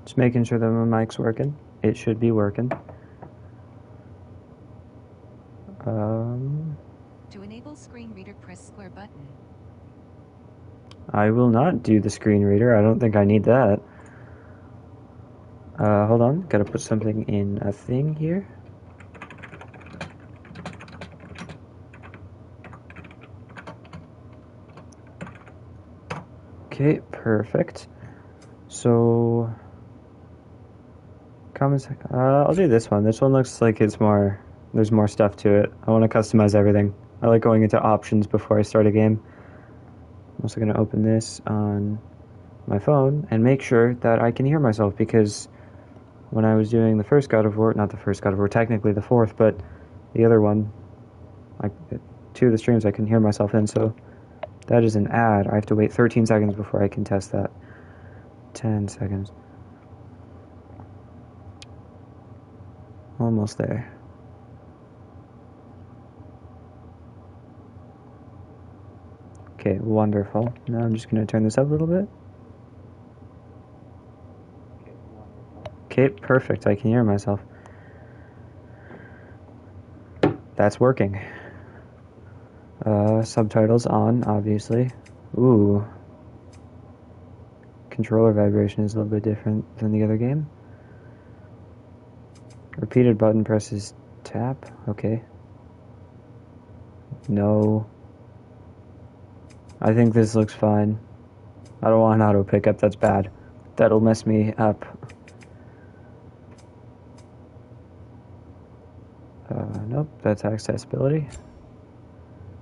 Just making sure that my mic's working. It should be working. To enable screen reader, press square button. I will not do the screen reader. I don't think I need that. Hold on. Gotta put something in a thing here. Okay, perfect. So, comments. I'll do this one. This one looks like it's more. There's more stuff to it. I want to customize everything. I like going into options before I start a game. I'm also going to open this on my phone and make sure that I can hear myself, because when I was doing the first God of War, not the first God of War, technically the fourth, but the other one, two of the streams I can hear myself in, so that is an ad. I have to wait 13 seconds before I can test that. 10 seconds. Almost there. Okay, wonderful. Now I'm just going to turn this up a little bit. Okay, perfect. I can hear myself. That's working. Subtitles on, obviously. Ooh. Controller vibration is a little bit different than the other game. Repeated button presses tap. Okay. No. I think this looks fine. I don't want an auto pickup, that's bad. That'll mess me up. Nope, that's accessibility.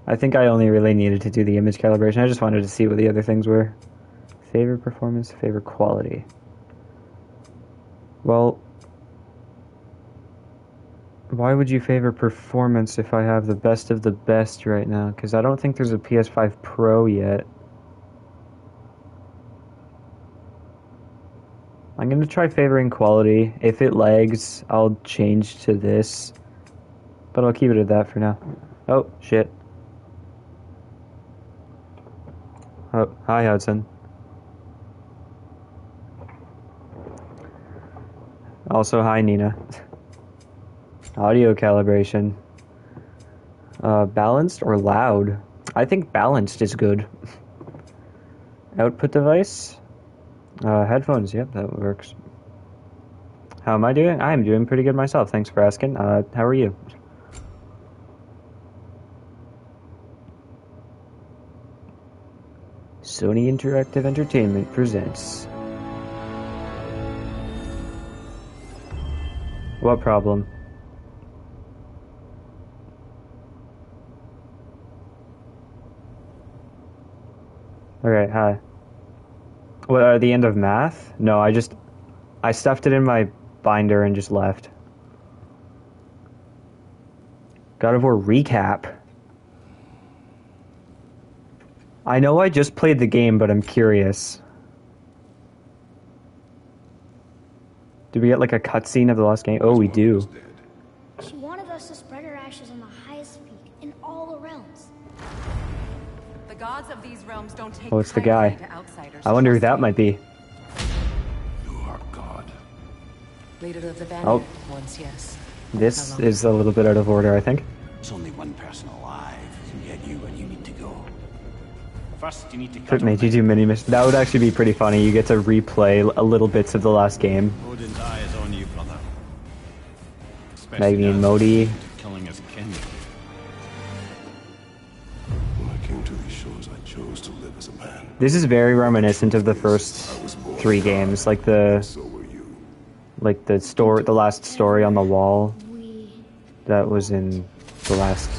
I think I only really needed to do the image calibration. I just wanted to see what the other things were. Favor performance, favor quality. Well, why would you favor performance if I have the best of the best right now? Because I don't think there's a PS5 Pro yet. I'm going to try favoring quality. If it lags, I'll change to this. But I'll keep it at that for now. Oh, shit. Oh, hi, Hudson. Also, hi, Nina. Audio calibration. Balanced or loud? I think balanced is good. Output device? Headphones, yep, that works. How am I doing? I'm doing pretty good myself, thanks for asking. How are you? Sony Interactive Entertainment presents... What problem? Okay, hi. What, at the end of math? No, I stuffed it in my binder and just left. God of War recap. I know I just played the game, but I'm curious. Did we get like a cutscene of the last game? Oh, we do. She wanted us to spread her ashes on the highest peak in all the realms. The gods of these realms don't take Oh, it's the guy. to outsiders. I wonder who that might be. You are God. Leader of the Oh. once, yes. This is a little bit out of order, I think. There's only one person alive who can get you when you need to go. First, you need to If cut it made you do mini missions, that would actually be pretty funny. You get to replay a little bits of the last game. Odin's eye is on you, brother. Magni and Modi. Killing his kin. When I came to these shores, I chose to live as a man. This is very reminiscent of the first 3 games, like the So were you. the last story on the wall. That was in the last.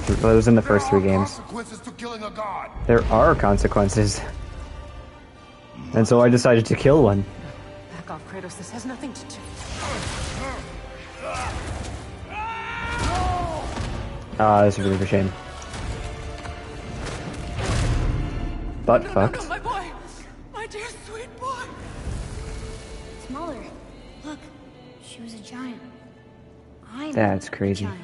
That was in the first 3 games. Consequences to killing a god. There are consequences, and so I decided to kill one. Back off, Kratos. This has nothing to do. This is really a shame. Butt fucked. No, my boy! My dear sweet boy! Smaller. Look, she was a giant. I'm That's a crazy. giant.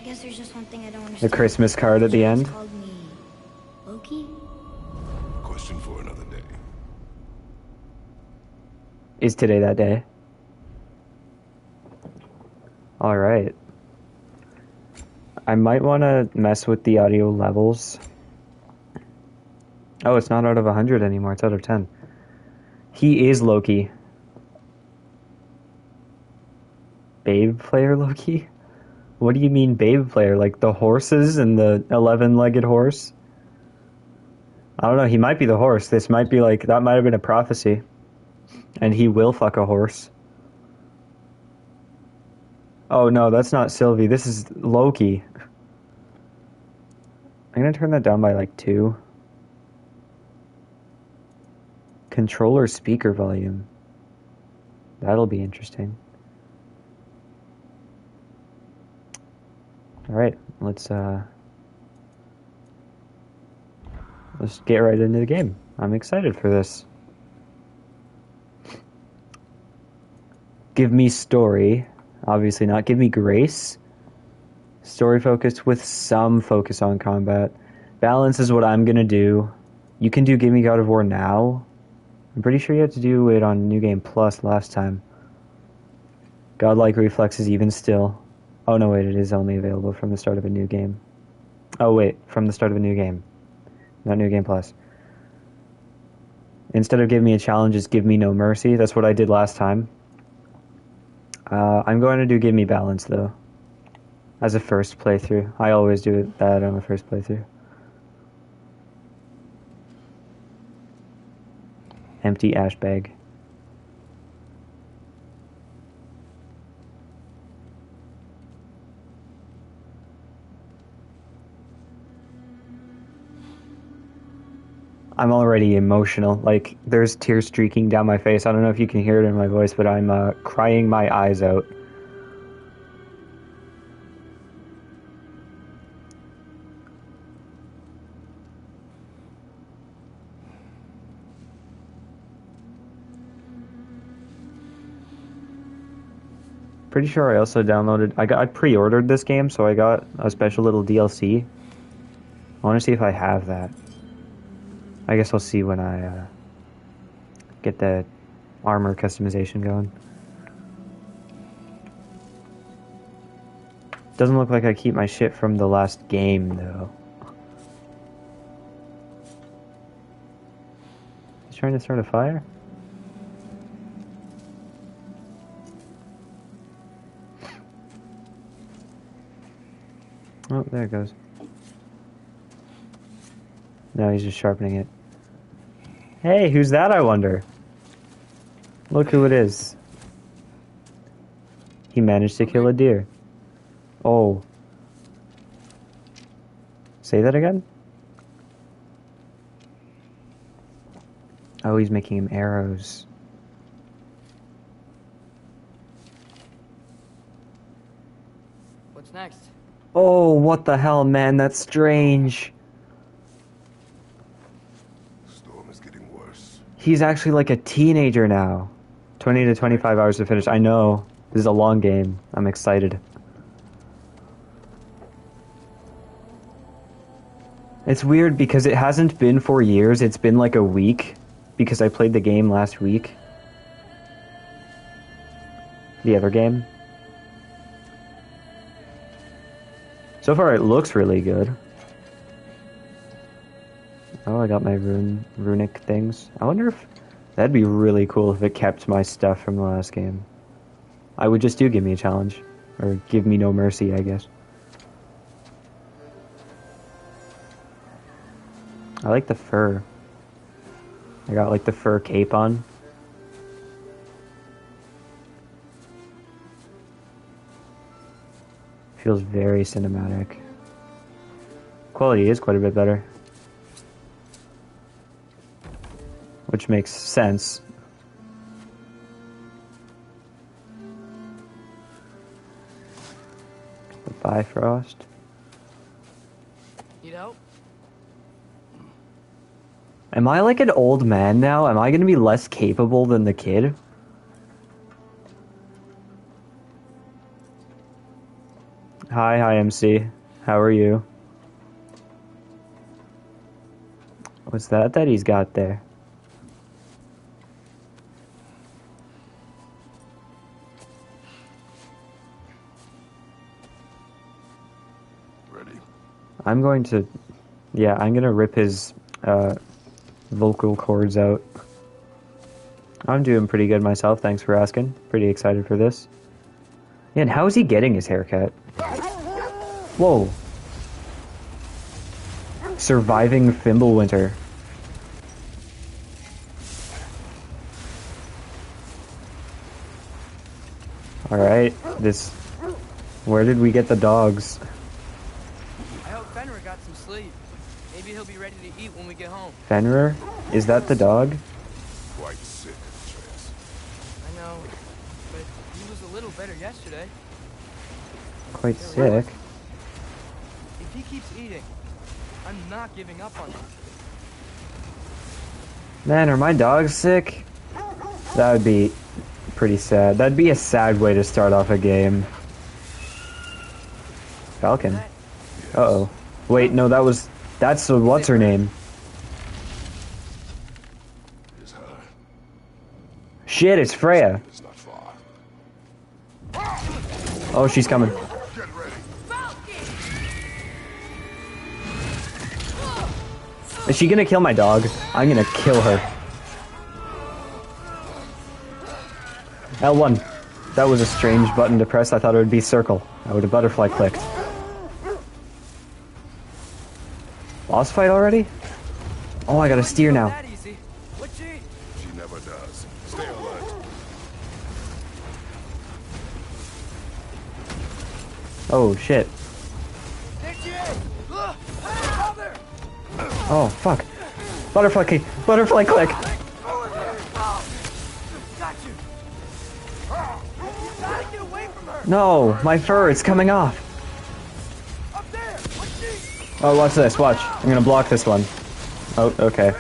I guess there's just one thing I don't The understand. Christmas card at the end. Called me Loki? Question for another day. Is today that day? Alright. I might want to mess with the audio levels. Oh, it's not out of 100 anymore. It's out of 10. He is Loki. Babe player Loki? What do you mean babe player? Like the horses and the 11-legged horse? I don't know. He might be the horse. This might be like... That might have been a prophecy. And he will fuck a horse. Oh, no. That's not Sylvie. This is Loki. I'm going to turn that down by like 2. Controller speaker volume. That'll be interesting. Alright, let's get right into the game. I'm excited for this. Give me story. Obviously not. Give me grace. Story focused with some focus on combat. Balance is what I'm gonna do. You can do Give Me God of War now. I'm pretty sure you had to do it on New Game Plus last time. Godlike reflexes even still. Oh no, wait, it is only available from the start of a new game. Oh wait, from the start of a new game. Not New Game Plus. Instead of give me a challenge, just give me no mercy. That's what I did last time. I'm going to do Give Me Balance though. As a first playthrough. I always do that on the first playthrough. Empty ash bag. I'm already emotional. Like, there's tears streaking down my face. I don't know if you can hear it in my voice, but I'm crying my eyes out. Pretty sure I also downloaded... I pre-ordered this game, so I got a special little DLC. I want to see if I have that. I guess I'll see when I get the armor customization going. Doesn't look like I keep my shit from the last game, though. He's trying to start a fire? Oh, there it goes. No, he's just sharpening it. Hey, who's that, I wonder? Look who it is. He managed to kill a deer. Oh. Say that again? Oh, he's making him arrows. What's next? Oh, what the hell, man? That's strange. Storm is getting worse. He's actually like a teenager now. 20 to 25 hours to finish. I know. This is a long game. I'm excited. It's weird because it hasn't been 4 years. It's been like a week because I played the game last week. The other game. So far it looks really good. Oh, I got my runic things. I wonder if... That'd be really cool if it kept my stuff from the last game. I would just do Give Me a Challenge. Or Give Me No Mercy, I guess. I like the fur. I got like the fur cape on. Feels very cinematic. Quality is quite a bit better. Which makes sense. The Bifrost. Need help? Am I like an old man now? Am I gonna be less capable than the kid? Hi MC. How are you? What's that he's got there? I'm going to... Yeah, I'm gonna rip his vocal cords out. I'm doing pretty good myself, thanks for asking. Pretty excited for this. Yeah, and how is he getting his haircut? Whoa. Surviving Fimbulwinter. Alright, this... Where did we get the dogs? I hope Fenrir got some sleep. Maybe he'll be ready to eat when we get home. Fenrir? Is that the dog? Quite sick, Atreus. I know, but he was a little better yesterday. Quite sick. If he keeps eating, I'm not giving up on him. Man, are my dogs sick? That would be pretty sad. That'd be a sad way to start off a game. Falcon. Uh-oh. Wait, no, that's what's her name? It is her. Shit, it's Freya. It's not far. Oh, she's coming. Get ready. Is she gonna kill my dog? I'm gonna kill her. L1. That was a strange button to press. I thought it would be circle. I would have butterfly clicked. Boss fight already? Oh, I gotta steer now. That easy. What's she? She never does. Stay alert. Oh, shit. There she is. Look, mother. Oh, fuck. Butterfly click. Butterfly click. Got you. You gotta get away from her. No, my fur, it's coming off. Up there. What's she? Oh, watch this, watch. I'm gonna block this one. Oh, okay.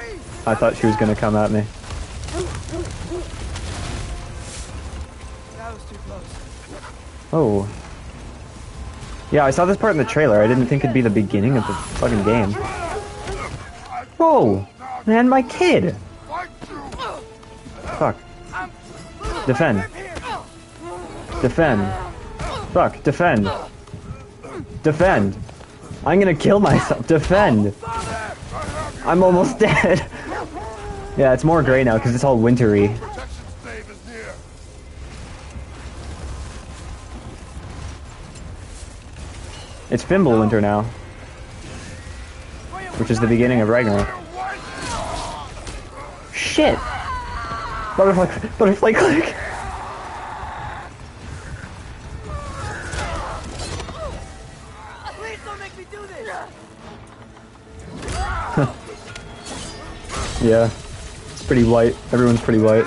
I thought she was gonna come at me. That was too close. Oh. Yeah, I saw this part in the trailer. I didn't think it'd be the beginning of the fucking game. Whoa! Man, my kid! Fuck. Defend. Defend. Fuck, defend. Defend. I'm gonna kill myself. Defend. I'm almost dead. Yeah, it's more gray now because it's all wintry. Protection stave is near. It's Fimbulwinter now, which is the beginning of Ragnarok. Shit! Butterfly click! Please don't make me do this. Yeah, it's pretty white. Everyone's pretty white.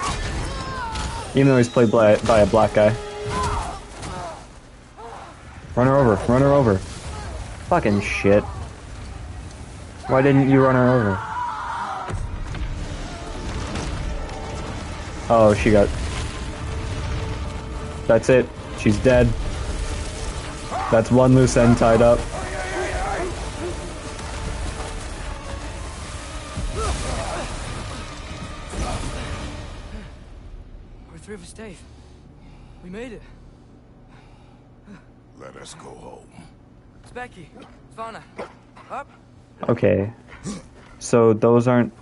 Even though he's played by a black guy. Run her over, run her over. Fucking shit. Why didn't you run her over? Oh, she got... That's it. She's dead. That's one loose end tied up. We're through for Stave. We made it. Let us go home. Specky, Svana, up. Okay. So those aren't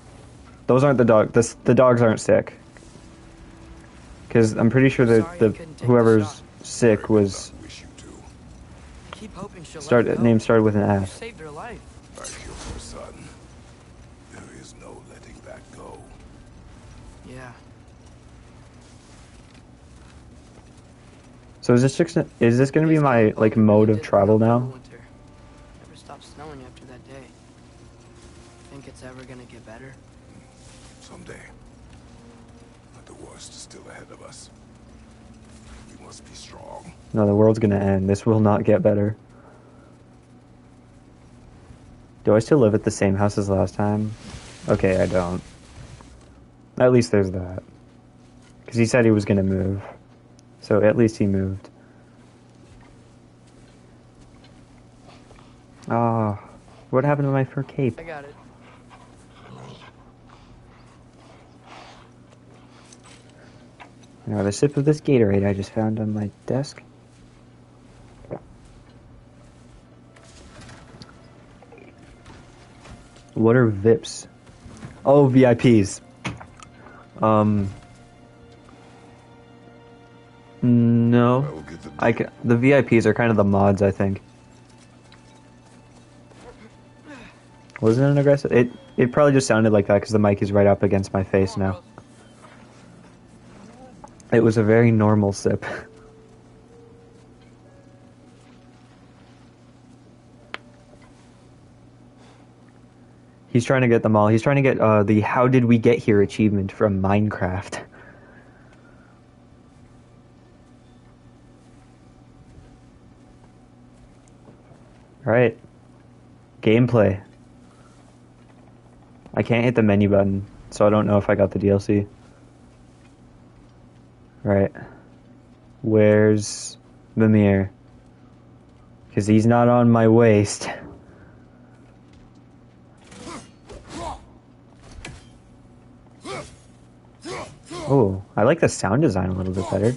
the dogs. The dogs aren't sick. Because I'm pretty sure that whoever's sick was Wish you to. Keep hoping she'll let me go. name started with an You F. saved her life. I killed her son. There is no letting that go. Yeah. So is this gonna be my like mode of travel now? Winter. Never stopped snowing after that day. Think it's ever gonna get better? Someday. But the worst is still ahead of us. We must be strong. No, the world's gonna end. This will not get better. Do I still live at the same house as last time? Okay, I don't. At least there's that. Because he said he was gonna move. So at least he moved. Ah, what happened to my fur cape? I got it. Now the sip of this Gatorade I just found on my desk. What are VIPs? Oh, VIPs. No. I will get the The VIPs are kind of the mods, I think. Wasn't it an aggressive? It probably just sounded like that because the mic is right up against my face now. It was a very normal sip. He's trying to get them all. He's trying to get the "How did we get here" achievement from Minecraft. Alright. Gameplay. I can't hit the menu button, so I don't know if I got the DLC. Right. Where's Mimir? Because he's not on my waist. Oh, I like the sound design a little bit better.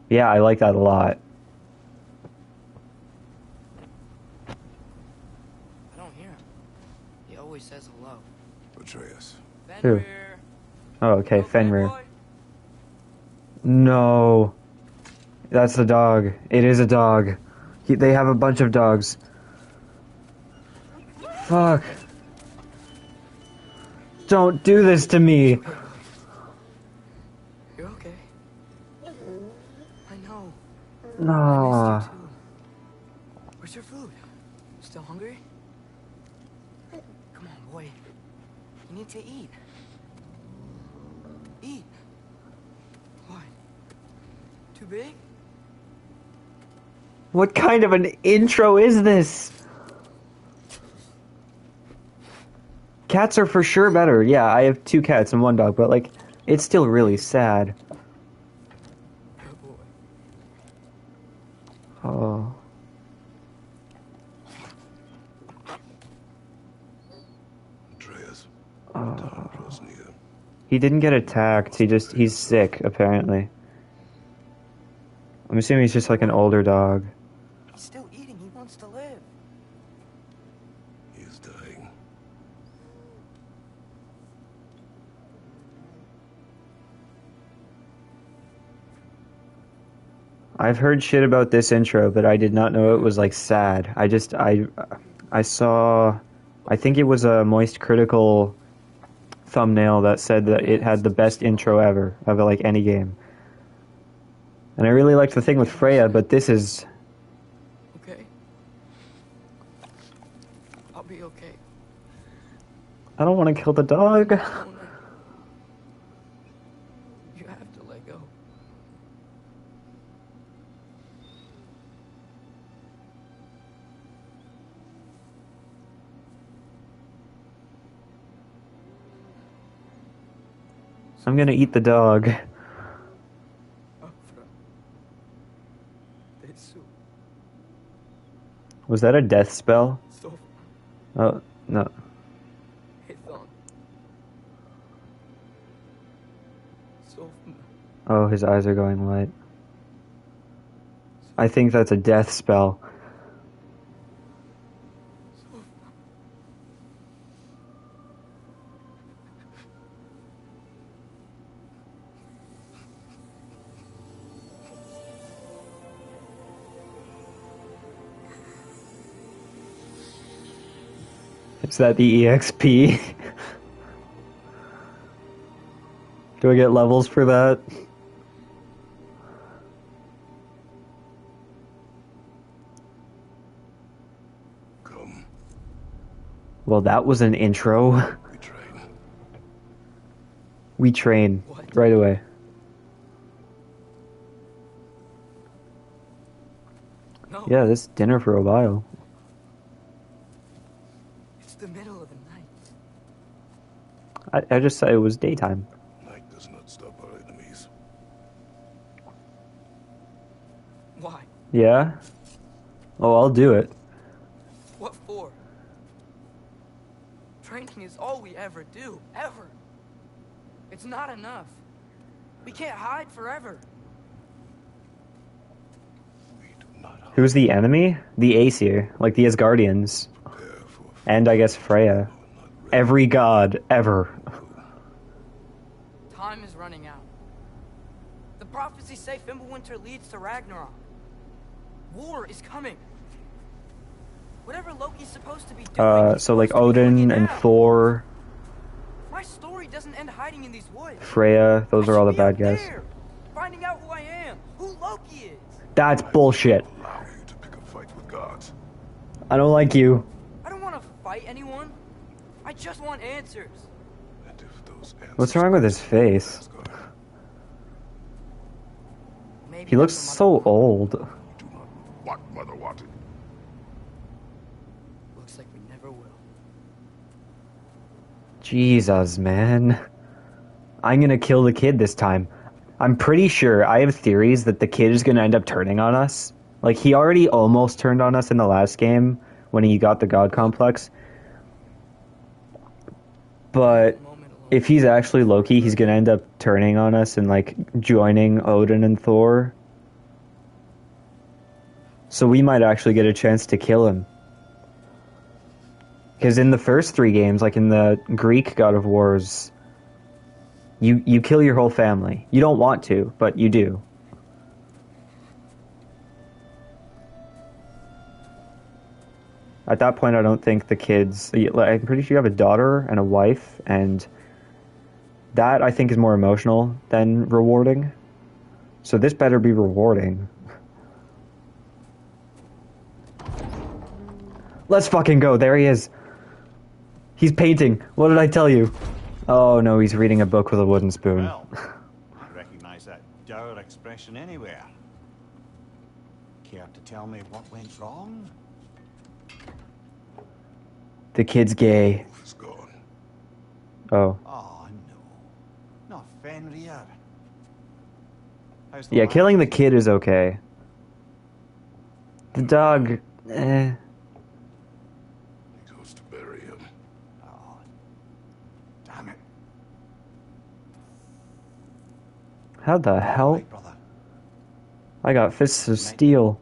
Yeah, I like that a lot. I don't hear him. He always says hello. Atreus. Who? Fenrir. Oh, okay, Okay, Fenrir. boy. No. That's the dog. It is a dog. They have a bunch of dogs. Fuck. Don't do this to me. You're okay. I know. No. I missed you too. Where's your food? Still hungry? Come on, boy. You need to eat. Eat. What? Too big? What kind of an intro is this? Cats are for sure better. Yeah, I have 2 cats and 1 dog, but like, it's still really sad. Good boy. Oh. Atreus. Time draws near. He didn't get attacked. He's sick, apparently. I'm assuming he's just like an older dog. He's still eating. He wants to live. He is dying. I've heard shit about this intro, but I did not know it was like sad. I saw, I think it was a Moist Critical thumbnail that said that it had the best intro ever of like any game. And I really liked the thing with Freya, but this is, Okay. I'll be okay. I don't want to kill the dog. Don't I? You have to let go. I'm gonna eat the dog. Afra. Tesu. Was that a death spell? Sof. Oh, no. Hithon. Sofna. Oh, his eyes are going white. I think that's a death spell. Is that the EXP? Do I get levels for that? Come. Well, that was an intro. We train. We train What? right away. No. Yeah, this dinner for a while. It's the middle of the night. I just said it was daytime. Night does not stop our enemies. Why? Yeah? Oh, I'll do it. What for? Training is all we ever do. Ever. It's not enough. We can't hide forever. We do not Who's the enemy? The Aesir, like the Asgardians. prepare for And I guess Freya. Every god ever. Time is running out. The prophecies say Fimbulwinter leads to Ragnarok. War is coming. Whatever Loki's supposed to be doing. So like Odin and Thor, My story doesn't end hiding in these woods. Freya, those are all the I bad should be up guys. there, finding out who I am, who Loki is. That's bullshit. Allow you to pick a fight with gods. I don't like you. I don't want to fight anyone. I just want answers. And if those answers What's wrong with his face? Asgard, Maybe He looks that's so old. do not what Mother wanted. Looks like we never will. Jesus, man. I'm gonna kill the kid this time. I'm pretty sure, I have theories that the kid is gonna end up turning on us. Like, he already almost turned on us in the last game when he got the God Complex. But if he's actually Loki, he's gonna end up turning on us and, like, joining Odin and Thor. So we might actually get a chance to kill him. Because in the first 3 games, like in the Greek God of Wars, you kill your whole family. You don't want to, but you do. At that point, I don't think the kids... I'm pretty sure you have a daughter and a wife, and that, I think, is more emotional than rewarding. So this better be rewarding. Let's fucking go. There he is. He's painting. What did I tell you? Oh, no, he's reading a book with a wooden spoon. Well, I recognize that dour expression anywhere. Care to tell me what went wrong? The kid's gay. Wolf is gone. Oh. Oh, no. Not Fenrir. How's the Yeah, lad? killing the kid is okay. The dog, eh. He goes to bury him. Oh, damn it. How the hell? Right, brother. I got fists of steel.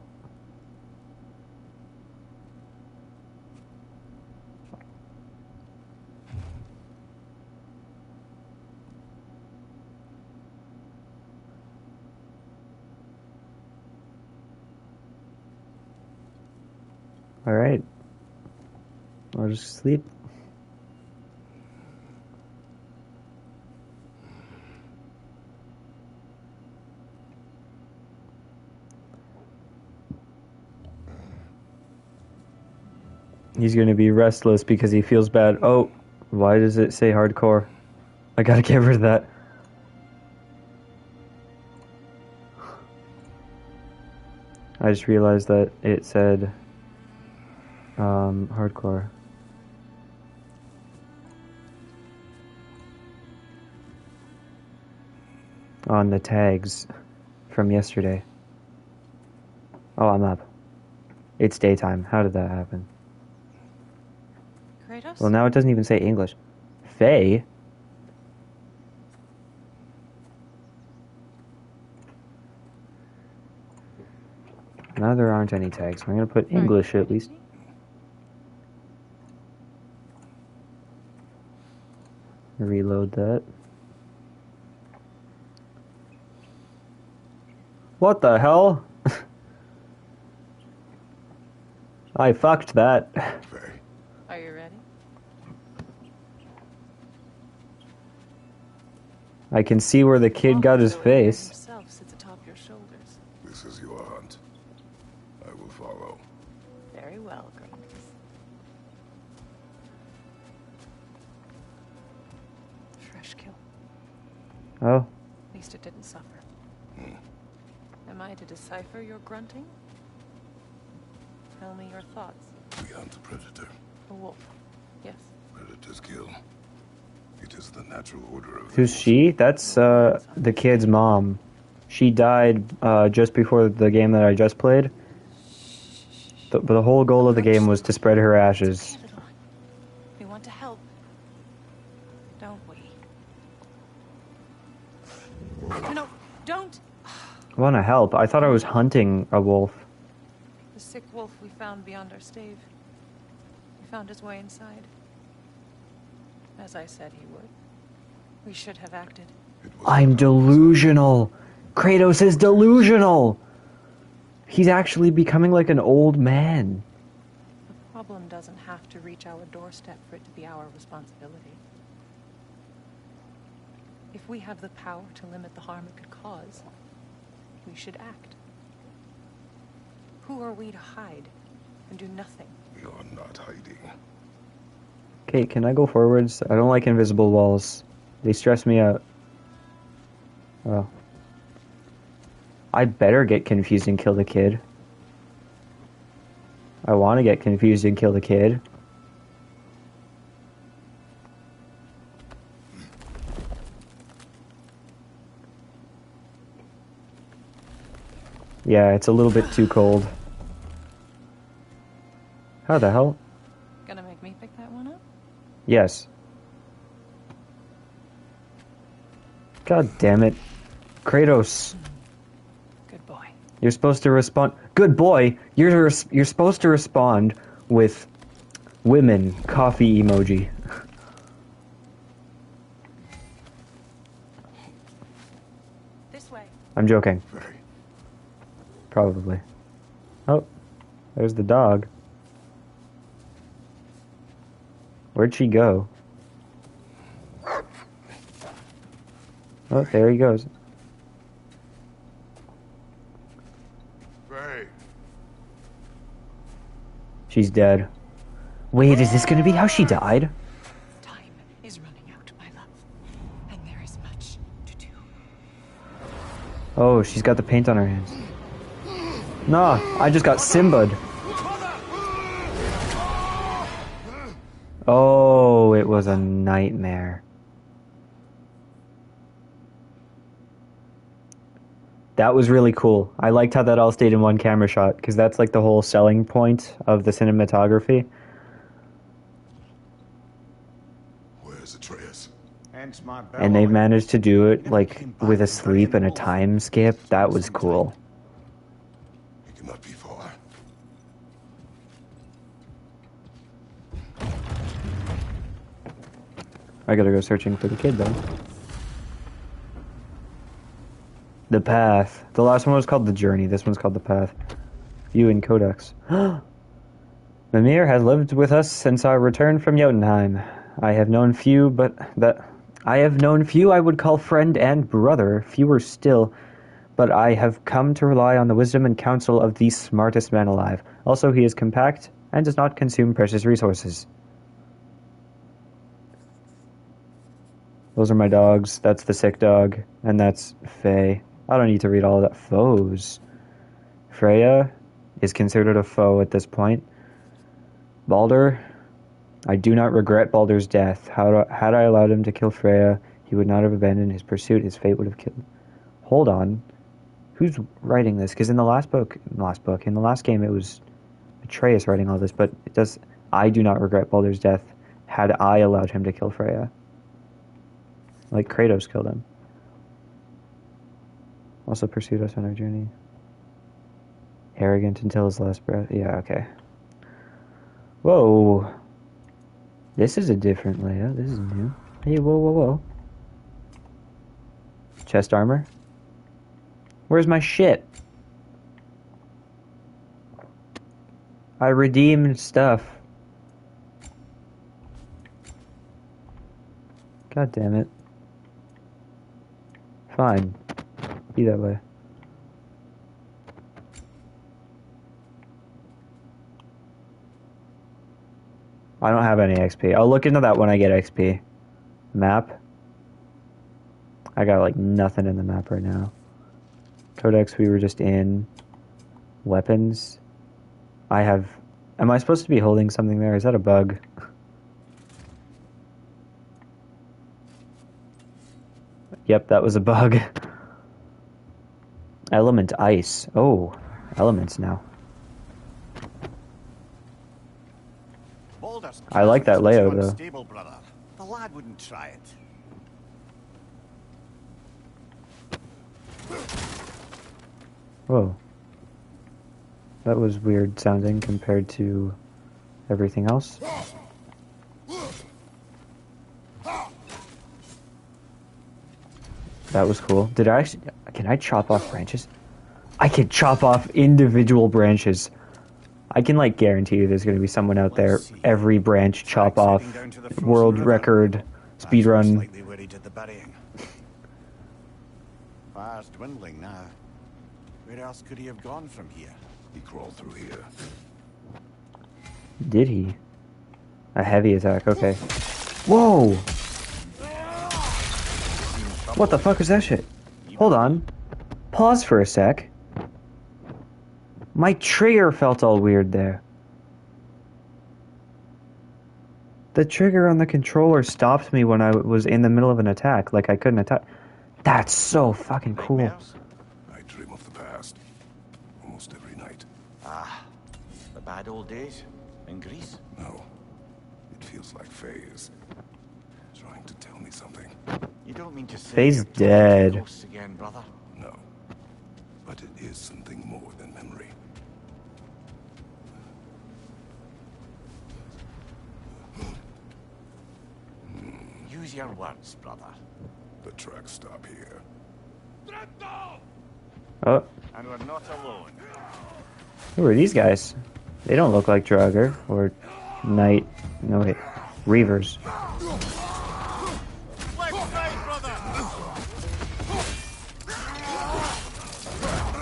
Alright. I'll just sleep. He's gonna be restless because he feels bad. Oh, why does it say hardcore? I gotta get rid of that. I just realized that it said hardcore. On the tags from yesterday. Oh, I'm up. It's daytime. How did that happen? Kratos? Well, now it doesn't even say English. Faye? Now there aren't any tags. I'm gonna put English at least. Reload that. What the hell? I fucked that. Faye, Are you ready? I can see where the kid got his face. Himself sits atop your shoulders. this is your hunt. I will follow. Very well, Grace. Fresh kill. Oh, At least it didn't suffer. Am I to decipher your grunting? Tell me your thoughts. We hunt a predator. A wolf. Yes. Predators kill. It is the natural order of who's she? That's the kid's mom. She died just before the game that I just played. But the whole goal of the game was to spread her ashes. Okay, little one. We want to help. Don't we? No, don't! I want to help. I thought I was hunting a wolf. The sick wolf we found beyond our stave. We found his way inside. As I said he would. We should have acted. It was I'm delusional. Kratos is delusional. He's actually becoming like an old man. The problem doesn't have to reach our doorstep for it to be our responsibility. If we have the power to limit the harm it could cause, we should act. Who are we to hide and do nothing? We are not hiding. Okay, can I go forwards? I don't like invisible walls. They stress me out. Oh. I better get confused and kill the kid. I want to get confused and kill the kid. Yeah, it's a little bit too cold. How the hell? Gonna make me pick that one up? Yes. God damn it. Kratos. Good boy. You're supposed to respond. Good boy. You're supposed to respond with women coffee emoji. This way. I'm joking. Very. Probably. Oh, there's the dog. Where'd she go? Oh, there he goes. Very. She's dead. Wait, is this gonna be how she died? Time is running out, my love. And there is much to do. Oh, she's got the paint on her hands. Nah, I just got Simba'd. Oh, it was a nightmare. That was really cool. I liked how that all stayed in one camera shot, because that's like the whole selling point of the cinematography. Where's Atreus? Hence my And they've bellowing. managed to do it like with a sleep and a time skip. That was cool. He cannot be far. I gotta go searching for the kid though. The Path. The last one was called The Journey. This one's called The Path. View in Codex. Mimir has lived with us since our return from Jotunheim. I have known few I would call friend and brother, fewer still, but I have come to rely on the wisdom and counsel of the smartest man alive. Also, he is compact and does not consume precious resources. Those are my dogs. That's the sick dog, and that's Faye. I don't need to read all of that. Foes. Freya is considered a foe at this point. Baldur. I do not regret Baldur's death. Had I allowed him to kill Freya, he would not have abandoned his pursuit. His fate would have killed him. Hold on. Who's writing this? Because in the last game, it was Atreus writing all this, but it does. I do not regret Baldur's death. Had I allowed him to kill Freya. Like Kratos killed him. Also pursued us on our journey. Arrogant until his last breath. Yeah, okay. Whoa. This is a different layout. This is new. Hey, whoa, whoa, whoa. Chest armor? Where's my shit? I redeemed stuff. God damn it. Fine. Be that way. I don't have any XP. I'll look into that when I get XP. Map. I got like nothing in the map right now. Codex we were just in. Weapons. I have... Am I supposed to be holding something there? Is that a bug? Yep, that was a bug. Element ice. Oh, elements now. Baldur's I like that too layout, though. unstable, brother. The lad wouldn't try it. Whoa. That was weird sounding compared to everything else. That was cool. Did I actually... Can I chop off branches? I can chop off individual branches. I can, like, guarantee you there's going to be someone out there, every branch chop off, world record, speedrun. Slightly worried at the burying. Fire's dwindling now. Where else could he have gone from here? He crawled through here. Did he? A heavy attack, okay. Whoa! What the fuck is that shit? Hold on. Pause for a sec. My trigger felt all weird there. The trigger on the controller stopped me when I was in the middle of an attack, like I couldn't attack. That's so fucking cool. Nightmares? I dream of the past. Almost every night. Ah, the bad old days in Greece. No. It feels like Faye is trying to tell me something. You don't mean to say Faye's you're talking to dead. ghosts again, brother? No. But it is something more than memory. Use your words, brother. The tracks stop here. Oh, And we're not alone. who are these guys? They don't look like Draugr or Knight. No, wait. Reavers. Left side, brother!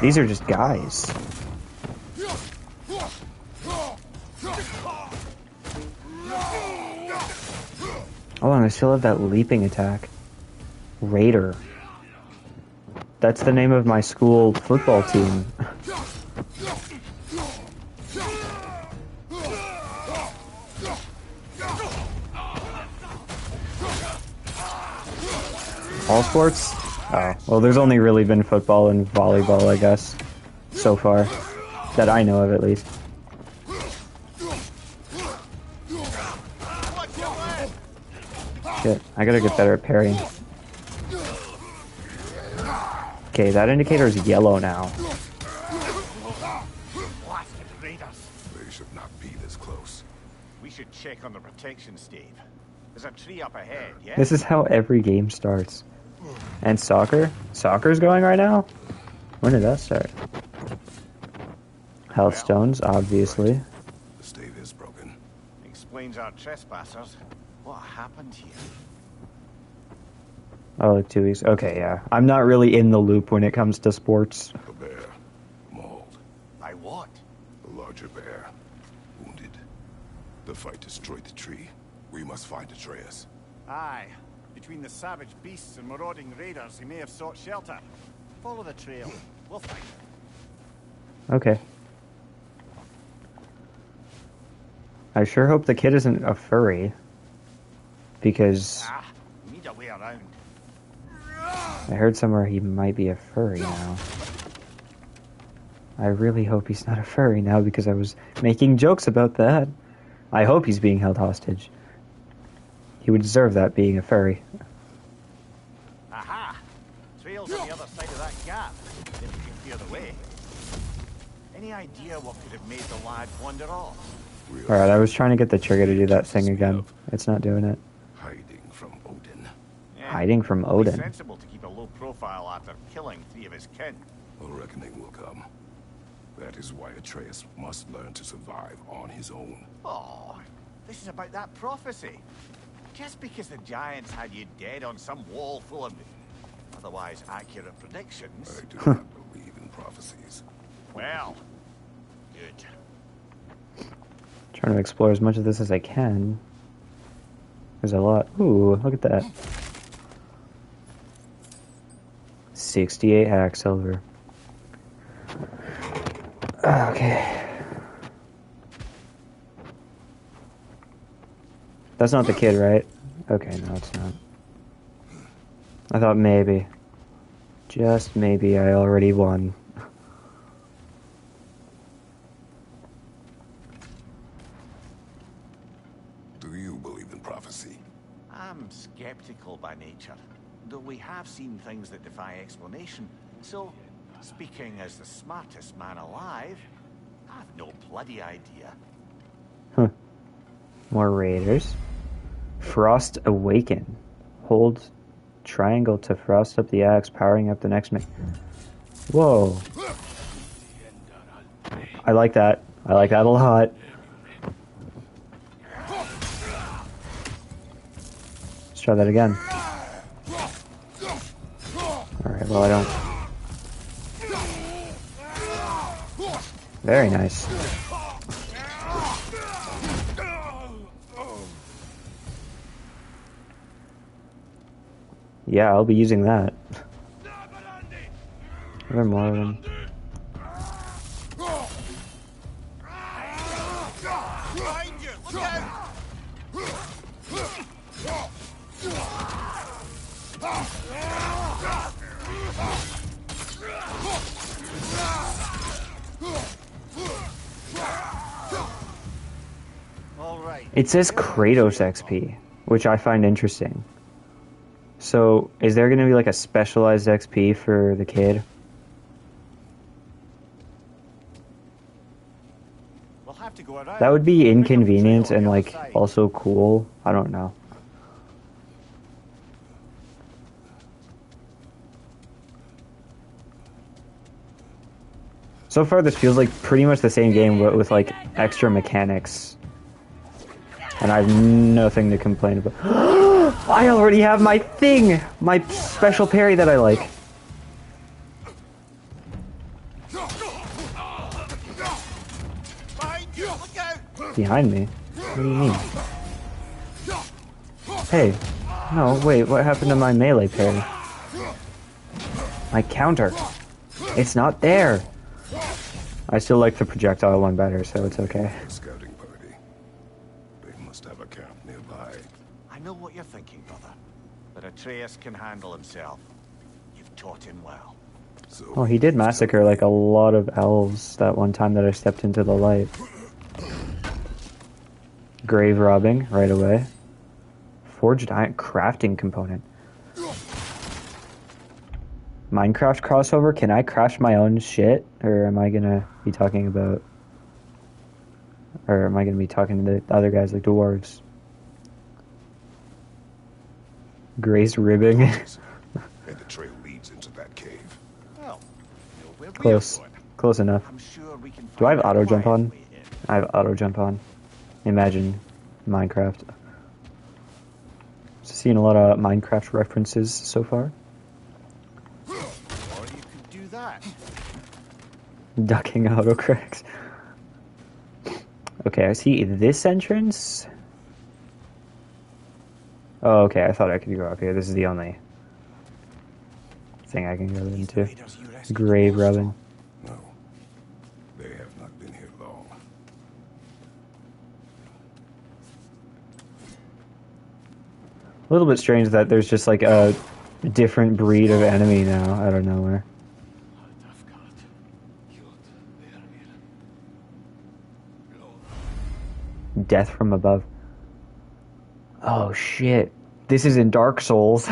These are just guys. Oh, and I still have that leaping attack. Raider. That's the name of my school football team. All sports? Oh, well, there's only really been football and volleyball, I guess, so far. That I know of, at least. Shit, I gotta get better at parrying. Okay, that indicator is yellow now. Blasted raiders! They should not be this close. We should check on the protection stave. There's a tree up ahead, yeah? This is how every game starts. And soccer? Soccer's going right now? When did that start? Health stones, obviously. The stave is broken. Explains our trespassers. What happened here? Oh, like 2 weeks. Okay, yeah. I'm not really in the loop when it comes to sports. A bear. Mauled. By what? A larger bear. Wounded. The fight destroyed the tree. We must find Atreus. Aye. Between the savage beasts and marauding raiders, he may have sought shelter. Follow the trail. We'll find him. Okay. I sure hope the kid isn't a furry. Because Ah, we need a way around. I heard somewhere he might be a furry now. I really hope he's not a furry now because I was making jokes about that. I hope he's being held hostage. He would deserve that, being a furry. Aha! Trail's on the other side of that gap. If we can clear the way. Any idea what could have made the lad wander off? Alright, I was trying to get the trigger to do that thing again. It's not doing it. Hiding from Odin. Yeah, Hiding from it'd be Odin. sensible to keep a low profile after killing 3 of his kin. A reckoning will come. That is why Atreus must learn to survive on his own. Oh, this is about that prophecy. Just because the giants had you dead on some wall full of otherwise accurate predictions. I do not believe in prophecies. Well, good. Trying to explore as much of this as I can. There's a lot. Ooh, look at that. 68 hack silver. Okay. That's not the kid, right? Okay, no, it's not. I thought maybe. Just maybe I already won. Do you believe in prophecy? I'm skeptical by nature, though we have seen things that defy explanation. So, speaking as the smartest man alive, I've no bloody idea. Huh. More raiders. Frost Awaken. Hold triangle to frost up the axe, powering up the next Whoa. I like that. I like that a lot. Let's try that again. Alright, well I don't. Very nice. Yeah, I'll be using that. Are there more of them? It says Kratos XP, which I find interesting. So, is there going to be like a specialized XP for the kid? We'll have to go around. That would be inconvenient and like also cool. I don't know. So far this feels like pretty much the same game but with like extra mechanics. And I have nothing to complain about. I already have my thing! My special parry that I like. Behind me? What do you mean? Hey. No, wait, what happened to my melee parry? My counter. It's not there! I still like the projectile one better, so it's okay. Scouting party. They must have a camp nearby. I know what you're thinking, brother. But Atreus can handle himself. You've taught him well. So Oh, he did massacre like a lot of elves that one time that I stepped into the light. Grave robbing, right away. Forged iron crafting component. Minecraft crossover? Can I craft my own shit? Or am I gonna be talking about... Or am I gonna be talking to the other guys like dwarves? Grace ribbing. And the trail leads into that cave. Well, we're Close. going. Close enough. I'm sure we can Do I have find a auto jump quiet on? way in. I have auto jump on. Imagine Minecraft. Seen a lot of Minecraft references so far. Or you could do that. Ducking autocorrects. Okay, I see this entrance. Oh, okay, I thought I could go up here. This is the only thing I can go into. Grave rubbing. No. They have not been here long. A little bit strange that there's just like a different breed of enemy now out of nowhere. Death from above. Oh shit. This is in Dark Souls.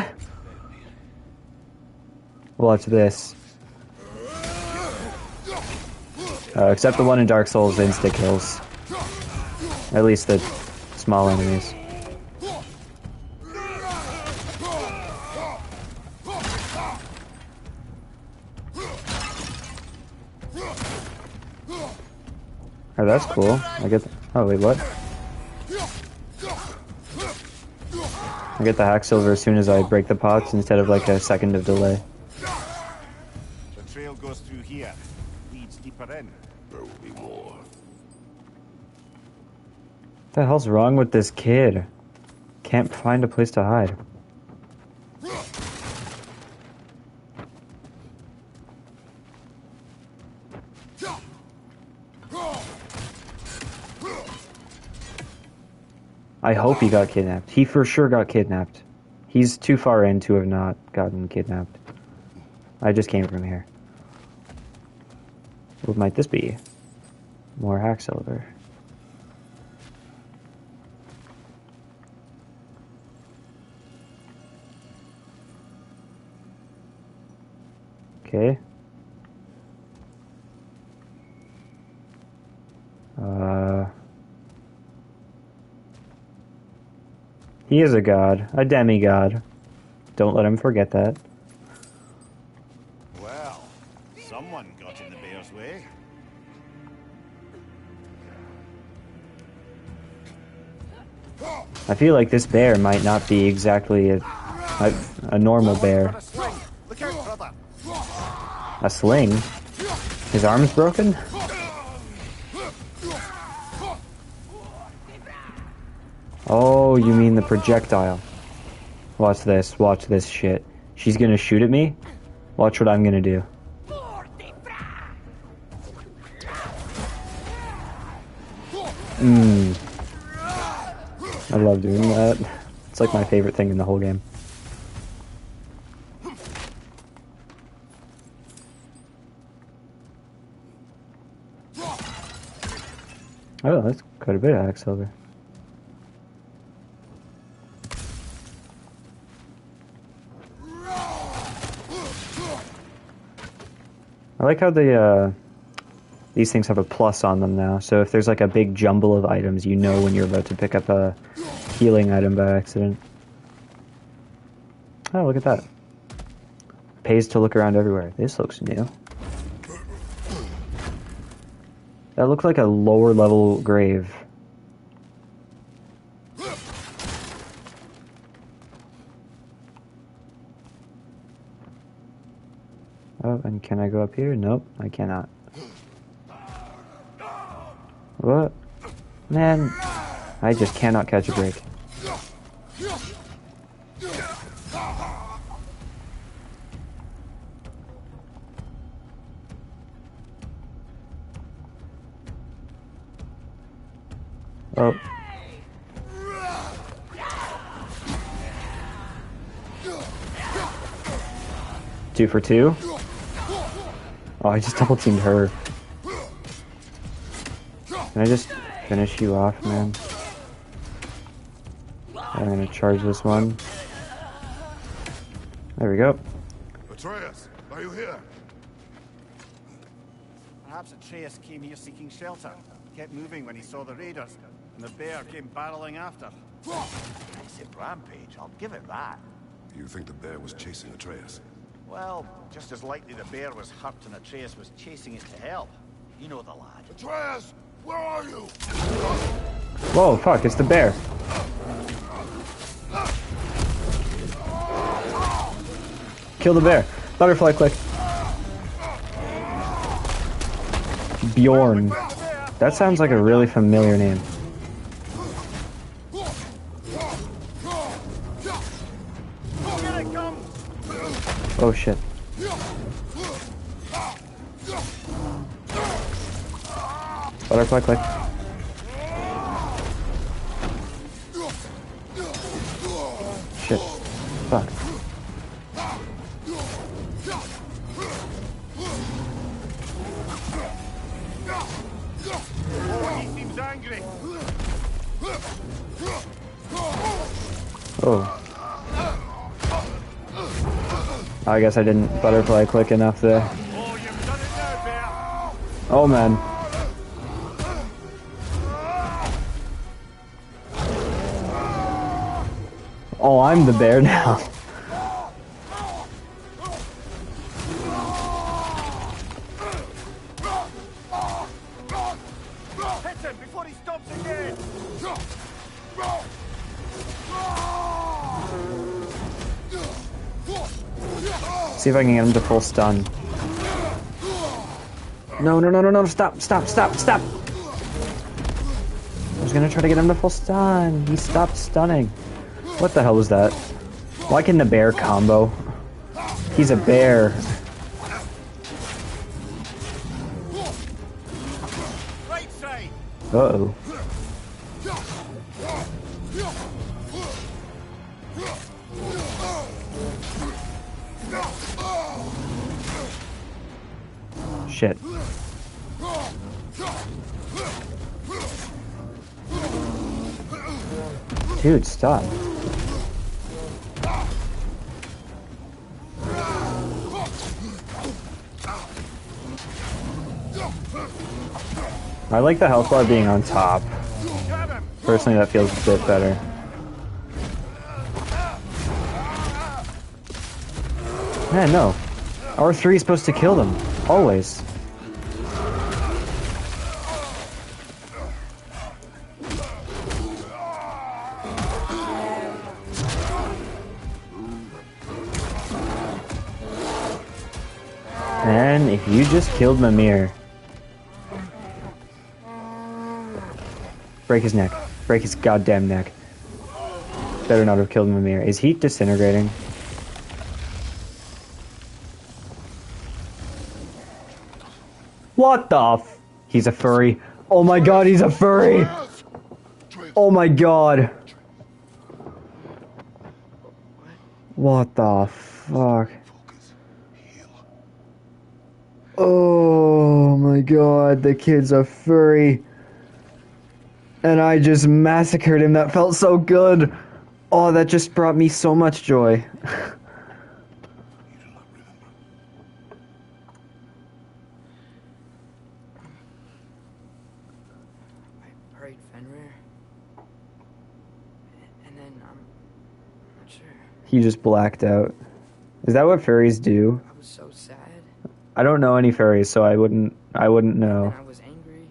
Watch this. Except the one in Dark Souls insta kills. At least the small enemies. Oh, that's cool. I get. Oh wait, what? I get the hack silver as soon as I break the pots instead of like a second of delay. The trail goes through here. Leads deeper in. There will be more. What the hell's wrong with this kid? Can't find a place to hide. I hope he got kidnapped. He for sure got kidnapped. He's too far in to have not gotten kidnapped. I just came from here. What might this be? More hack silver. Okay. He is a god. A demigod. Don't let him forget that. Well, someone got in the bear's way. I feel like this bear might not be exactly a normal bear. Got a sling. Look out, brother. A sling? His arm's broken? Oh, you mean the projectile. Watch this shit. She's gonna shoot at me? Watch what I'm gonna do. I love doing that. It's like my favorite thing in the whole game. Oh, that's quite a bit of axe silver. I like how these things have a plus on them now, so if there's like a big jumble of items, you know when you're about to pick up a healing item by accident. Oh, look at that. Pays to look around everywhere. This looks new. That looked like a lower level grave. Oh, and can I go up here? Nope, I cannot. What? Man, I just cannot catch a break. Oh. Two for two? Oh, I just double teamed her. Can I just finish you off, man? I'm gonna charge this one. There we go. Atreus, are you here? Perhaps Atreus came here seeking shelter. Kept moving when he saw the raiders, and the bear came barreling after. Impressive rampage, I'll give it that. You think the bear was chasing Atreus? Well, just as likely the bear was hurt and Atreus was chasing it to help. You know the lad. Atreus, where are you? Whoa, fuck, it's the bear. Kill the bear. Butterfly click. Bjorn. That sounds like a really familiar name. Oh shit. Butterfly click. Shit. Fuck. Oh, he seems angry. Oh. I guess I didn't butterfly click enough there. Oh, you've done it now, bear. Oh man. Oh, I'm the bear now. Hit him before he stops again. See if I can get him to full stun. No, no, no, no, no, stop, stop, stop, stop! I was gonna try to get him to full stun. He stopped stunning. What the hell was that? Why can the bear combo? He's a bear. Right side. Uh-oh. Shit. Dude, stop. I like the health bar being on top. Personally, that feels a bit better. Man, no. R3 is supposed to kill them. Always. Man, if you just killed Mimir. Break his neck. Break his goddamn neck. Better not have killed Mimir. Is he disintegrating? What the f- He's a furry. Oh my god, he's a furry! Oh my god. What the fuck? Oh my god, the kid's a furry. And I just massacred him. That felt so good. Oh, that just brought me so much joy. I prayed Fenrir. And then I'm not sure. He just blacked out. Is that what furries do? I was so sad. I don't know any furries, so I wouldn't know. And I was angry.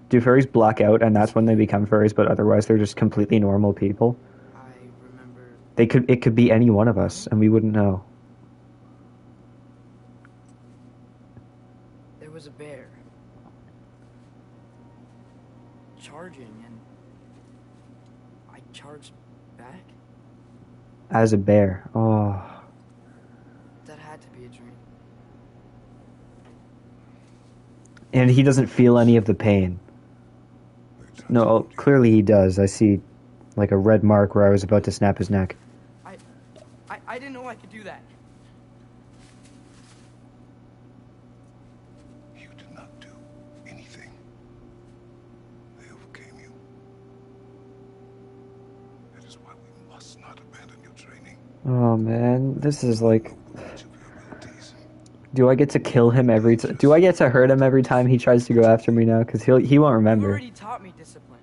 Do furries black out and that's when they become furries, but otherwise they're just completely normal people? I remember It could be any one of us and we wouldn't know. there was a bear charging, and I charged back. As a bear. Oh. That had to be a dream. And he doesn't feel any of the pain. No, clearly he does. I see like a red mark where I was about to snap his neck. I didn't know I could do that. You did not do anything. They overcame you. That is why we must not abandon your training. Oh man, this is like... Each of your abilities. Do I get to kill him every time? Do I get to hurt him every time he tries to go after me now? Because he won't You remember. already taught me discipline.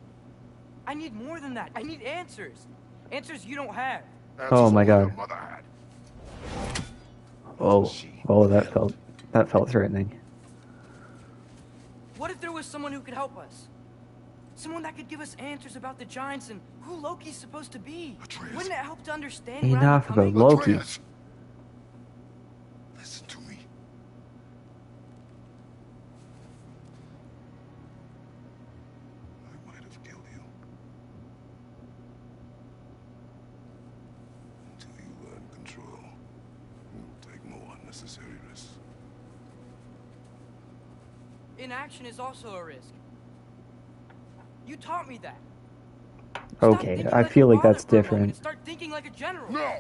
I need more than that. I need answers. Answers you don't have. Oh my God. Your mother had. Oh, that felt threatening. What if there was someone who could help us? Someone that could give us answers about the giants and who Loki's supposed to be. Atreus. Wouldn't it help to understand where I'm Enough about coming? Loki. Atreus. Listen to me. I might have killed you. Until you learn control, you'll take no unnecessary risks. Inaction is also a risk. You taught me that. Stop Okay, thinking I like feel a like that's father for a moment different. and start thinking like a general. No!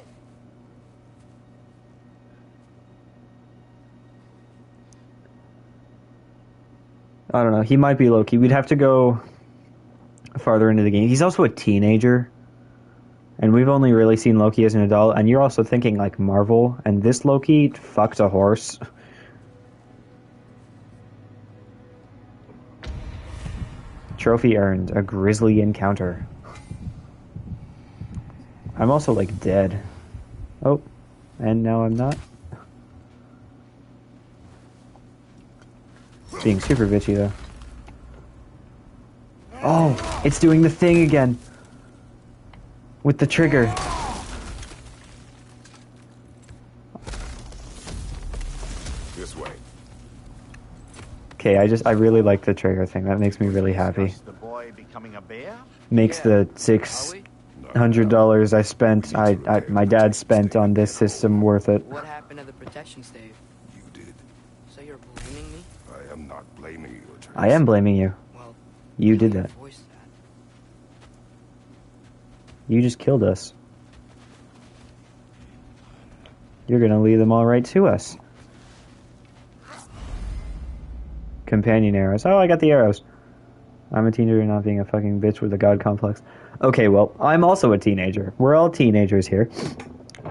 I don't know. He might be Loki. We'd have to go farther into the game. He's also a teenager. And we've only really seen Loki as an adult. And you're also thinking like Marvel. And this Loki fucked a horse. Trophy earned. A grisly encounter. I'm also like dead. Oh. And now I'm not. Being super bitchy though. Oh, it's doing the thing again. With the trigger. This way. Okay, I really like the trigger thing. That makes me really happy. Discuss the boy becoming a bear? Makes Yeah. the Are we? $600 I spent, my dad spent on this system worth it. What happened to the protection stave? You did. So you're blaming me? I am not blaming you, Atreus. I am blaming you. Well, You did that. voice that. You just killed us. You're gonna lead them all right to us. Companion arrows. Oh, I got the arrows. I'm a teenager not being a fucking bitch with a god complex. Okay, well, I'm also a teenager. We're all teenagers here.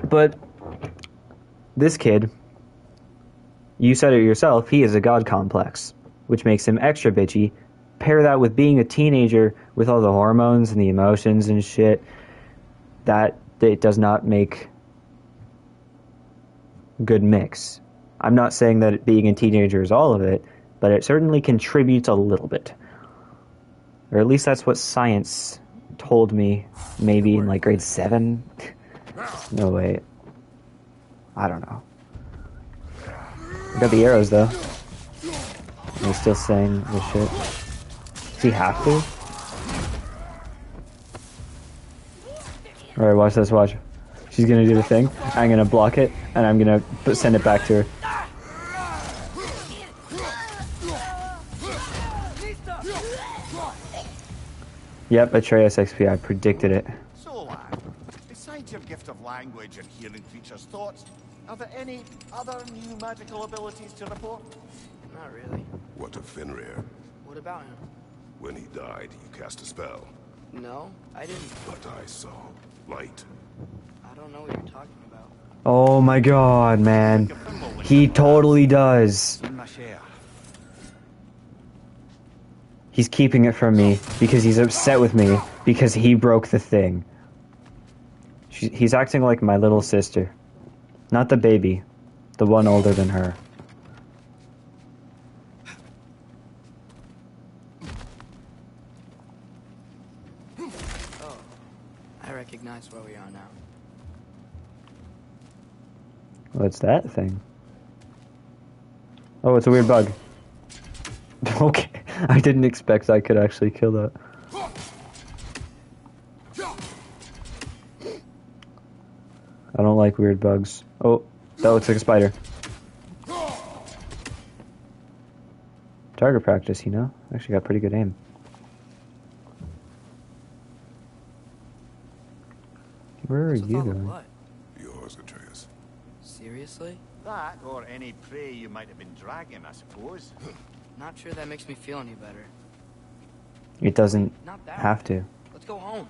But this kid, you said it yourself, he has a god complex, which makes him extra bitchy. Pair that with being a teenager with all the hormones and the emotions and shit, that it does not make good mix. I'm not saying that being a teenager is all of it, but it certainly contributes a little bit. Or at least that's what science told me, maybe in like grade 7. No, wait. I don't know. I got the arrows though. He's still saying this shit. Does he have to? Alright, watch this, watch. She's gonna do the thing. I'm gonna block it, and I'm gonna send it back to her. Yep, Atreus XP, I predicted it. So, lad, besides your gift of language and hearing creatures' thoughts, are there any other new magical abilities to report? Not really. What of Fenrir? What about him? When he died, you cast a spell. No, I didn't. But I saw light. I don't know what you're talking about. Oh my god, man. He totally does. He's keeping it from me because he's upset with me because he broke the thing. He's acting like my little sister. Not the baby. The one older than her. Oh, I recognize where we are now. What's that thing? Oh, it's a weird bug. Okay, I didn't expect I could actually kill that. I don't like weird bugs. Oh, that looks like a spider. Target practice, you know? Actually got pretty good aim. Where are What's with you all the going? blood? Yours, Atreus. Seriously? That, or any prey you might have been dragging, I suppose. Not sure that makes me feel any better. It doesn't Not that have bad. to. Let's go home.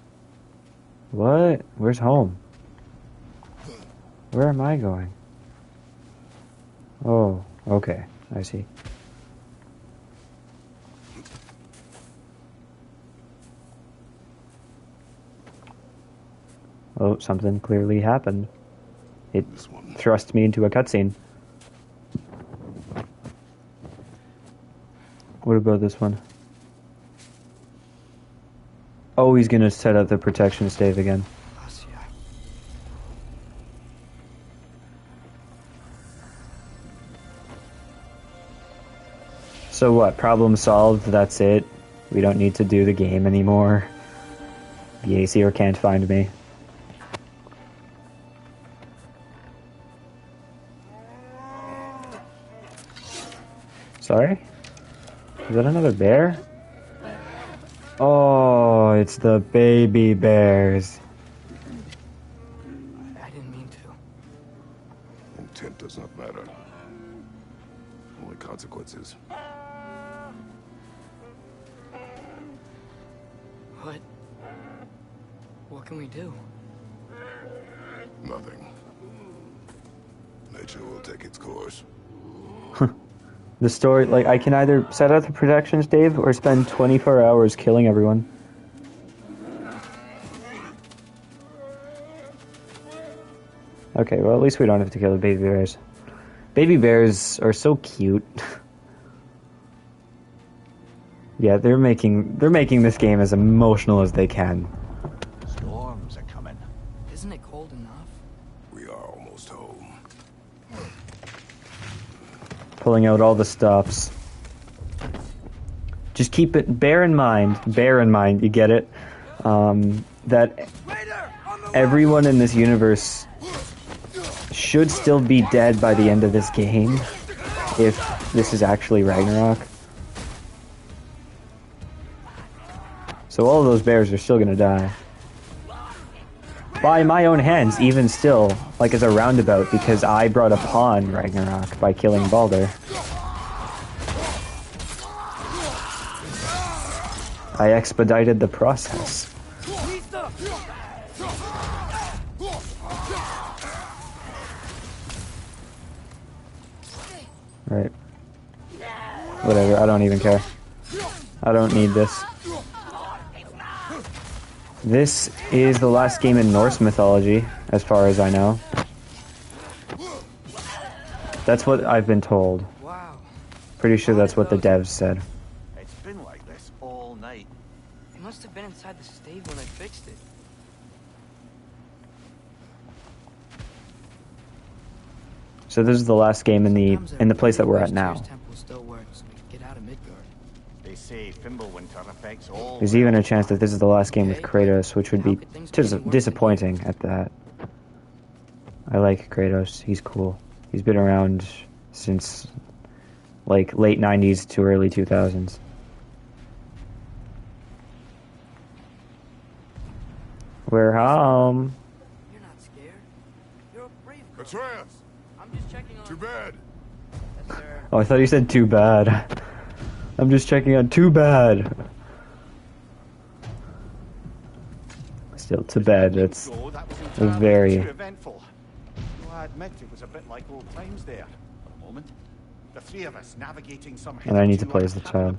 What? Where's home? Where am I going? Oh, okay. I see. Oh, something clearly happened. It This one. thrust me into a cutscene. What about this one? Oh, he's gonna set up the protection stave again. So what? Problem solved, that's it? We don't need to do the game anymore? The ACR can't find me. Sorry? Is that another bear? Oh, it's the baby bears. I didn't mean to. Intent does not matter. Only consequences. What can we do? Nothing. Nature will take its course. The story, like, I can either set out the protection stave or spend 24 hours killing everyone. Okay, well, at least we don't have to kill the baby bears. Baby bears are so cute. Yeah, they're making this game as emotional as they can. Storms are coming. Isn't it cold enough? We are almost home. Pulling out all the stops. Just keep it, bear in mind, you get it, that everyone in this universe should still be dead by the end of this game, if this is actually Ragnarok. So all of those bears are still gonna die. By my own hands, even still, like as a roundabout, because I brought upon Ragnarok by killing Baldur. I expedited the process. Right. Whatever, I don't even care. I don't need this. This is the last game in Norse mythology, as far as I know. That's what I've been told. Wow. Pretty sure that's what the devs said. It's been like this all night. It must have been inside the stave when I fixed it. So this is the last game in the place that we're at now. Temple still works, so we can get out of Midgard. They say Fimbulwinter affects all. There's even a chance that this is the last game with Kratos, which would be disappointing at that. I like Kratos. He's cool. He's been around since like late 90s to early 2000s. We're home. You're not scared. You're a brave girl. Atreus! I'm just checking on. Too bad. Yes, sir. Oh, I thought you said too bad. I'm just checking on too bad. Still, too bad. That's very... Too eventful. Though I admit it was a bit like old times there. For a moment. The three of us navigating some. And I need to play as the child.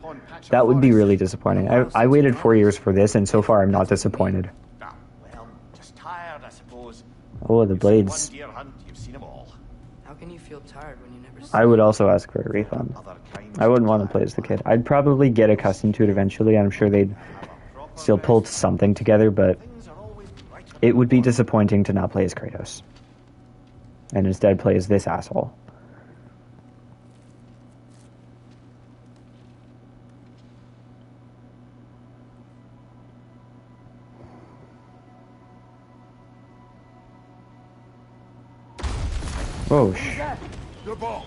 That would be really disappointing. I waited 4 years for this, and so far I'm not disappointed. Ah, well, just tired, I suppose. Oh, the You've seen blades. one deer hunt, you've seen them all. How can you feel tired when you never see I would also ask for a refund. Other kinds I wouldn't of want to play as the kid. I'd probably get accustomed to it eventually. I'm sure they'd still pull something together, but things are always right. it would be disappointing to not play as Kratos. And instead play as this asshole. Oh, The ball.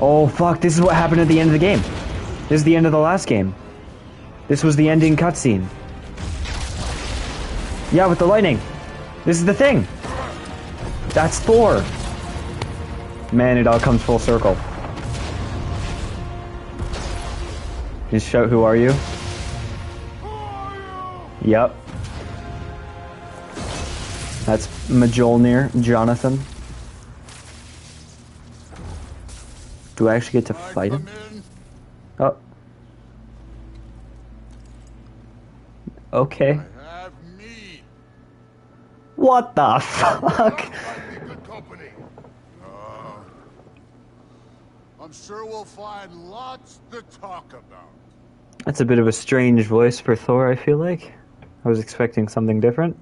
Oh, fuck, this is what happened at the end of the game. This is the end of the last game. This was the ending cutscene. Yeah, with the lightning. This is the thing. That's Thor. Man, it all comes full circle. Just shout, who are you? Yep. That's Mjolnir, Jonathan. Do I actually get to fight him? Oh. Okay. I have me. What the fuck? Good company. I'm sure we'll find lots to talk about. That's a bit of a strange voice for Thor, I feel like. I was expecting something different.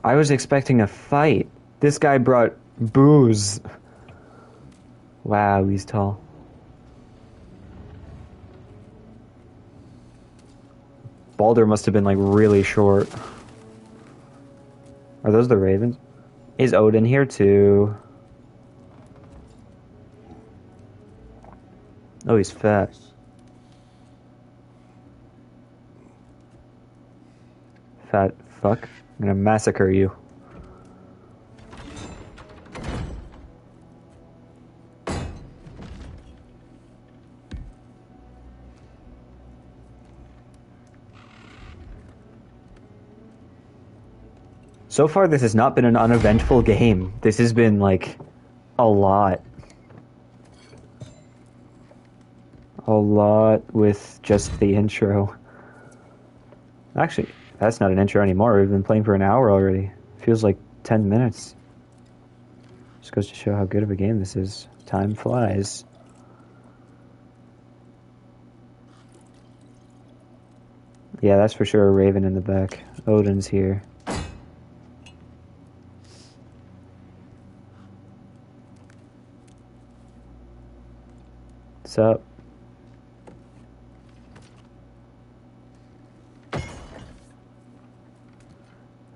I was expecting a fight. This guy brought booze. Wow, he's tall. Baldur must have been like really short. Are those the ravens? Is Odin here too? Oh, he's fat. Fat fuck. I'm gonna massacre you. So far, this has not been an uneventful game. This has been, like, a lot. A lot with just the intro. Actually, that's not an intro anymore. We've been playing for an hour already. Feels like 10 minutes. Just goes to show how good of a game this is. Time flies. Yeah, that's for sure a raven in the back. Odin's here. What's up?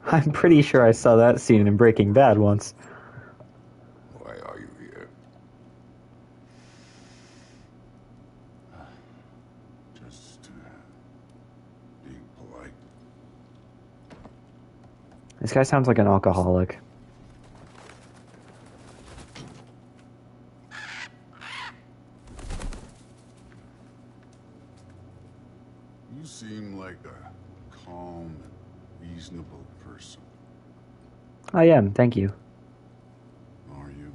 I'm pretty sure I saw that scene in Breaking Bad once. Why are you here? Just being polite. This guy sounds like an alcoholic. You seem like a calm and reasonable person. I am, thank you. Are you?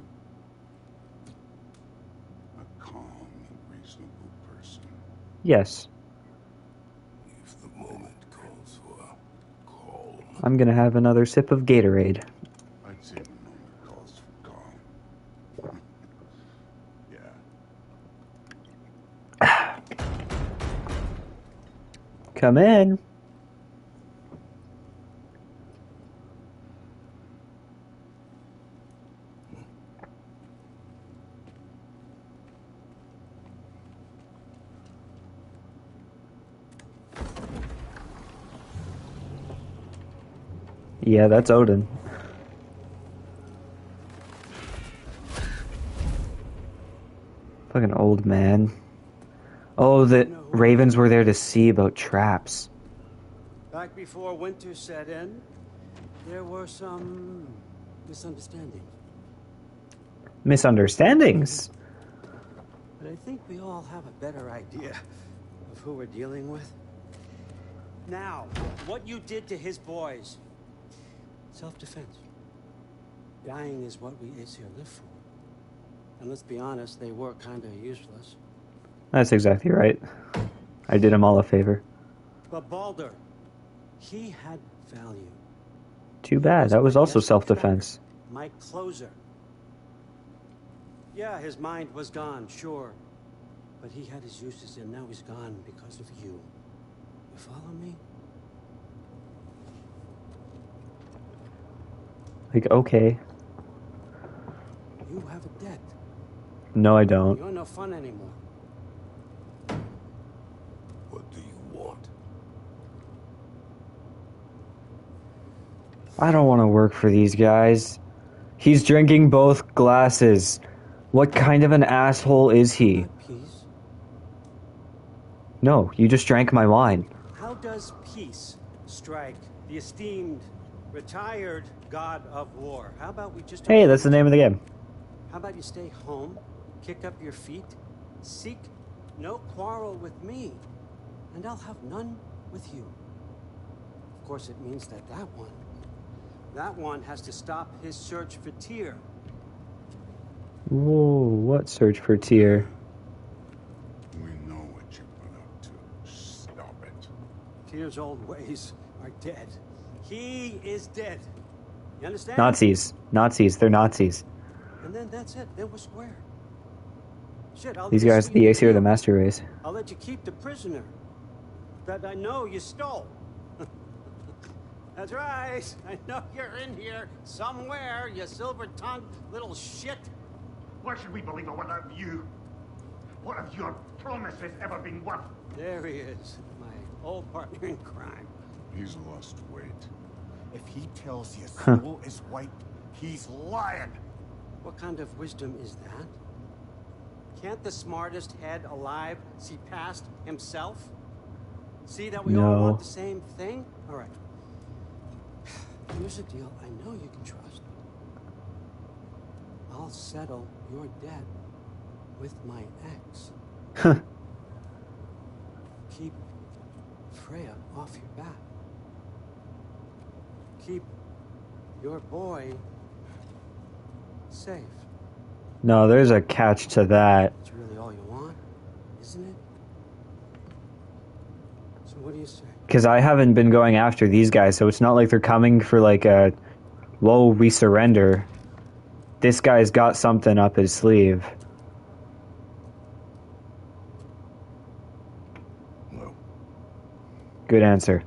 A calm and reasonable person. Yes. If the moment calls for calm, I'm gonna have another sip of Gatorade. I'd say the moment calls for calm. Yeah. Come in. Yeah, that's Odin. Fucking old man. Oh, the ravens were there to see about traps. Back before winter set in, there were some misunderstandings. Misunderstandings? But I think we all have a better idea of who we're dealing with. Now, what you did to his boys. Self-defense. Dying is what we Aesir live for. And let's be honest, they were kinda useless. That's exactly right. I did him all a favor. But Baldur, he had value. Too bad. That was also self-defense. My closer. Yeah, his mind was gone, sure. But he had his uses, and now he's gone because of you. You follow me? Like, okay. You have a debt. No, I don't. You're no fun anymore. What do you want? I don't want to work for these guys. He's drinking both glasses. What kind of an asshole is he? Peace? No, you just drank my wine. How does peace strike the esteemed, retired god of war? How about we just... Hey, that's the name of the game. How about you stay home, kick up your feet, seek no quarrel with me, and I'll have none with you. Of course, it means that that one has to stop his search for Tyr. Whoa, what search for Tyr? We know what you've been up to. Stop it. Tyr's old ways are dead. He is dead. You understand? Nazis. Nazis. They're Nazis. And then that's it. Then we're square. Shit, I'll These just guys, leave the you Aesir are the deal. master race. I'll let you keep the prisoner that I know you stole. That's right. I know you're in here somewhere, you silver-tongued little shit. Why should we believe a word of you? What have your promises ever been worth? There he is, my old partner in crime. He's lost weight. If he tells you soul is white, he's lying. What kind of wisdom is that? Can't the smartest head alive see past himself? See that we all No. want the same thing? All right. Here's a deal I know you can trust. I'll settle your debt with my ex. Keep Freya off your back. Keep your boy safe. No, there's a catch to that. It's really all you want, isn't it? So what do you say? Because I haven't been going after these guys, so it's not like they're coming for like a, whoa, we surrender. This guy's got something up his sleeve. No. Good answer.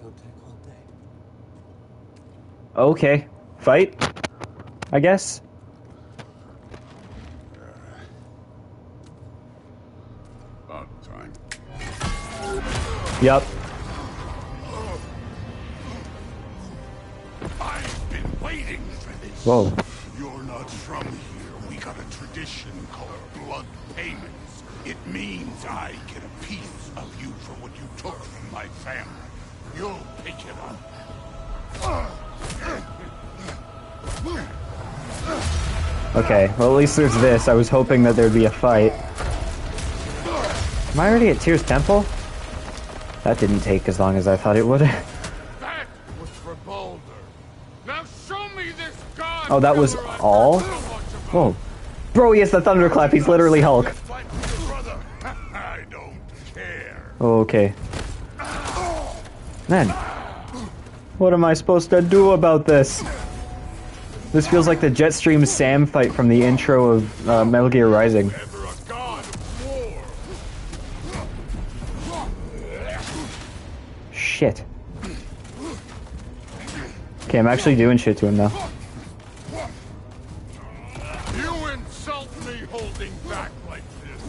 It'll take all day. Okay. Fight? I guess? About time. Yup. I've been waiting for this. Whoa. You're not from here. We got a tradition called blood payments. It means I get a piece of you for what you took from my family. You'll pick it up. Okay, well at least there's this. I was hoping that there'd be a fight. Am I already at Tyr's temple? That didn't take as long as I thought it would. That was for Baldur. Now show me this god! Oh, that was all? Whoa. Bro, he has the thunderclap. He's literally Hulk. I don't care. Okay. Man. What am I supposed to do about this? This feels like the Jetstream Sam fight from the intro of Metal Gear Rising. Ever a god of war. Shit. Okay, I'm actually doing shit to him now. You insult me holding back like this.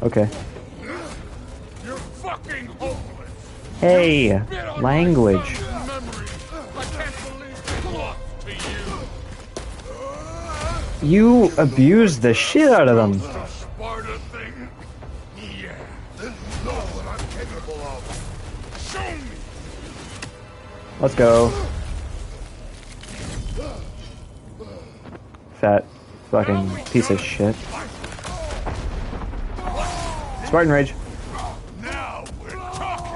Okay. You're fucking hopeless. Hey, Spit on my language. son's memories. I can't believe they lost to you. You abused the shit out of them. Sparta thing? Yeah. Know what I'm capable of. Show me. Let's go. Fat fucking piece of shit. Spartan Rage. Now we're talking.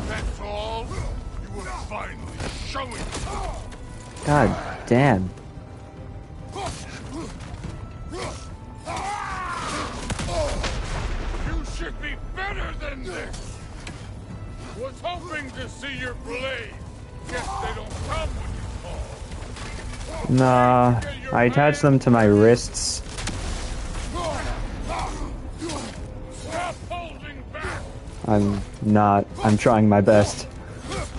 That's all? You were finally showing. God damn. You should be better than this. Was hoping to see your blade. Guess they don't come when you call. Nah, I attach them to my wrists. Stop holding back. I'm not. I'm trying my best.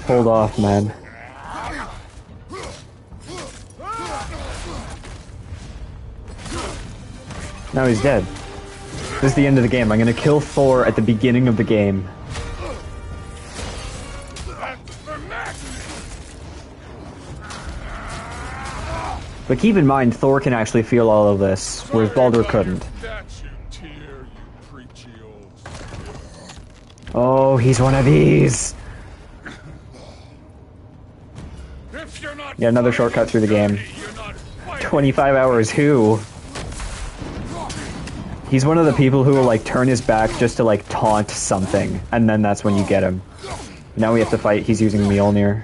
Hold off, man. Now he's dead. This is the end of the game. I'm gonna kill Thor at the beginning of the game. But keep in mind, Thor can actually feel all of this, whereas Baldur couldn't. Oh, he's one of these! Yeah, another shortcut through the game. 25 hours, who? He's one of the people who will, like, turn his back just to, like, taunt something, and then that's when you get him. Now we have to fight, he's using Mjolnir.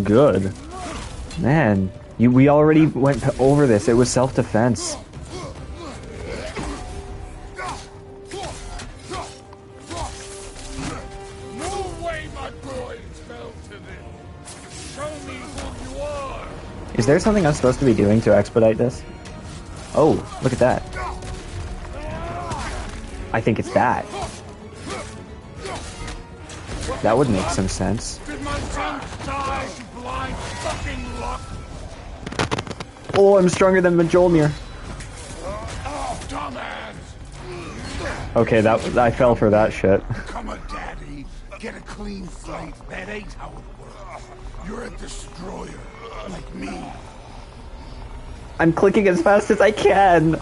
Good. Man, we already went over this. It was self-defense. Is there something I'm supposed to be doing to expedite this? Oh, look at that. I think it's that. That would make some sense. Oh, I'm stronger than Mjolnir. Okay, I fell for that shit. Come on, Daddy. Get a clean slate. That ain't how it works. You're a destroyer, like me. I'm clicking as fast as I can.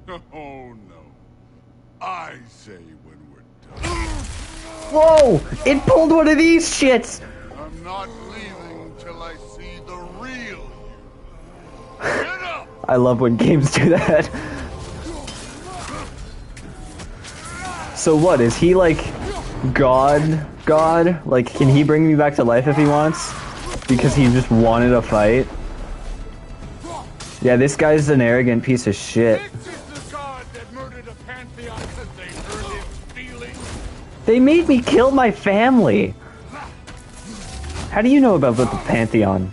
Oh no. I say when we're done. Whoa! It pulled one of these shits! I'm not leaving till I see the real you. Get up! I love when games do that. So what, is he like God? Like, can he bring me back to life if he wants? Because he just wanted a fight? Yeah, this guy's an arrogant piece of shit. They made me kill my family! How do you know about the Pantheon?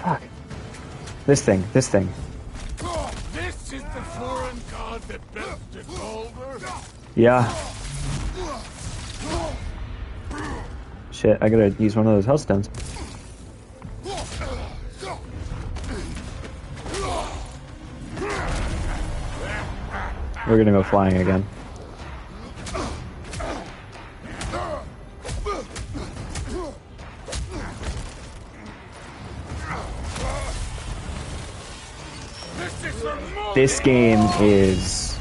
Fuck. This thing. This is the foreign god that bested Baldur? Yeah. Shit, I gotta use one of those hellstones. We're gonna go flying again. This game is...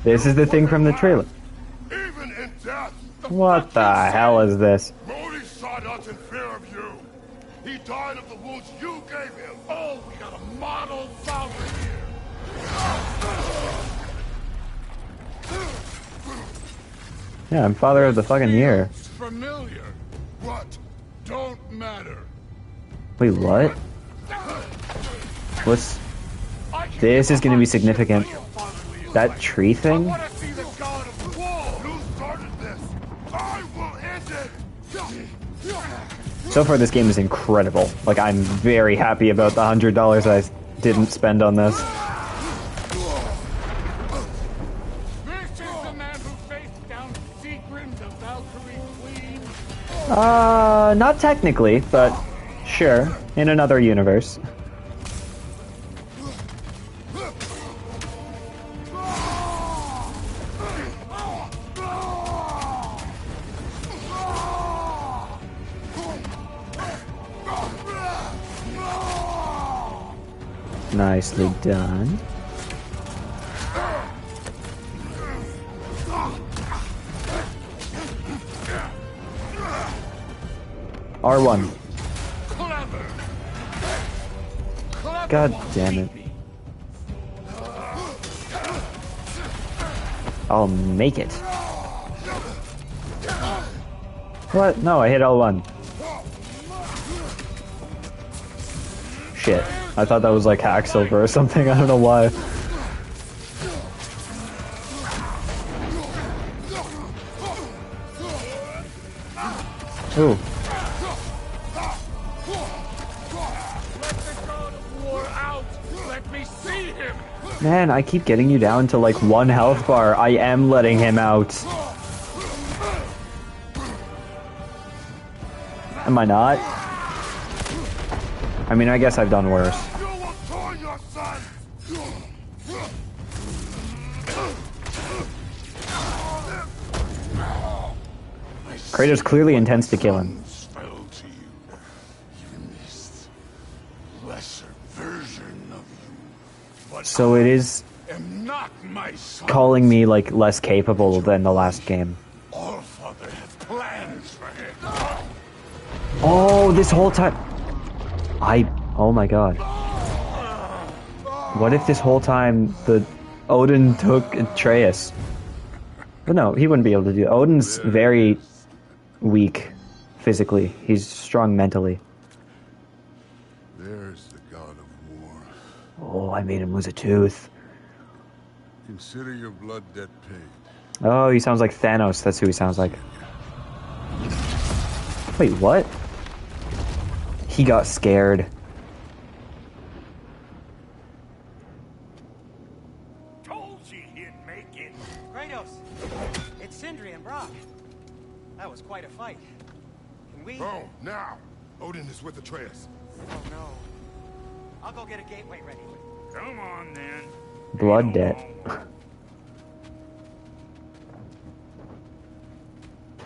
This is the thing from the trailer. Even in death, What the hell is this? Modi sought us in fear of you. He died of the wounds you gave him. Oh, we got a model sovereign here. Yeah, I'm father of the fucking year. Feels familiar. What? Don't matter. Wait, what? What's... This is gonna be significant. That tree thing? I want to see the god of war. You started this. I will end it. So far, this game is incredible. Like, I'm very happy about the $100 I didn't spend on this. This is the man who faced down Sigrun, the Valkyrie Queen. Not technically, but sure. In another universe. Nicely done. R1. God damn it. I'll make it. What? No, I hit L1. Shit. I thought that was like Hacksilver or something, I don't know why. Ooh. Man, I keep getting you down to like 1 health bar. I am letting him out. Am I not? I mean, I guess I've done worse. Kratos clearly intends to kill him. So it is calling me like less capable than the last game. Allfather has plans for him. Oh, this whole time... Oh my god. What if this whole time Odin took Atreus? But no, he wouldn't be able to do it. Odin's very weak physically. He's strong mentally. There's the god of war. Oh, I made him lose a tooth. Consider your blood debt paid. Oh, he sounds like Thanos. That's who he sounds like. Wait, what? He got scared. Told you he'd make it. Kratos, it's Sindri and Brock. That was quite a fight. Can we... Oh, now! Odin is with Atreus. Oh no. I'll go get a gateway ready. Come on, then. Blood debt.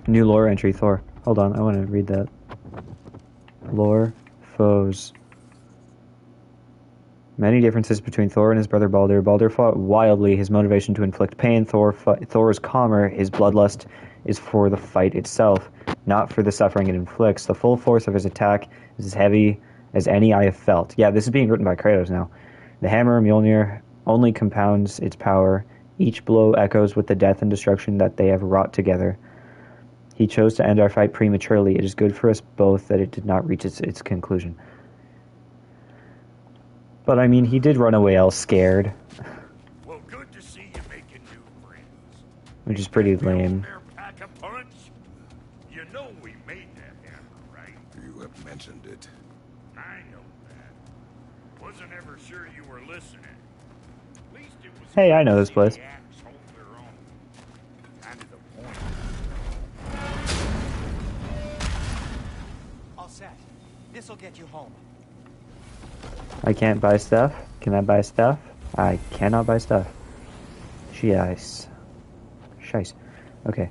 New lore entry, Thor. Hold on, I want to read that. Lore, foes. Many differences between Thor and his brother Baldur. Baldur fought wildly, his motivation to inflict pain. Thor is calmer, his bloodlust is for the fight itself, not for the suffering it inflicts. The full force of his attack is as heavy as any I have felt. Yeah, this is being written by Kratos now. The hammer of Mjolnir only compounds its power. Each blow echoes with the death and destruction that they have wrought together. He chose to end our fight prematurely. It is good for us both that it did not reach its conclusion. But I mean, he did run away all scared. Well, good to see you making new friends. Which is pretty lame. Pack a punch. You know we made that hammer, right? You have mentioned it. I know that. Wasn't ever sure you were listening. At least it was. Hey, I know this place. The axe hold their own. Kind of the point. All set. This'll get you home. I can't buy stuff. Can I buy stuff? I cannot buy stuff. Shice. Okay.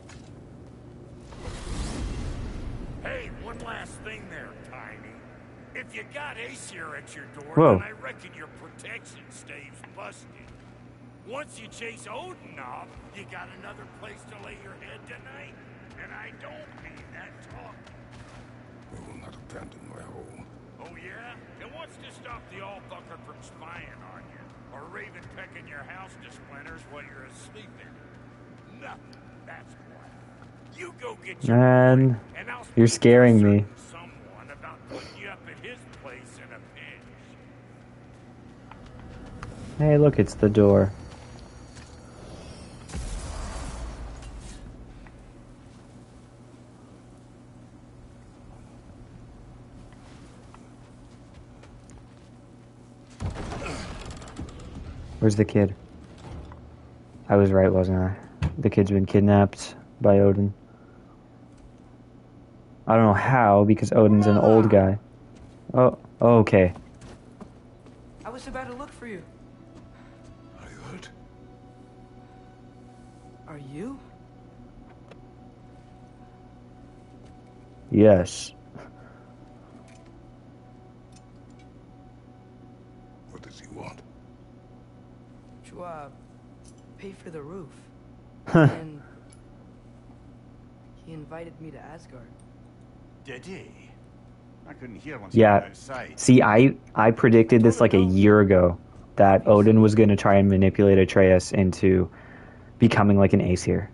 Hey, one last thing there, Tiny. If you got Aesir at your door, Whoa. then I reckon your protection stave's busted. Once you chase Odin off, you got another place to lay your head tonight? And I don't mean that talk. We will not abandon my home. Oh, yeah? And what's to stop the all-fucker from spying on you? Or Raven pecking your house to splinters while you're asleep in it? Nothing. That's why. You go get your Man, boy, and I'll you're speak to scaring a me. certain someone about putting you up at his place in a pinch. Hey, look, it's the door. Where's the kid? I was right, wasn't I? The kid's been kidnapped by Odin. I don't know how, because Odin's an old guy. Oh, okay. I was about to look for you. Are you hurt? Are you? Yes. What does he want? To, pay for the roof. And he invited me to Asgard. Did he? I couldn't hear once Yeah. you went outside. See, I predicted this like a year ago, that Odin was going to try and manipulate Atreus into becoming like an Aesir.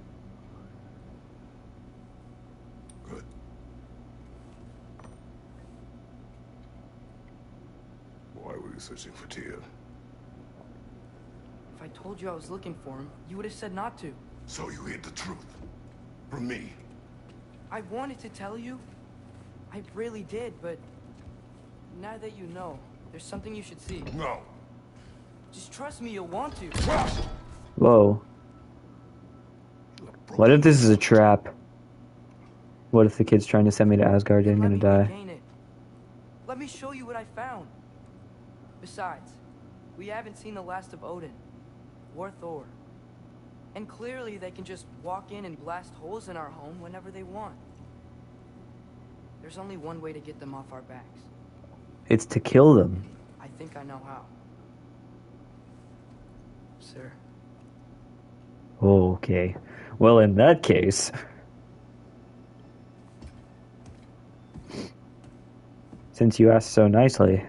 Good. Why were you searching for Tyr? If I told you I was looking for him, you would have said not to. So you hid the truth from me. I wanted to tell you. I really did, but now that you know, there's something you should see. No. Just trust me, you'll want to. Whoa. What if this is a trap? What if the kid's trying to send me to Asgard and I'm Let gonna me die? regain it. Let me show you what I found. Besides, we haven't seen the last of Odin or Thor. And clearly they can just walk in and blast holes in our home whenever they want. There's only one way to get them off our backs. It's to kill them. I think I know how. Sir. Oh, okay. Well, in that case... Since you asked so nicely...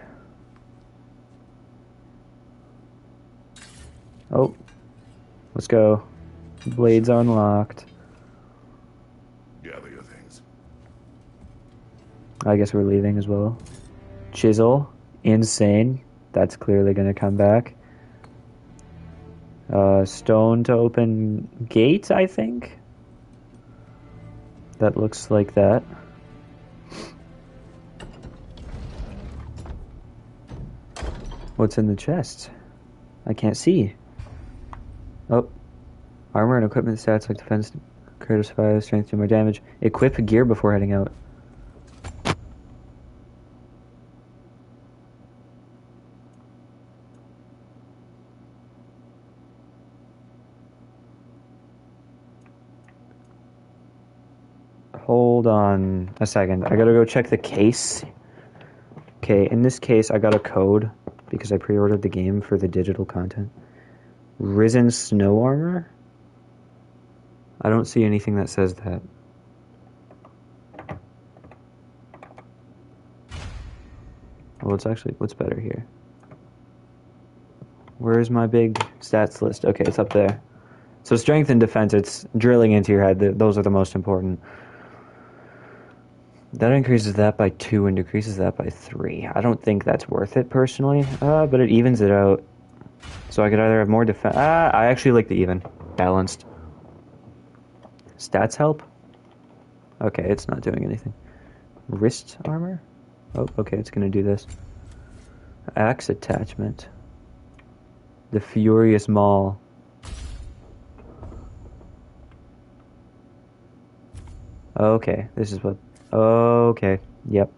Oh. Let's go. Blades are unlocked. Gather your things. I guess we're leaving as well. Chisel. Insane. That's clearly going to come back. Stone to open gate, I think? That looks like that. What's in the chest? I can't see. Oh. Armor and equipment stats like defense, Kratos 5, strength, do more damage. Equip gear before heading out. Hold on a second. I gotta go check the case. Okay, in this case, I got a code because I pre-ordered the game for the digital content. Risen snow armor? I don't see anything that says that. Well, what's better here? Where's my big stats list? Okay, it's up there. So strength and defense, it's drilling into your head. Those are the most important. That increases that by 2 and decreases that by 3. I don't think that's worth it personally, but it evens it out. So I could either have more defense. I actually like the even. Balanced. Stats help? Okay, it's not doing anything. Wrist armor? Oh, okay, it's gonna do this. Axe attachment. The Furious Maul. Okay, this is what... Okay, yep.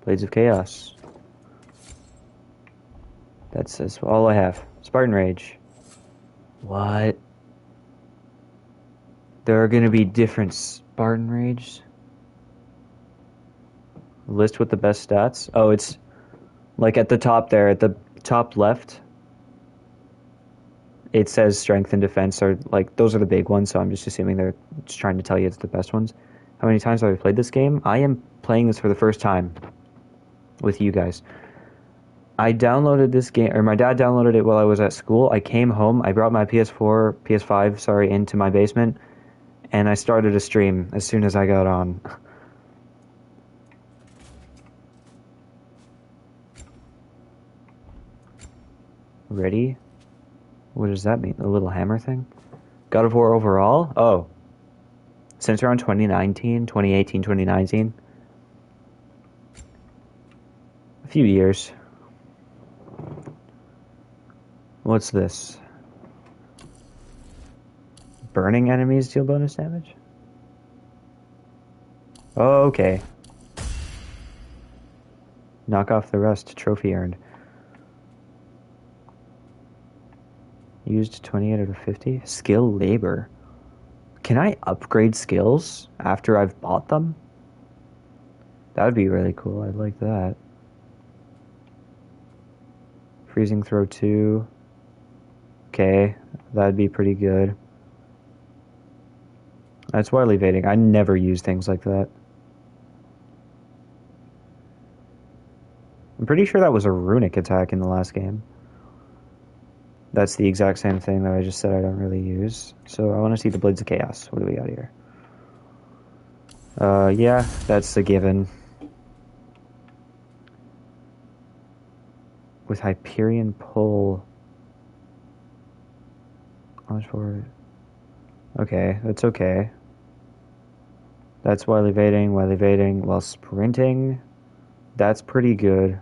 Blades of Chaos. That's all I have. Spartan Rage. What? There are gonna be different Spartan Rage? List with the best stats? Oh, it's like at the top there, at the top left. it says strength and defense are like those are the big ones, so I'm just assuming they're just trying to tell you it's the best ones. How many times have I played this game? I am playing this for the first time with you guys. I downloaded this game, or my dad downloaded it while I was at school. I came home, I brought my PS5, sorry, into my basement, and I started a stream as soon as I got on. Ready? What does that mean? The little hammer thing? God of War overall? Oh. Since around 2019, 2018, 2019. A few years. What's this? Burning enemies deal bonus damage? Oh, okay. Knock off the rust. Trophy earned. Used 28 out of 50. Skill labor. Can I upgrade skills after I've bought them? That would be really cool. I'd like that. Freezing throw 2. Okay, that'd be pretty good. That's wily evading. I never use things like that. I'm pretty sure that was a runic attack in the last game. That's the exact same thing that I just said I don't really use. So I want to see the Blades of Chaos. What do we got here? Yeah, that's a given. With Hyperion Pull. Launch forward. Okay, that's okay. That's while evading while sprinting. That's pretty good.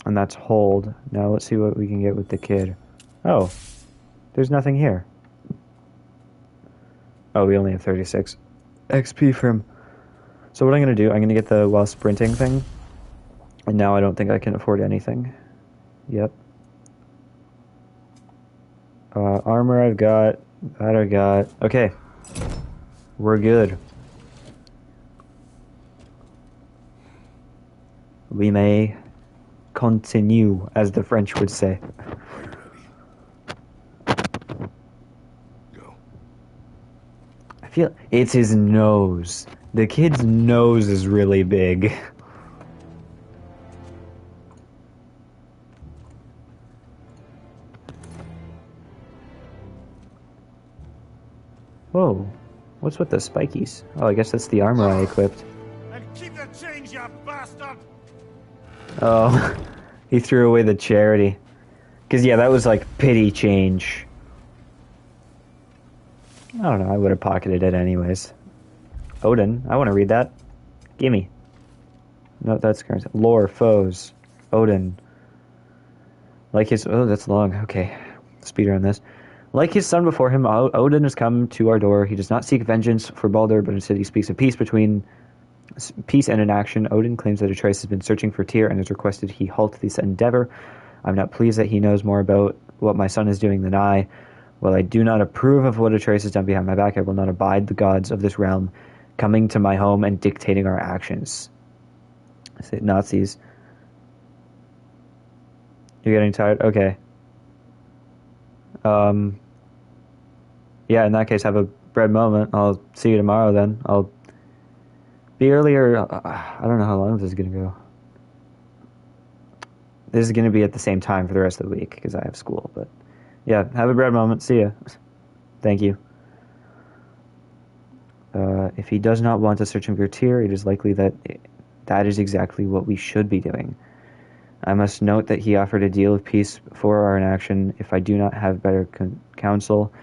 And that's hold. Now let's see what we can get with the kid. Oh, there's nothing here. Oh, we only have 36 XP for him. So what I'm going to do, I'm going to get the while sprinting thing. And now I don't think I can afford anything. Yep. Armor I've got. That I got. Okay. We're good. We may continue, as the French would say. Are you ready? Go. I feel it's his nose. The kid's nose is really big. Whoa. What's with the spikies? Oh, I guess that's the armor I equipped. And keep the change, you bastard! Oh, he threw away the charity. Because, yeah, that was like pity change. I don't know, I would have pocketed it anyways. Odin, I want to read that. Gimme. No, that's current. Lore, foes. Odin. Like his... Oh, that's long. Okay. Speeder on this. Like his son before him, Odin has come to our door. He does not seek vengeance for Baldur, but instead he speaks of peace and inaction. Odin claims that Atreus has been searching for Tyr and has requested he halt this endeavor. I'm not pleased that he knows more about what my son is doing than I. While I do not approve of what Atreus has done behind my back, I will not abide the gods of this realm coming to my home and dictating our actions. I say Nazis. You're getting tired? Okay. Yeah, in that case, have a bread moment. I'll see you tomorrow then. I'll be earlier. I don't know how long this is going to go. This is going to be at the same time for the rest of the week because I have school. But yeah, have a bread moment. See ya. Thank you. If he does not want to search him for Tyr, it is likely that that is exactly what we should be doing. I must note that he offered a deal of peace for our inaction. If I do not have better counsel,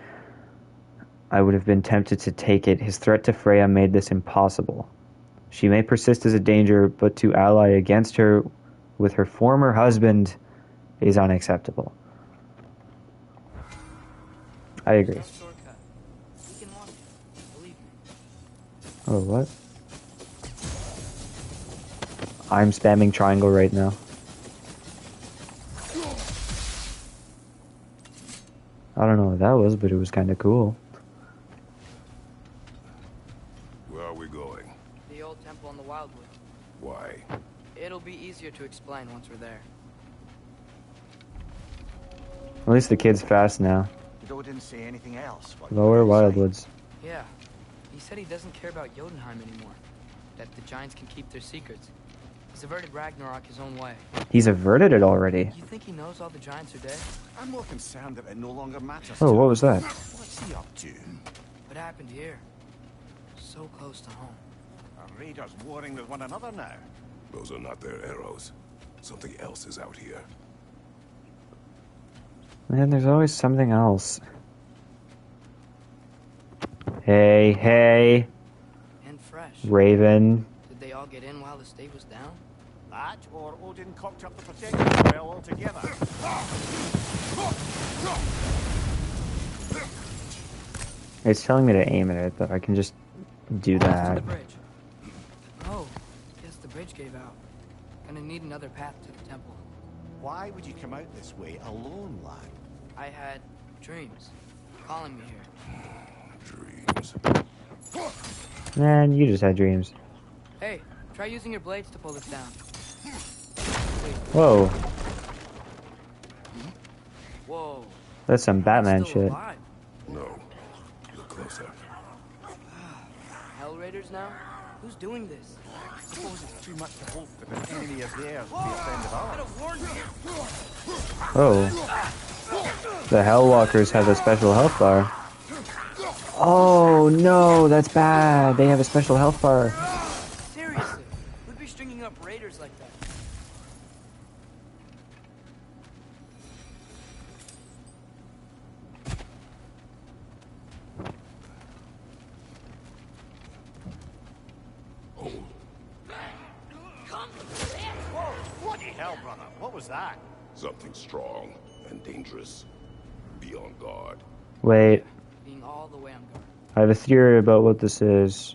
I would have been tempted to take it. His threat to Freya made this impossible. She may persist as a danger, but to ally against her with her former husband is unacceptable. I agree. Oh, what? I'm spamming triangle right now. I don't know what that was, but it was kind of cool. Where are we going? The old temple in the Wildwood. Why? It'll be easier to explain once we're there. At least the kid's fast now. Did Odin say anything else? What Lower you were inside? Wildwoods. Yeah. He said he doesn't care about Jotunheim anymore. That the giants can keep their secrets. He's averted Ragnarok his own way. He's averted it already. You think he knows all the giants are dead? I'm more concerned that it no longer matters. Oh, to what him. was that? What's he up to? What happened here? So close to home. Are raiders warring with one another now? Those are not their arrows. Something else is out here. Man, there's always something else. Hey, hey, And fresh. Raven. Did they all get in while the state was down? That, or Odin cocked up the protection spell altogether. It's telling me to aim at it, but I can just do Almost to that. the bridge. Oh, guess the bridge gave out. Gonna need another path to the temple. Why would you come out this way alone, lad? I had dreams calling me here. Dreams. Man, you just had dreams. Hey, try using your blades to pull this down. Whoa, Whoa. that's some Batman Still shit. alive. No. Look closer. Hell Raiders now? Who's doing this? I suppose it's too much to hope that an enemy of theirs will be a friend of ours. Gotta warn you. Oh. The Hellwalkers have a special health bar. Oh no, that's bad. They have a special health bar. Seriously, who'd be stringing up raiders like that? Hold. Bloody hell, brother. What was that? Something strong and dangerous. Be on guard. Wait, Being all the way on guard. I have a theory about what this is.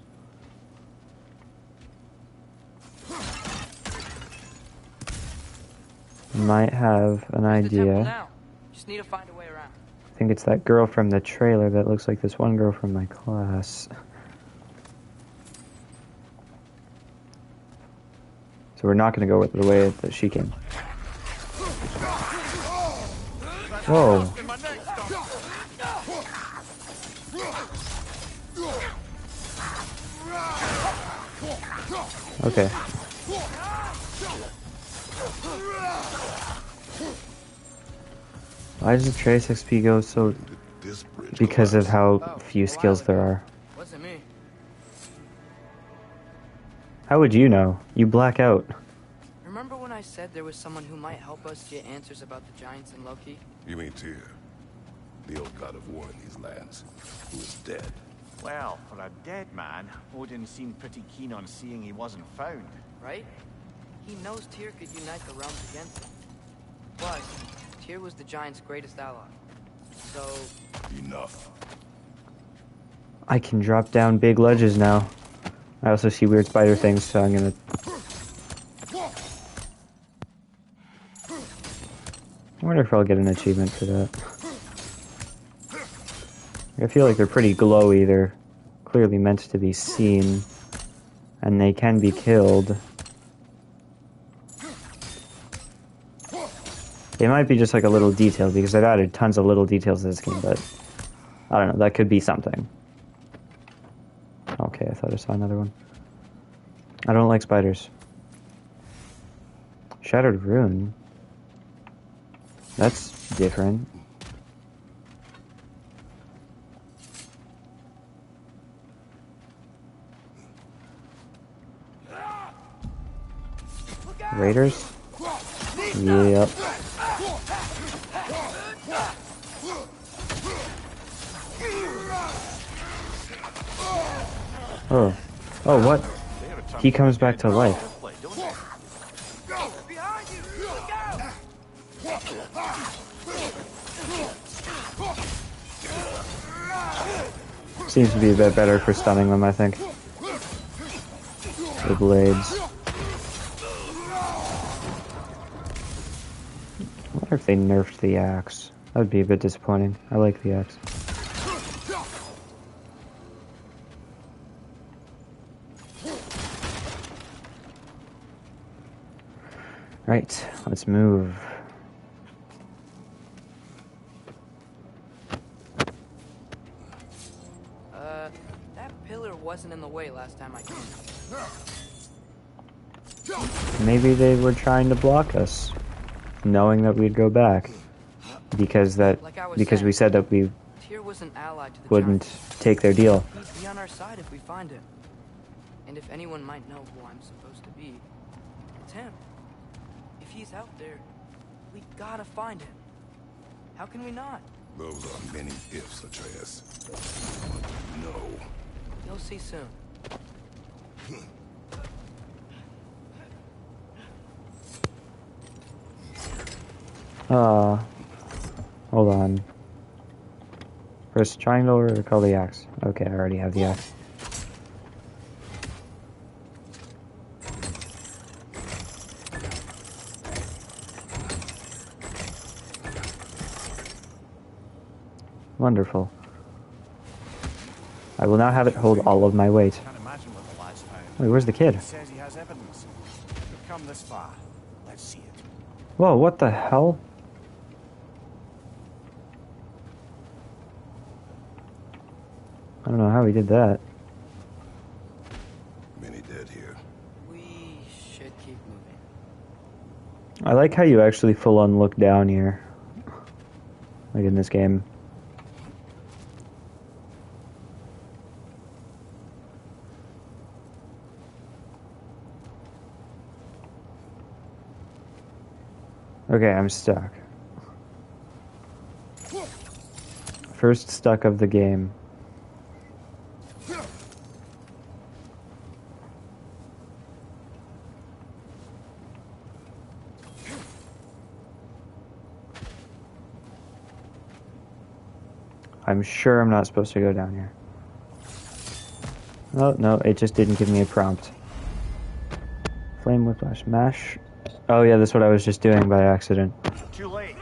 Might have an Where's the temple idea. now? Just need to find a way around. I think it's that girl from the trailer that looks like this one girl from my class. So we're not going to go with the way that she came. Whoa. Okay. Why does the trace XP go so... This bridge Because of collapsed. how few skills there are. Wasn't me. How would you know? You black out. Remember when I said there was someone who might help us get answers about the giants and Loki? You mean Tyr? The old god of war in these lands, who is dead. Well, for a dead man, Odin seemed pretty keen on seeing he wasn't found. Right? He knows Tyr could unite the realms against him. Plus, Tyr was the giant's greatest ally. So, Enough. I can drop down big ledges now. I also see weird spider things, so I'm gonna... I wonder if I'll get an achievement for that. I feel like they're pretty glowy. They're clearly meant to be seen. And they can be killed. They might be just like a little detail, because they've added tons of little details to this game, but... I don't know, that could be something. Okay, I thought I saw another one. I don't like spiders. Shattered Rune? That's different. Raiders? Yep. Oh. Oh, what? He comes back to life. behind you! Look out! Seems to be a bit better for stunning them, I think. The blades. I wonder if they nerfed the axe. That would be a bit disappointing. I like the axe. Right, let's move. wasn't in the way last time I came. Maybe they were trying to block us, knowing that we'd go back. Because we said that we Tyr was an ally to the wouldn't Giants. take their deal. He'd be on our side if we find him. And if anyone might know who I'm supposed to be, it's him. If he's out there, we gotta find him. How can we not? Those are many ifs, Atreus. No. You'll see soon. Hold on. Press triangle or call the axe. Okay, I already have the axe. Wonderful. I will now have it hold all of my weight. Can't imagine what the lad's found. Wait, where's the kid? He says he has evidence. We've come this far. Let's see it. Whoa, what the hell? I don't know how he did that. Many dead here. We should keep moving. I like how you actually full on look down here. Like in this game. Okay, I'm stuck. First stuck of the game. I'm sure I'm not supposed to go down here. Oh, no, it just didn't give me a prompt. Flame whiplash, mash. Oh yeah, that's what I was just doing by accident. Too late.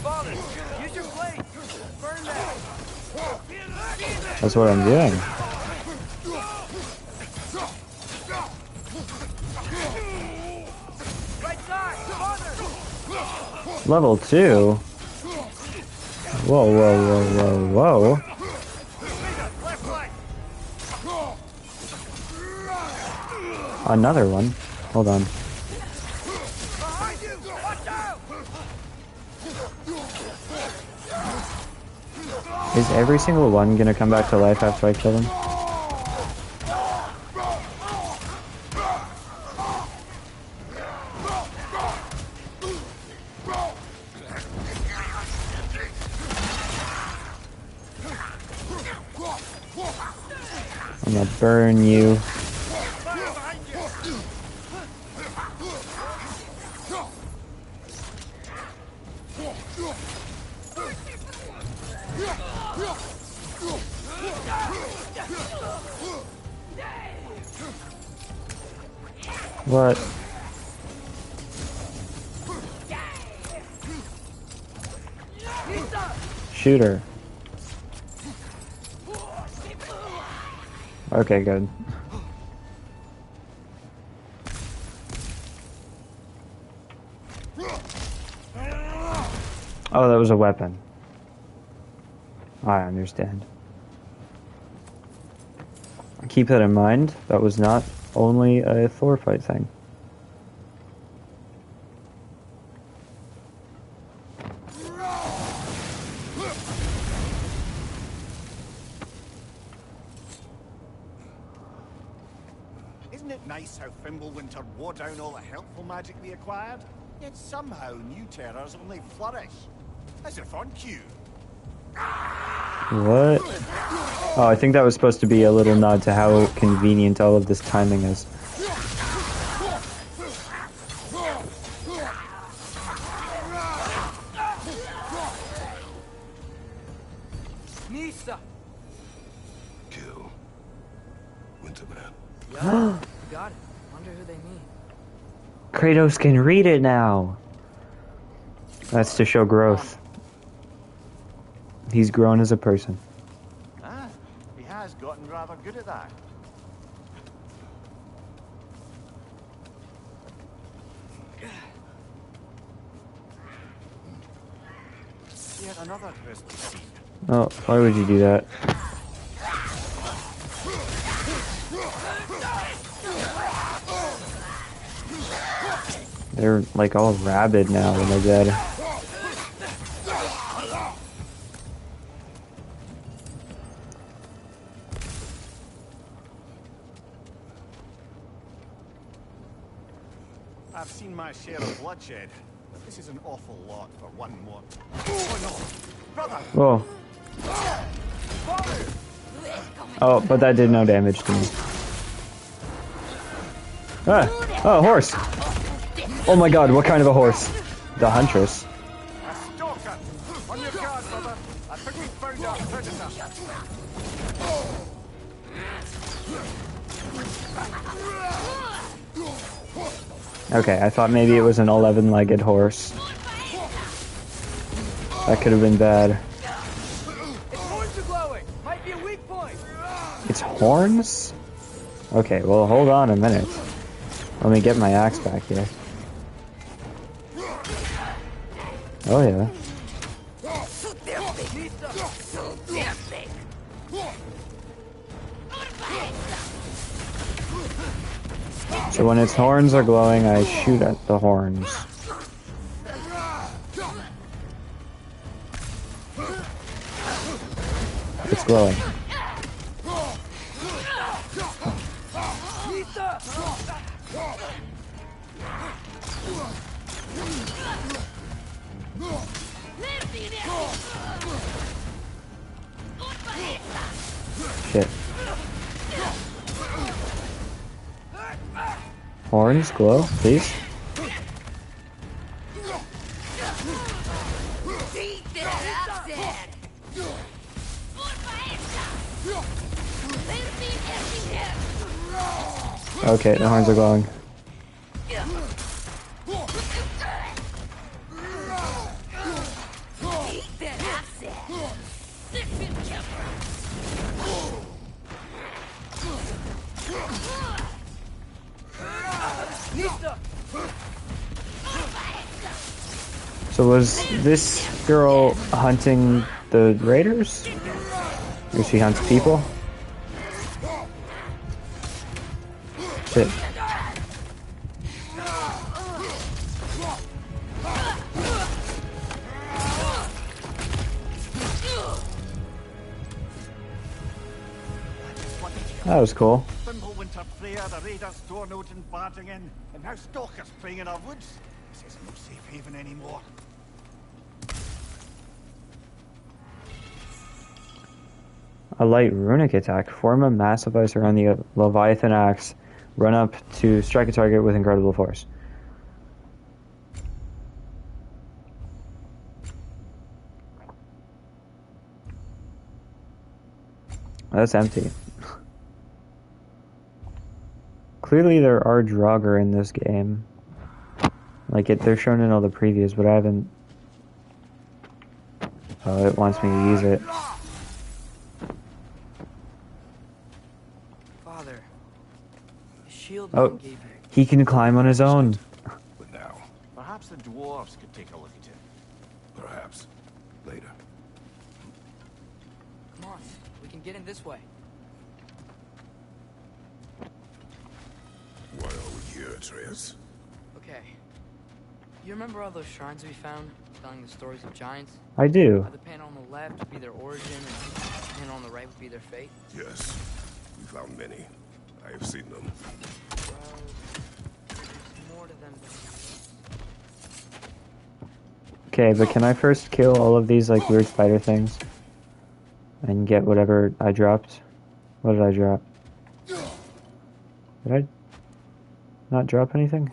Father, use your blade. Burn that. That's what I'm doing. Right side, Father. Level 2? Whoa, whoa, whoa, whoa, whoa. Another one? Hold on. Is every single one gonna come back to life after I kill them? I'm gonna burn you. What? Shoot her. Okay, good. Oh, that was a weapon. I understand. Keep that in mind. That was not only a Thor fight thing. Isn't it nice how Fimbulwinter wore down all the helpful magic we acquired? Yet somehow new terrors only flourish. As if on cue. What? Oh, I think that was supposed to be a little nod to how convenient all of this timing is. Nisa. Kill. Winterman. Yeah, got it. Wonder who they mean. Kratos can read it now. That's to show growth. He's grown as a person. Ah, he has gotten rather good at that. Yet another crystal seed. Oh, why would you do that? They're like all rabid now when they're dead. I've seen my share of bloodshed, but this is an awful lot for one more. Oh no! Brother! Whoa. Oh, but that did no damage to me. Ah! Oh, horse! Oh my god, what kind of a horse? The Huntress. A stalker! On your guard, brother! I think we found our predator! Okay, I thought maybe it was an 11-legged horse. That could have been bad. Its horns are glowing. Might be a weak point. It's horns? Okay, well, hold on a minute. Let me get my axe back here. Oh, yeah. So when its horns are glowing, I shoot at the horns. It's glowing. Shit. Horns glow, please. Okay, the horns are glowing. So was this girl hunting the raiders? Or she hunts people? Shit. That was cool. Winter Freya, the raiders, Dornote and barging in, and now stalkers preying in our woods. This isn't no safe haven anymore. A light runic attack. Form a massive ice around the Leviathan axe. Run up to strike a target with incredible force. That's empty. Clearly there are Draugr in this game. Like, they're shown in all the previews, but I haven't... Oh, it wants me to use it. Father, the shield Oh, man gave you. he can climb on his own. But now, Perhaps the dwarves could take a look at it. perhaps later. Come on, we can get in this way. Why are we here, Atreus? Okay. You remember all those shrines we found, telling the stories of giants? I do. How the panel on the left would be their origin, and the panel on the right would be their fate? Yes, we found many. I have seen them. Well, there's more to them than Okay, but can I first kill all of these, like, weird spider things? And get whatever I dropped? What did I drop? Did I not drop anything?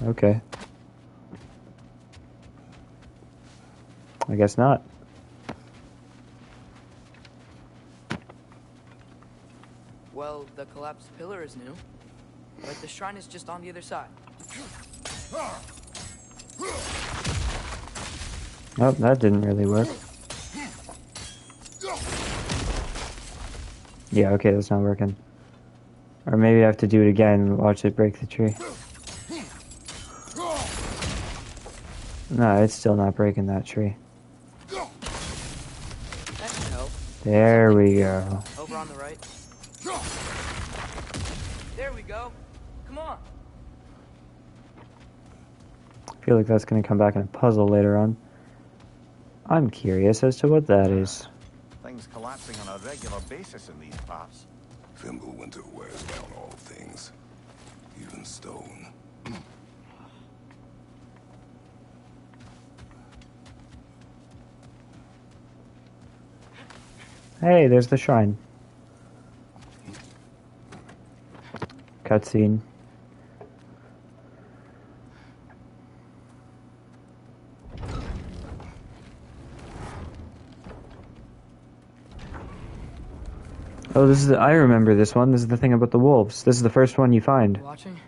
Okay. I guess not. Well, the collapsed pillar is new, but the shrine is just on the other side. Oh, that didn't really work. Yeah, okay, that's not working. Or maybe I have to do it again and watch it break the tree. No, it's still not breaking that tree. That should help. There we go. Over on the right. There we go. Come on. feel like that's going to come back in a puzzle later on. I'm curious as to what that is. Things collapsing on a regular basis in these parts. Fimbulwinter wears down all things, even stone. Hey, there's the shrine. Cutscene. Oh, this is I remember this one. This is the thing about the wolves. This is the first one you find. Watching?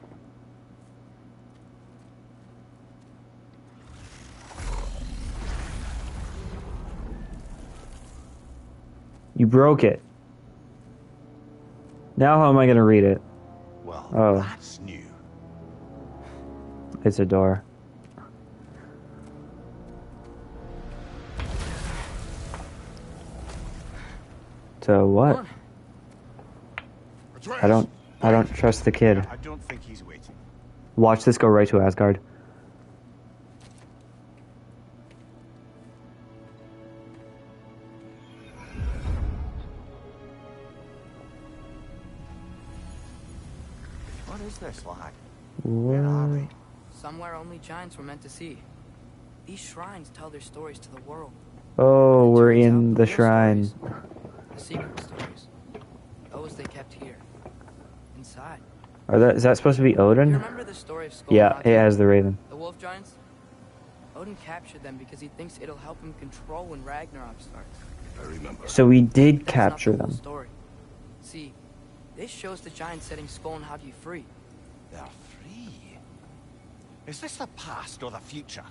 You broke it. Now how am I going to read it? Well, Oh. that's new. It's a door. So what? I don't trust the kid. I don't think he's waiting. Watch this go right to Asgard. What is this, lad? Where are we? Somewhere only giants were meant to see. These shrines tell their stories to the world. Oh, It we're turns out in the real shrine. stories, the secret stories. Those they kept here. Inside. Is that supposed to be You Odin? remember the story of Skull Yeah, it has the raven. the wolf giants? Odin captured them because he thinks it'll help him control when Ragnarok starts. I remember. So we did That's capture not the whole them. story. See, this shows the giants setting Skull and Hagi free. They're free. Is this the past or the future?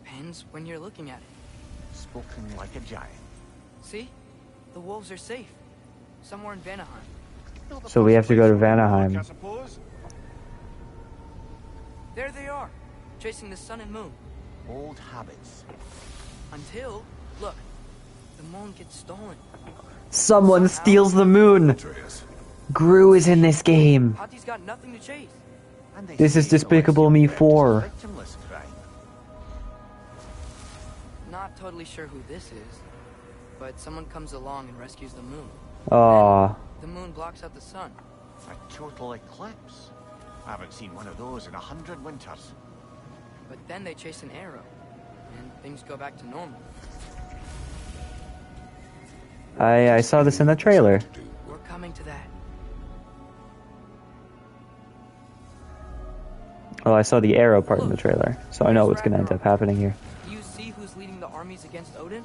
Depends when you're looking at it. Spoken like a giant. See? The wolves are safe. Somewhere in Vanaheim. Not the So we first have to go to place on the Vanaheim. block, I suppose. There they are, chasing the sun and moon. Old habits. Until, look, the moon gets stolen. Someone steals the moon. Atreus. Gru is in this game. Hagi's got nothing to chase. And they This is say Despicable Me Celestial theft is 4. a victimless crime. Not totally sure who this is, but someone comes along and rescues the moon. Aw. The moon blocks out the sun. A total eclipse. I haven't seen one of those in 100 winters. But then they chase an arrow, and things go back to normal. I saw this in the trailer. We're coming to that. Oh, I saw the arrow part in the trailer, so I know what's gonna end up happening here. Do you see who's leading the armies against Odin?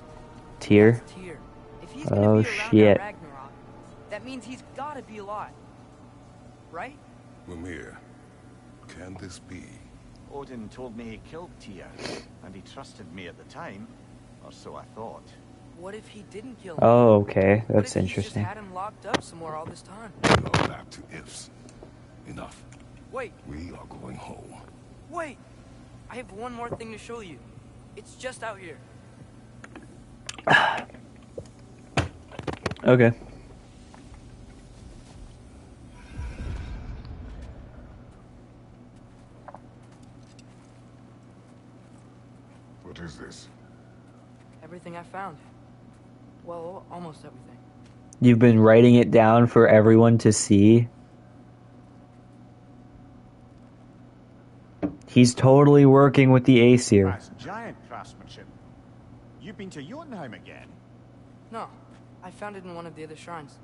Tyr? That's Tyr. If he's Oh, gonna be around shit. at Ragnarok, that means he's gotta be alive. Right? Mimir, can this be? Odin told me he killed Tyr, and he trusted me at the time, or so I thought. What if he didn't kill him? Oh, okay. What That's if he's interesting. just had him locked up somewhere all this time? Go back to ifs. Enough. Wait, We are going home. wait! I have one more thing to show you. It's just out here. Okay. What is this? Everything I found. Well, almost everything. You've been writing it down for everyone to see? He's totally working with the Aesir. That's giant craftsmanship. You've been to Jotunheim again? No, I found it in one of the other shrines.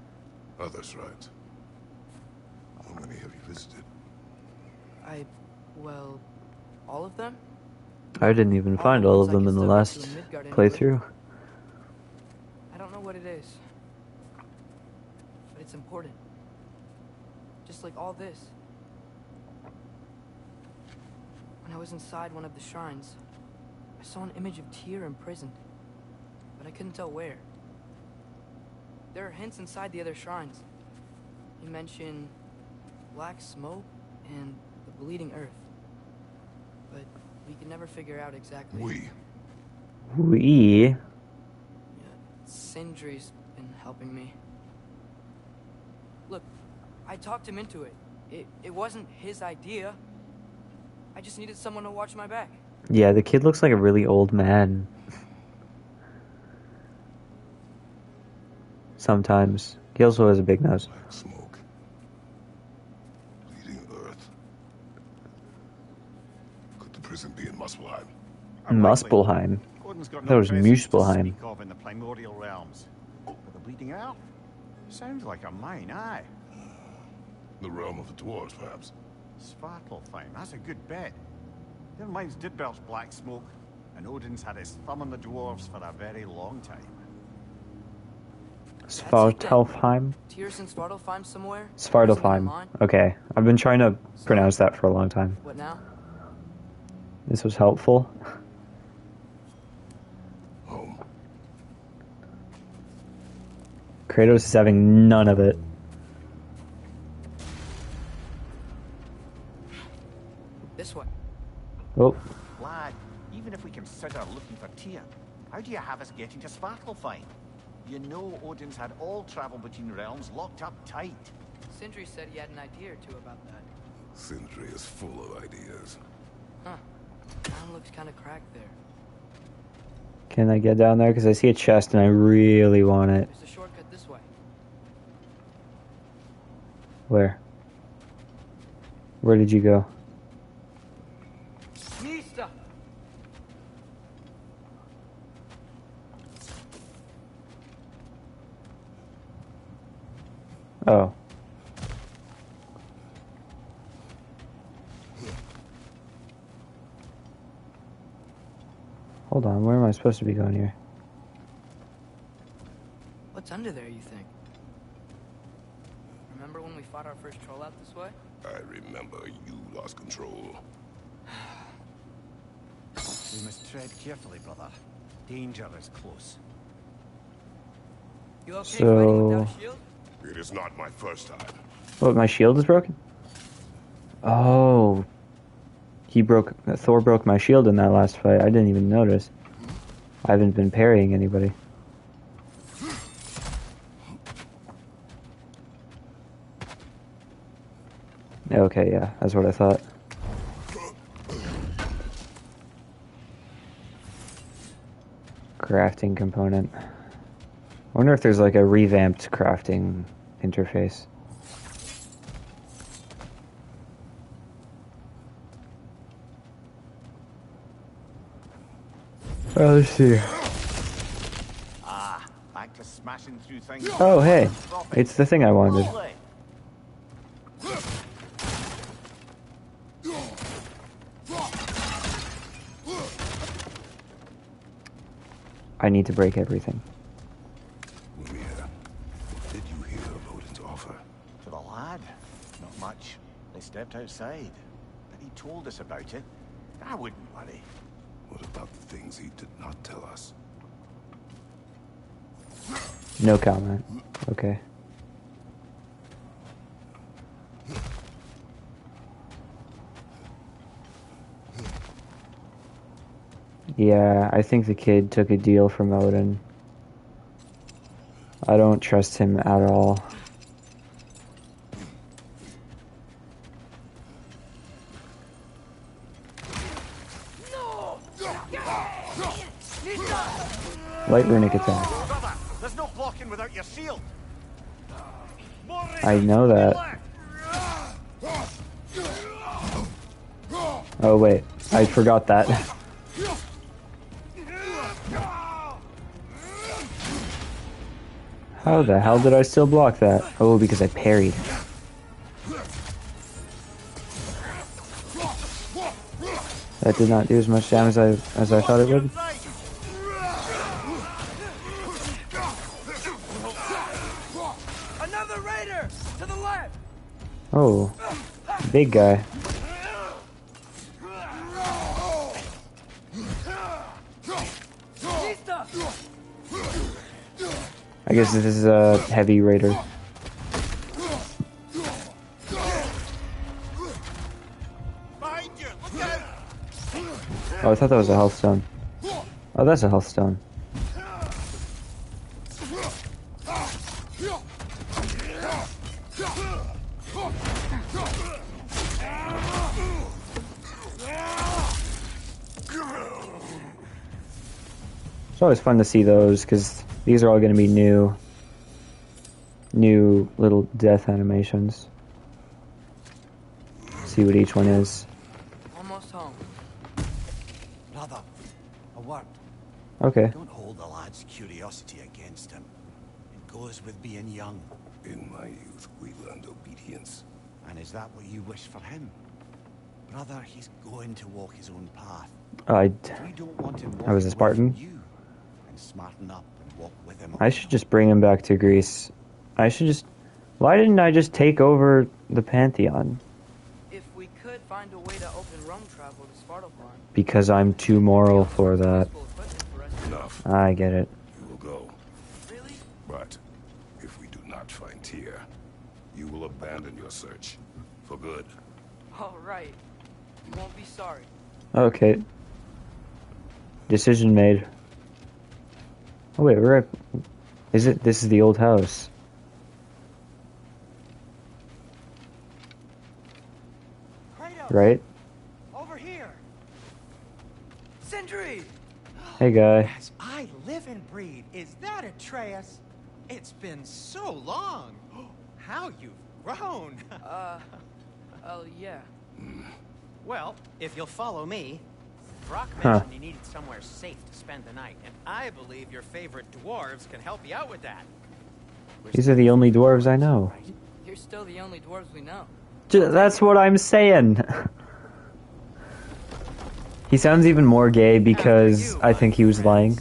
Other shrines. How many have you visited? Well, all of them? I didn't even find all of them in the last playthrough. I don't know what it is. But it's important. Just like all this. When I was inside one of the shrines, I saw an image of Tyr imprisoned. But I couldn't tell where. There are hints inside the other shrines. You mention black smoke and the bleeding earth. But we can never figure out exactly. We? Yeah, Sindri's been helping me. Look, I talked him into it. It wasn't his idea. I just needed someone to watch my back. Yeah, the kid looks like a really old man. Sometimes. He also has a big nose. Black smoke. Bleeding earth. Could the prison be in Muspelheim? Muspelheim. Odin's got That was presence to Muspelheim. speak of in the primordial realms. But the bleeding earth? Sounds like a mine, aye. The realm of the dwarves, perhaps. Svartalfheim, that's a good bet. Their mines did belch black smoke, and Odin's had his thumb on the dwarves for a very long time. Svartalfheim? Tears in Svartalfheim somewhere? Svartalfheim. Okay. I've been trying to pronounce that for a long time. What now? This was helpful. Home. Kratos is having none of it. This way. Oh, Lad, even if we consider looking for Tyr, how do you have us getting to Svartalfheim? You know Odin's had all travel between realms locked up tight. Sindri said he had an idea or two about that. Sindri is full of ideas. Huh. Town looks kind of cracked there. can I get down there? Because I see a chest and I really want it. There's a shortcut this way. Where? Where did you go? Mista! Oh. Hold on, where am I supposed to be going here? What's under there, you think? Remember when we fought our first troll out this way? I remember you lost control. We must tread carefully, brother. Danger is close. You okay So- fighting without a shield? It is not my first time. What, my shield is broken? Oh. Thor broke my shield in that last fight. I didn't even notice. I haven't been parrying anybody. Okay, yeah, that's what I thought. Crafting component. I wonder if there's like a revamped crafting interface. Oh, let's see. Ah, back to smashing through things. Oh, hey. It's the thing I wanted. Lovely. I need to break everything. Mimir, did you hear of Odin's offer? To the lad? Not much. They stepped outside. But he told us about it. I wouldn't worry. What about the things he did not tell us? No comment. Okay. Yeah, I think the kid took a deal from Odin. I don't trust him at all. Light runic attack. Brother, there's no blocking without your shield. I know that. Oh wait, I forgot that. How the hell did I still block that? Oh, because I parried. That did not do as much damage as I thought it would. Another raider! To the left! Oh, big guy. Mista! I guess this is a heavy raider. Behind you! Look out! Oh, I thought that was a health stone. Oh, that's a health stone. It's always fun to see those, because these are all going to be new little death animations. See what each one is. Almost home. Brother, a word. Okay. Don't hold the lad's curiosity against him. It goes with being young. In my youth, we learned obedience. And is that what you wish for him? Brother, he's going to walk his own path. I We don't want him was a walking away Spartan. from you. And smarten up and walk with him. should just bring him back to Greece. Why didn't I just take over the Pantheon? If we could find a way to open Rome travel to Sparta, Because I'm too moral for that. Enough. I get it. You will go. Really? But if we do not find Tyr, you will abandon your search. For good. All right. You won't be sorry. Okay. Decision made. Oh wait, we're at... This is the old house. Kratos, Right? over here. Sindri! Hey guy. As I live and breathe, is that Atreus? It's been so long. How you've grown. Yeah. Well, if you'll follow me, Brock Huh. mentioned he needed somewhere safe to spend the night, and I believe your favorite dwarves can help you out with that. These are the only dwarves I know. You're still the only dwarves we know. That's what I'm saying. He sounds even more gay because I think he was lying.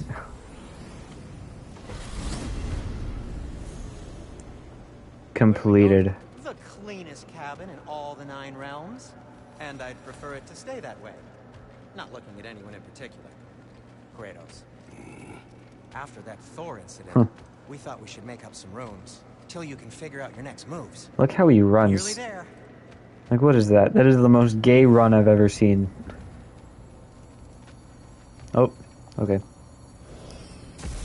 Completed. The cleanest cabin in all the 9 realms, and I'd prefer it to stay that way. Not looking at anyone in particular. Kratos. After that Thor incident, we thought we should make up some rooms, till you can figure out your next moves. Look how he Nearly runs. there. Like, what is that? That is the most gay run I've ever seen. Oh, okay.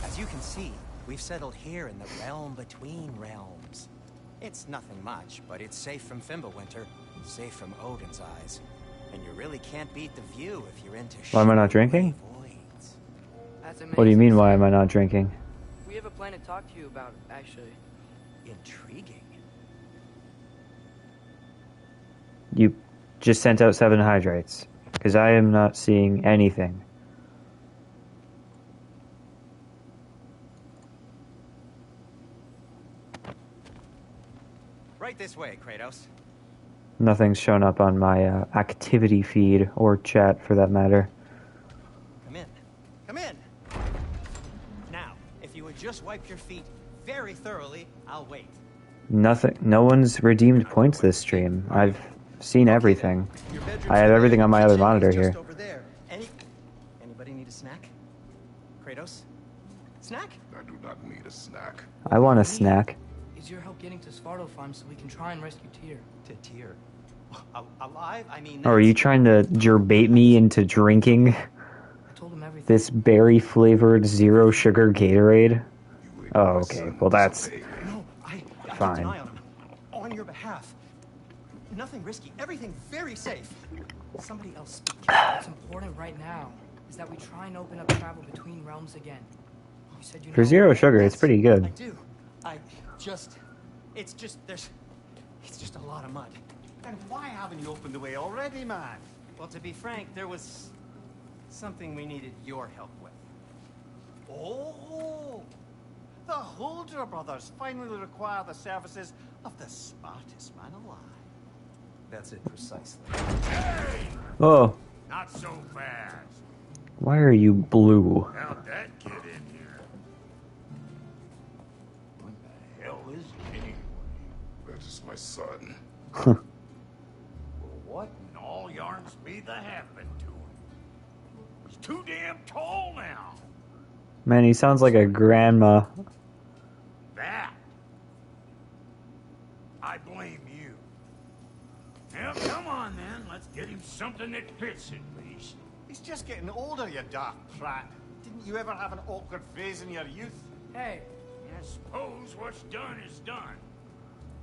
As you can see, we've settled here in the realm between realms. It's nothing much, but it's safe from Fimbulwinter, safe from Odin's eyes. And you really can't beat the view if you're into Why am I not drinking? voids. That's What do you mean, amazing. why am I not drinking? We have a plan to talk to you about, actually. Intriguing. You just sent out 7 hydrates. Because I am not seeing anything. Right this way, Kratos. Nothing's shown up on my activity feed, or chat for that matter. Come in. Come in. Now, if you would just wipe your feet very thoroughly, I'll wait. Nothing. No one's redeemed points this stream. I've seen everything. I have everything on my other monitor here. Over there. Anybody need a snack? Kratos? Snack? I do not need a snack. I want a snack. Is your help getting to Svartalfheim so we can try and rescue Tyr? To Tyr. Alive? I mean... Oh, are you trying to gerbait me into drinking I told him everything. this berry-flavored zero-sugar Gatorade? Oh, okay. Well, that's No, I fine. kept an eye on him. On your behalf. Nothing risky. Everything very safe. Somebody else speak. What's important right now is that we try and open up travel between realms again. You said you For know zero where- sugar, it's pretty I good. do. It's just a lot of mud. And why haven't you opened the way already, man? Well, to be frank, there was something we needed your help with. Oh! The Holder brothers finally require the services of the smartest man alive. That's it precisely. Oh, Not so fast. why are you blue? How'd that get in here? What the hell is it anyway? That is my son. Well, what in all yarns be the happened to him? He's too damn tall now. Man, he sounds like a grandma. That. I blame you. Now, come on then. Let's get him something that fits at least. He's just getting older, you daft prat. Didn't you ever have an awkward phase in your youth? Hey, I suppose what's done is done.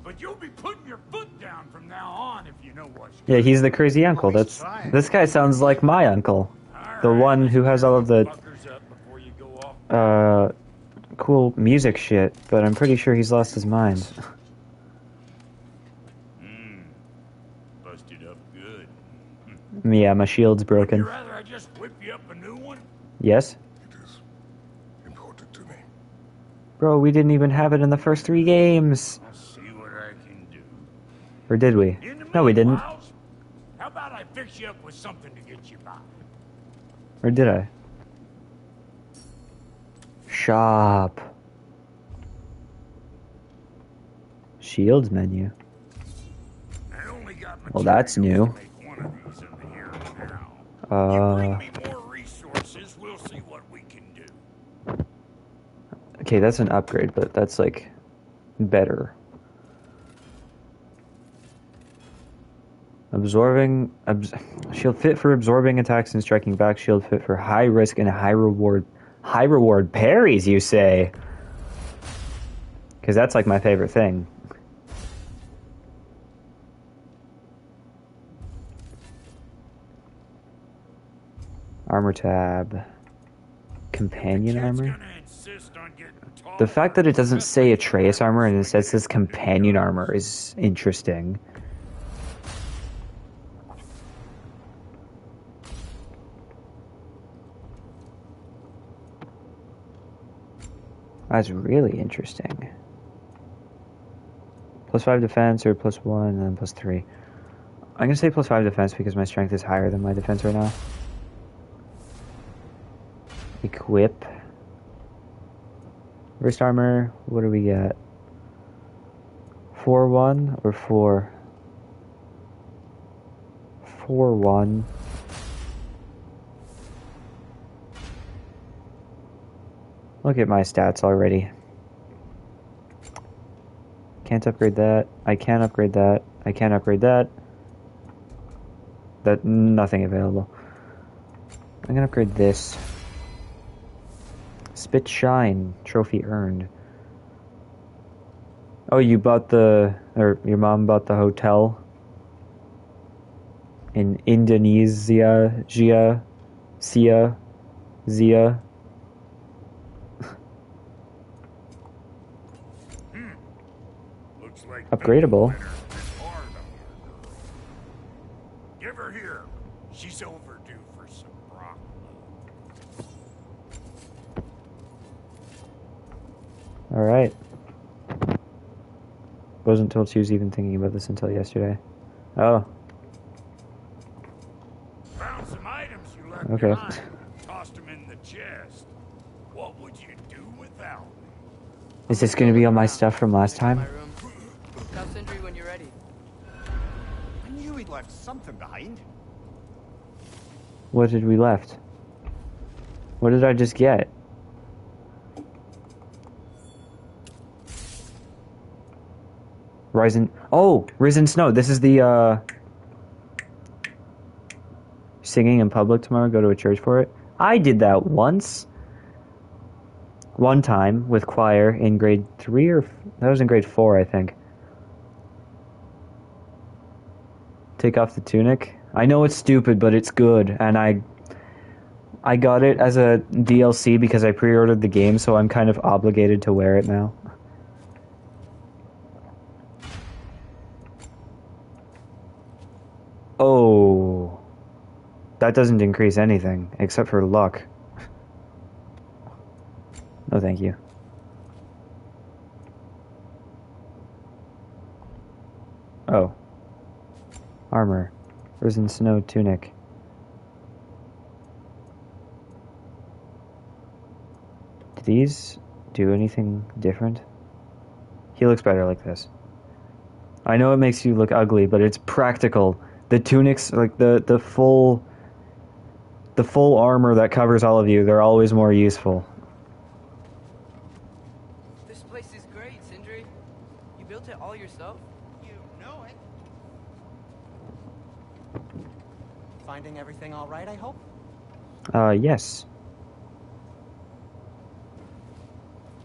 But you'll be putting your foot down from now on if you know what's Yeah, he's the crazy uncle. This guy sounds like my uncle. The one who has all of the Buckers up before you go off cool music shit, but I'm pretty sure he's lost his mind. Busted up good. Yeah, my shield's broken. Would you rather I just whip you up a new one? Yes? It is important to me. Bro, we didn't even have it in the first 3 games. I'll see what I can do. Or did we? In the No, we didn't. meanwhile, how about I fix you up with something to get you by? Or did I? Shop. Shields menu. I only got Well, that's new. materials to make one of these in the here and now. You bring me more resources, we'll see what we can do. Okay, that's an upgrade, but that's like better. Shield fit for absorbing attacks and striking back. Shield fit for high risk and high reward. High reward parries, you say? Because that's like my favorite thing. Armor tab. Companion armor? The fact that it doesn't say Atreus armor and instead says companion armor is interesting. That's really interesting. +5 defense or +1 and then +3. I'm gonna say +5 defense because my strength is higher than my defense right now. Equip. Wrist armor, what do we get? 4-1 or 4? 4-1. Look at my stats already. Can't upgrade that. I can't upgrade that. I can't upgrade that. Nothing available. I'm gonna upgrade this. Spit Shine. Trophy earned. Oh, you bought or your mom bought the hotel in Indonesia, Zia. Looks like Upgradable. Give her here. She's overdue for some broccoli. Alright. Wasn't told she was even thinking about this until yesterday. Oh. Found some items you left Okay. behind. Tossed them in the chest. What would you do without me? Is this gonna be all my stuff from last time? Tell Sindri when you're ready. I knew he'd left something behind. What did we left? What did I just get? Risen Snow. This is the, singing in public tomorrow, go to a church for it. I did that once. One time with choir in grade 3 or... That was in grade 4, I think. Take off the tunic. I know it's stupid, but it's good, and I got it as a DLC because I pre-ordered the game, so I'm kind of obligated to wear it now. Oh, that doesn't increase anything except for luck. No, thank you. Oh, armor, Risen Snow tunic. Do these do anything different? He looks better like this. I know it makes you look ugly, but it's practical. The tunics, like the full armor that covers all of you, they're always more useful. This place is great, Sindri. You built it all yourself? You know it. Finding everything all right, I hope? Yes.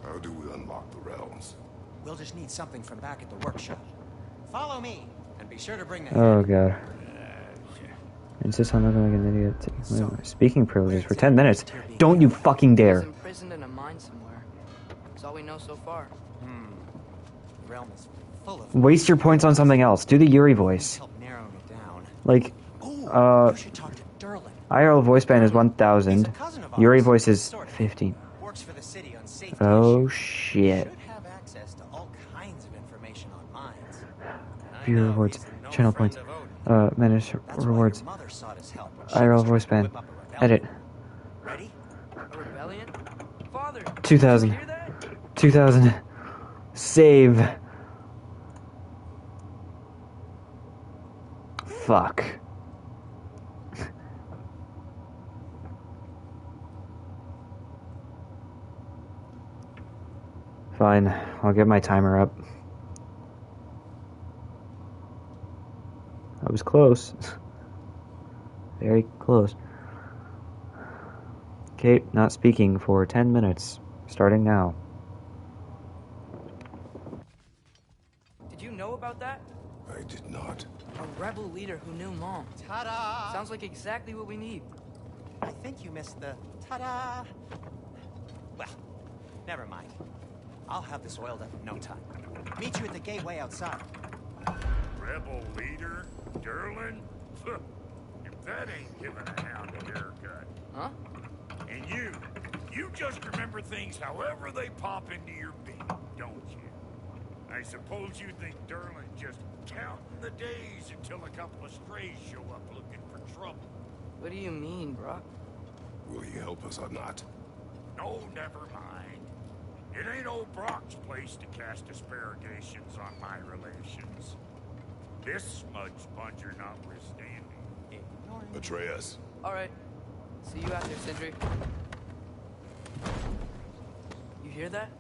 How do we unlock the realms? We'll just need something from back at the workshop. Follow me, and be sure to bring that. Oh god. Insist on looking like an idiot. Speaking privileges for 10 minutes. Don't you fucking dare. Imprisoned in a mine somewhere. That's all we know so far. The realm is full of... Waste your points on something else. Do the Yuri voice. Help narrow it down. Like, You should talk to Derlin. IRL voice ban is He's 1,000. a cousin of Yuri ours, voice is sort of. 15. Works for the city on safety Oh, issues. shit. Should have access to all kinds of information on mines. I Viewer know rewards, he's no channel friend points, of Odin. manage That's why rewards, your mother sought his help when she IRL was voice trying to ban, whip up a rebellion. edit, A Ready? rebellion? Father, 2,000, did you hear that? 2,000, save. Fuck. Fine, I'll get my timer up. I was close. Very close. Kate, not speaking for 10 minutes. Starting now. Did you know about that? I did not. A rebel leader who knew Mom. Ta-da! Sounds like exactly what we need. I think you missed the ta-da. Well, never mind. I'll have this oiled up in no time. Meet you at the gateway outside. Rebel leader? Derlin? If that ain't giving a hound a haircut. Huh? And you just remember things however they pop into your beat, don't you? I suppose you think Derlin just counting the days until a couple of strays show up looking for trouble. What do you mean, Brock? Will you help us or not? No, never mind. It ain't old Brock's place to cast aspersions on my relations. This smudge sponger notwithstanding. Atreus. All right. See you out there, Sindri. You hear that?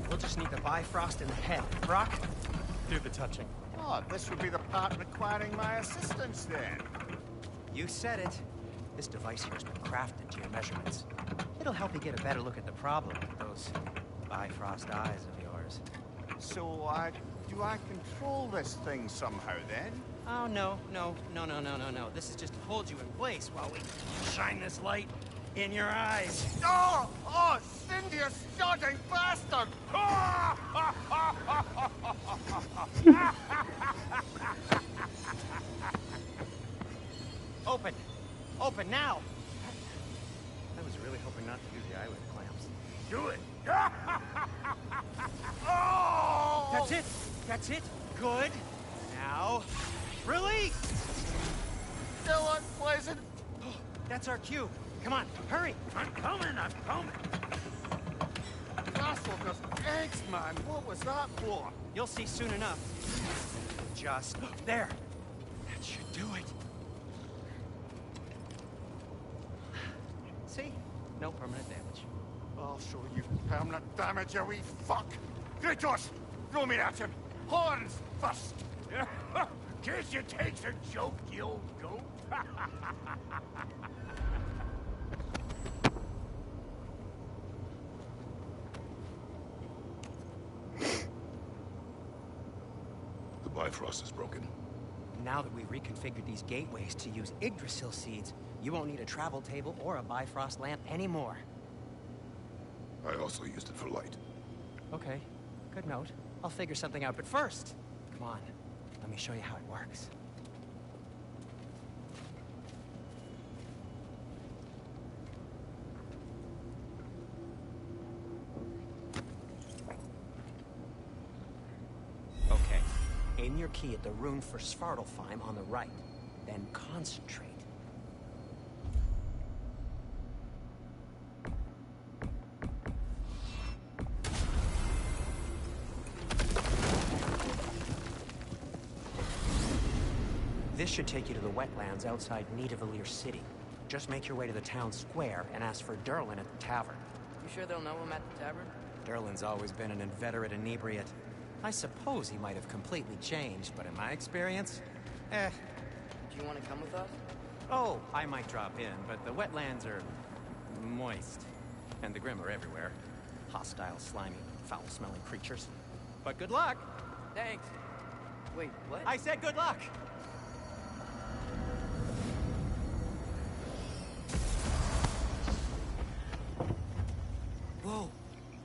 We'll just need the Bifrost in the head. Brock, do the touching. Oh, this would be the part requiring my assistance then. You said it. This device here has been crafted to your measurements. It'll help you get a better look at the problem with those Bifrost eyes of yours. So, do I control this thing somehow then? Oh, no. This is just to hold you in place while we shine this light in your eyes. Oh! Oh, Cindy, you sodding bastard! Open! Open now! I was really hoping not to use the eyelid clamps. Do it! Oh! That's it! That's it! Good! Now, release! Still unpleasant. That's our cue. Come on, hurry! I'm coming! Castle just eggs, man. What was that for? You'll see soon enough. Just there. That should do it. See? No permanent damage. I'll show you permanent damage, you wee fuck. Kratos, throw me at him. Horns first. Guess you takes a joke, you old goat. The Bifrost is broken. Now that we've reconfigured these gateways to use Yggdrasil seeds, you won't need a travel table or a Bifrost lamp anymore. I also used it for light. Okay, good note. I'll figure something out, but first, come on, let me show you how it works. Okay, aim your key at the rune for Svartalfheim on the right, then concentrate. This should take you to the wetlands outside Nidavellir City. Just make your way to the town square and ask for Derlin at the tavern. You sure they'll know him at the tavern? Derlin's always been an inveterate inebriate. I suppose he might have completely changed, but in my experience, Do you want to come with us? Oh, I might drop in, but the wetlands are moist. And the Grim are everywhere. Hostile, slimy, foul-smelling creatures. But good luck! Thanks. Wait, what? I said good luck! Whoa,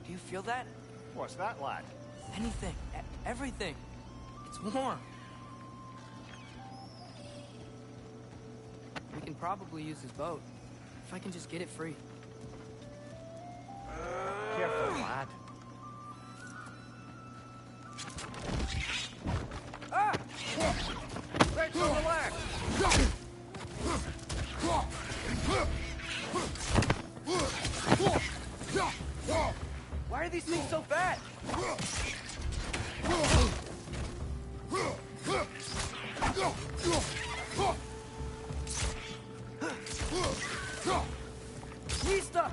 do you feel that? What's that, lad? Anything, everything. It's warm. We can probably use his boat, if I can just get it free. Careful, lad. Ah! Right to the left! Why are these things so fat? Mista!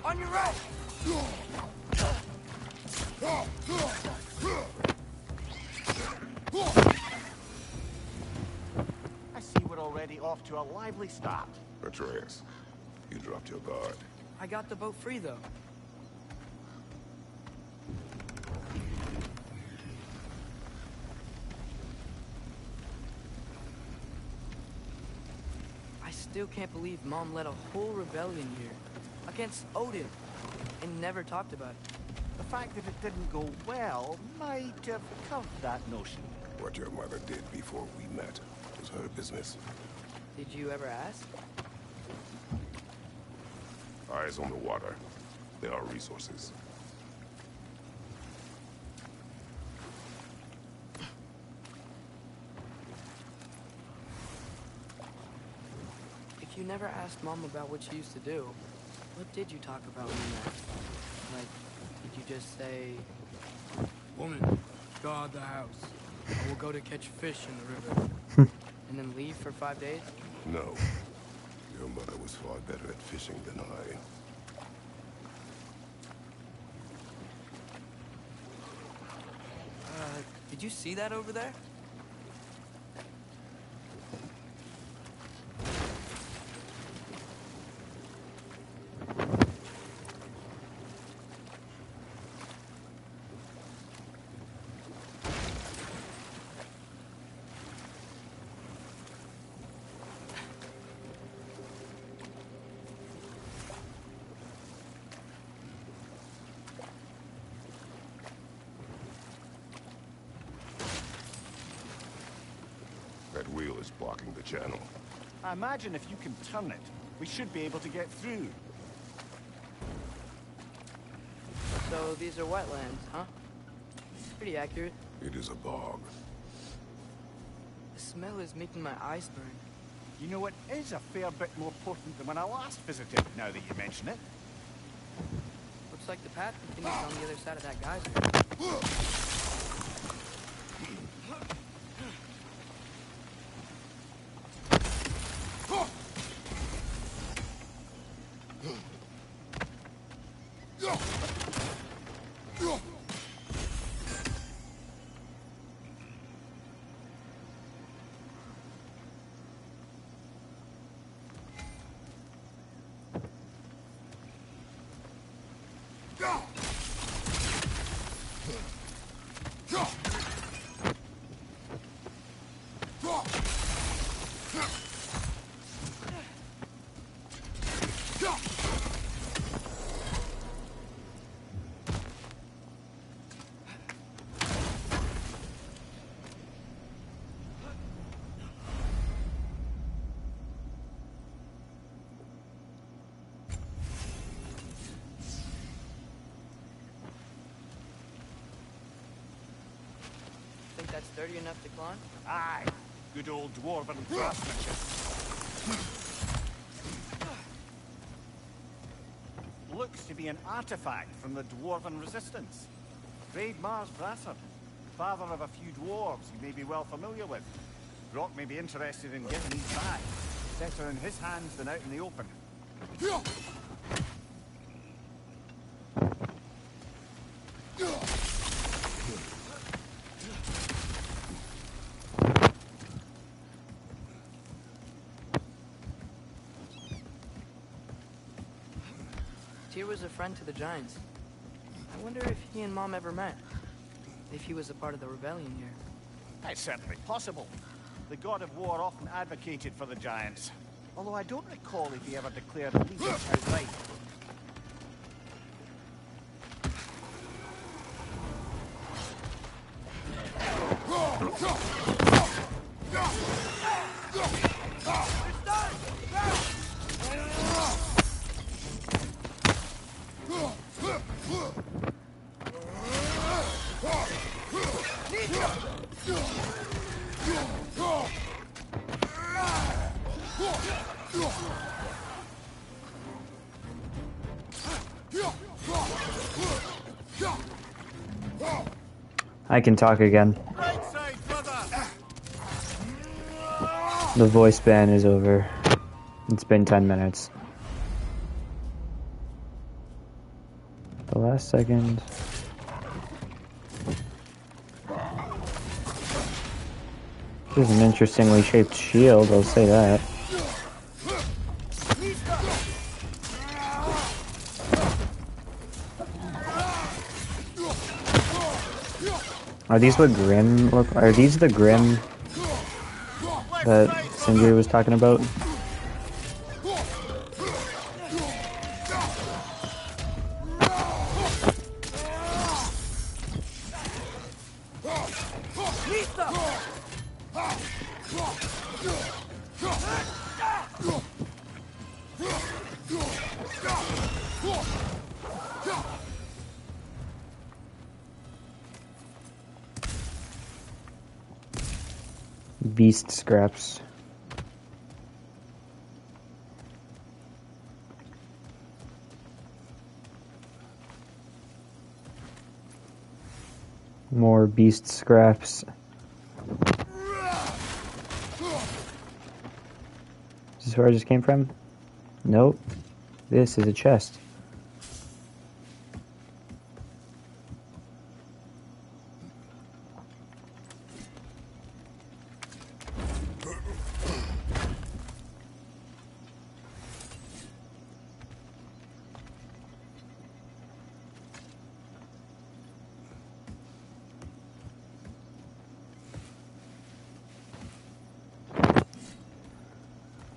On your right! I see we're already off to a lively start. Atreus, you dropped your guard. I got the boat free, though. I still can't believe Mom led a whole rebellion here. Against Odin. And never talked about it. The fact that it didn't go well might have covered that notion. What your mother did before we met was her business. Did you ever ask? Eyes on the water. There are resources. If you never asked Mom about what she used to do, what did you talk about when you met? Like, did you just say, "Woman, guard the house. I will go to catch fish in the river." And then leave for 5 days? No. Your mother was far better at fishing than I. Did you see that over there? That wheel is blocking the channel. I imagine if you can turn it, we should be able to get through. So these are wetlands, huh? Pretty accurate. It is a bog. The smell is making my eyes burn. You know, it is a fair bit more potent than when I last visited, now that you mention it. Looks like the path continues on the other side of that geyser. Think that's sturdy enough to climb? Aye. Good old dwarven craftsmanship. Looks to be an artifact from the dwarven resistance. Raid Mars Brasser, father of a few dwarves you may be well familiar with. Brock may be interested in getting these back. Better in his hands than out in the open. Tyr was a friend to the Giants. I wonder if he and Mom ever met. If he was a part of the rebellion here. It's certainly possible. The god of war often advocated for the Giants. Although I don't recall if he ever declared allegiance outright. I can talk again. The voice ban is over. It's been 10 minutes. The last second. This is an interestingly shaped shield, I'll say that. Are these what Grim look? Are these the Grim that Sindri was talking about? Beast scraps. More beast scraps. Is this where I just came from? Nope. This is a chest.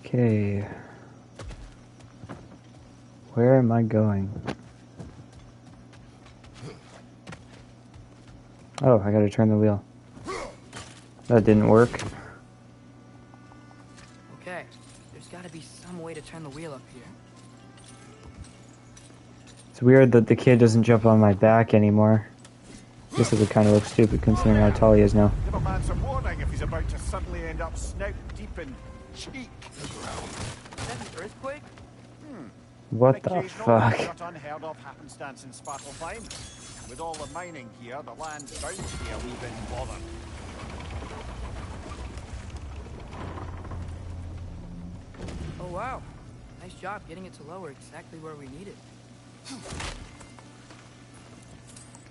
Okay. Where am I going? Oh, I gotta turn the wheel. That didn't work. Okay, there's gotta be some way to turn the wheel up here. It's weird that the kid doesn't jump on my back anymore. This would kind of look stupid considering how tall he is now. Give a man some warning if he's about to suddenly end up snout deep in cheek. Is that an earthquake? What the fuck? Not unheard of happenstance in Svartalfheim. With all the mining here, the land's bound to be a wee bit bothered. Oh wow, nice job getting it to lower exactly where we need it.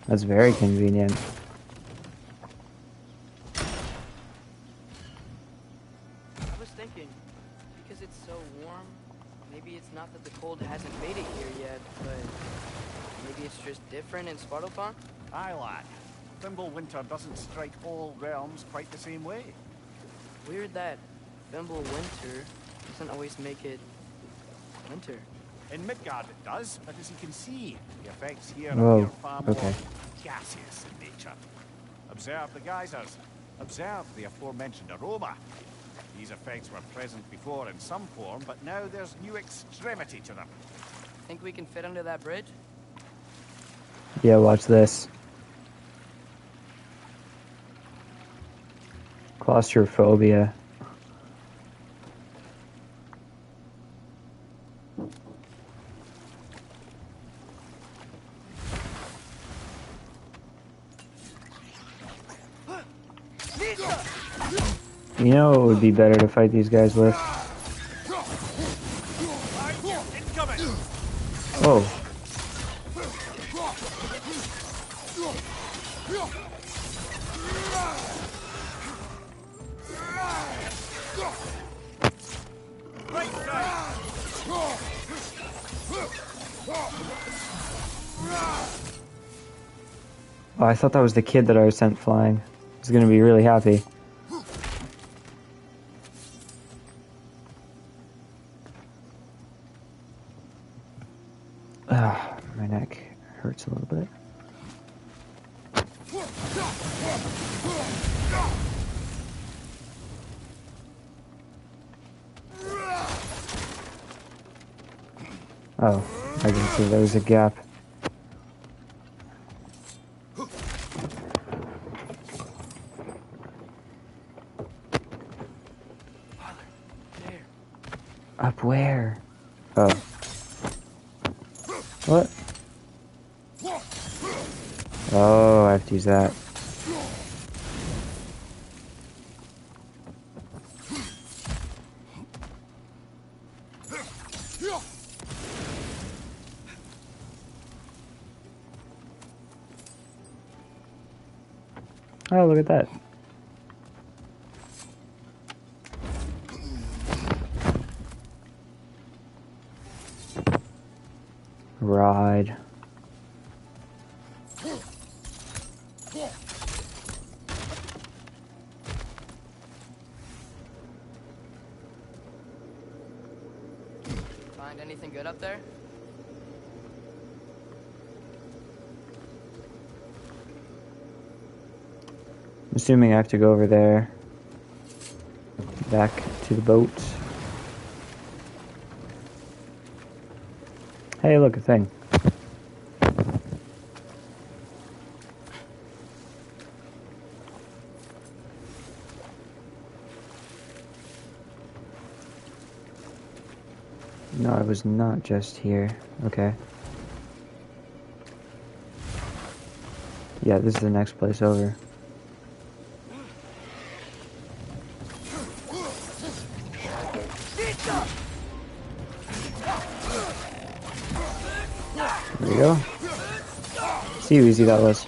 That's very convenient. I was thinking, because it's so warm, maybe it's not that the cold hasn't made it here yet, but maybe it's just different in Svartalfheim? Aye, lad. Thimble winter doesn't strike all realms quite the same way. Weird that Thimble winter doesn't always make it winter. In Midgard it does, but as you can see, the effects here Whoa, appear far more okay. gaseous in nature. Observe the geysers. Observe the aforementioned aroma. These effects were present before in some form, but now there's new extremity to them. Think we can fit under that bridge? Yeah, watch this. Claustrophobia. You know what would be better to fight these guys with? Oh. Oh, I thought that was the kid that I was sent flying. He's gonna be really happy. Ah, my neck hurts a little bit. Oh, I can see there was a gap. Up where? Oh. What? Oh, I have to use that. Oh, look at that. Ride. Find anything good up there? I'm assuming I have to go over there. Back to the boat. Hey, look, a thing. No, I was not just here. Okay. Yeah, this is the next place over. There we go. See how easy that was.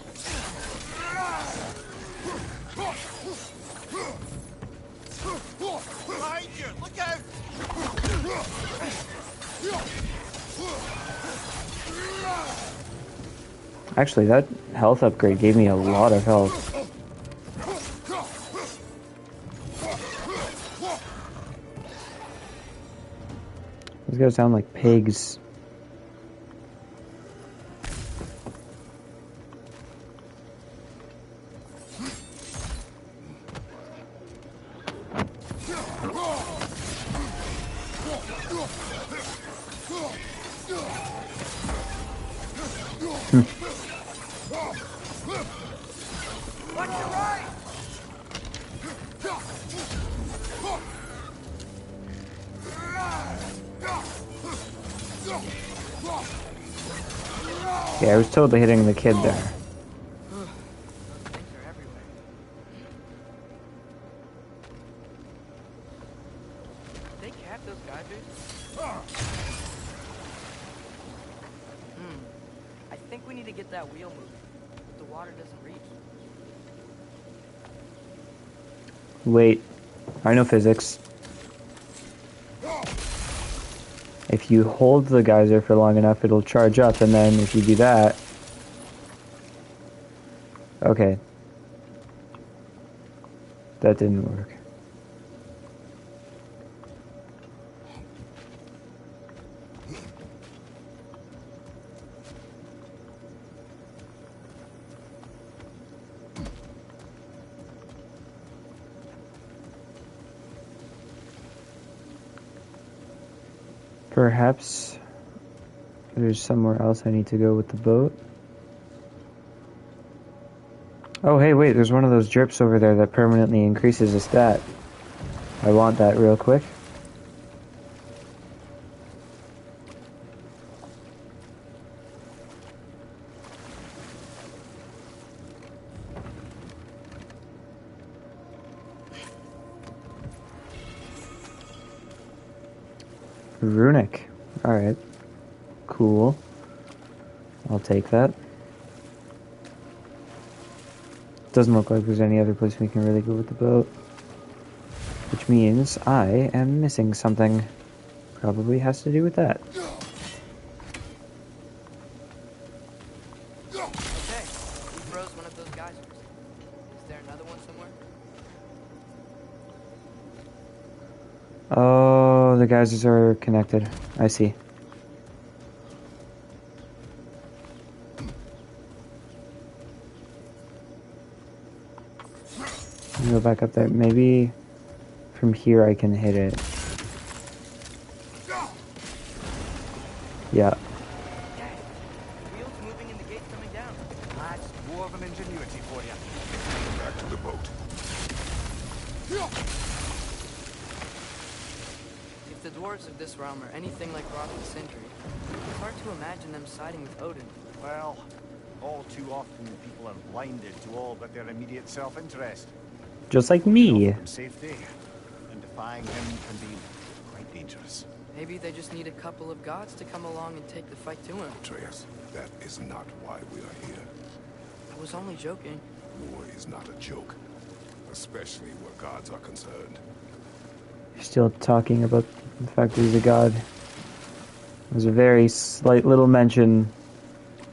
Actually, that health upgrade gave me a lot of health. These guys sound like pigs. Yeah, I was totally hitting the kid there. They cap those geysers? I think we need to get that wheel moving. The water doesn't reach. Wait, I know physics. If you hold the geyser for long enough, it'll charge up, and then if you do that... Okay. That didn't work. Perhaps there's somewhere else I need to go with the boat. Oh, hey, wait, there's one of those drips over there that permanently increases a stat. I want that real quick. Runic. Alright. Cool. I'll take that. Doesn't look like there's any other place we can really go with the boat. Which means I am missing something. Probably has to do with that. Okay, we froze one of those geysers. Is there another one somewhere? Oh, the geysers are connected. I see. Go back up there. Maybe from here I can hit it. Yeah. Dad, the wheels moving and the gate's coming down. That's dwarven ingenuity for you. Back to the boat. If the dwarves of this realm are anything like Rock and Sindri, it's hard to imagine them siding with Odin. Well, all too often people are blinded to all but their immediate self-interest. Just like me. From safety, and defying him can be quite dangerous. Maybe they just need a couple of gods to come along and take the fight to him. Atreus, that is not why we are here. I was only joking. War is not a joke, especially where gods are concerned. You're still talking about the fact that he's a god. There's a very slight little mention.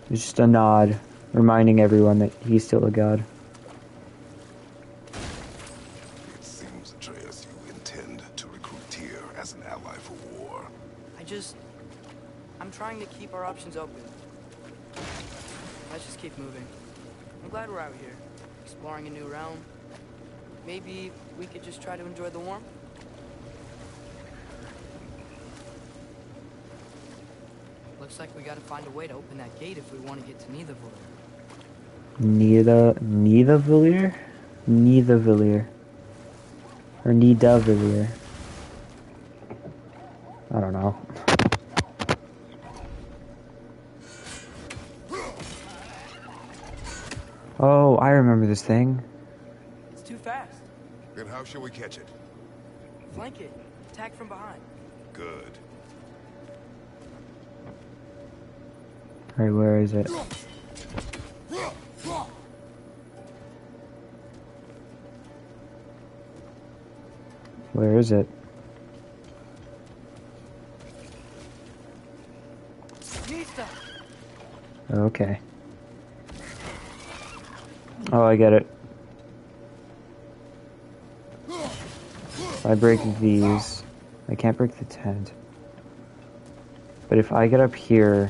It's just a nod, reminding everyone that he's still a god. It seems, Atreus, you intend to recruit Tyr as an ally for war. I'm trying to keep our options open. Let's just keep moving. I'm glad we're out here, exploring a new realm. Maybe we could just try to enjoy the warmth? Looks like we gotta find a way to open that gate if we want to get to Nidavellir. Nidavellir? Nidavellir. Or Nidavellir. I don't know. Oh, I remember this thing. It's too fast. Then how shall we catch it? Flank it. Attack from behind. Good. Alright, where is it? Where is it? Okay. Oh, I get it. If I break these, I can't break the tent. But if I get up here...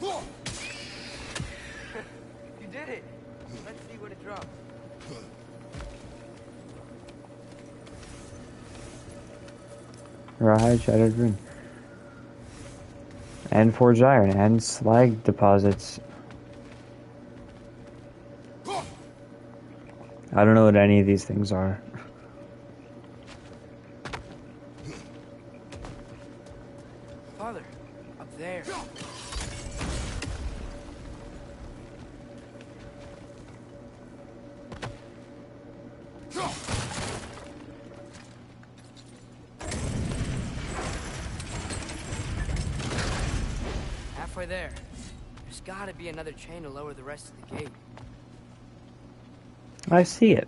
You did it! Let's see what it drops. Rawhide, Shattered Rune. And Forged Iron, and Slag Deposits. I don't know what any of these things are. Father, up there. Halfway there. There's gotta be another chain to lower the rest of the gate. I see it.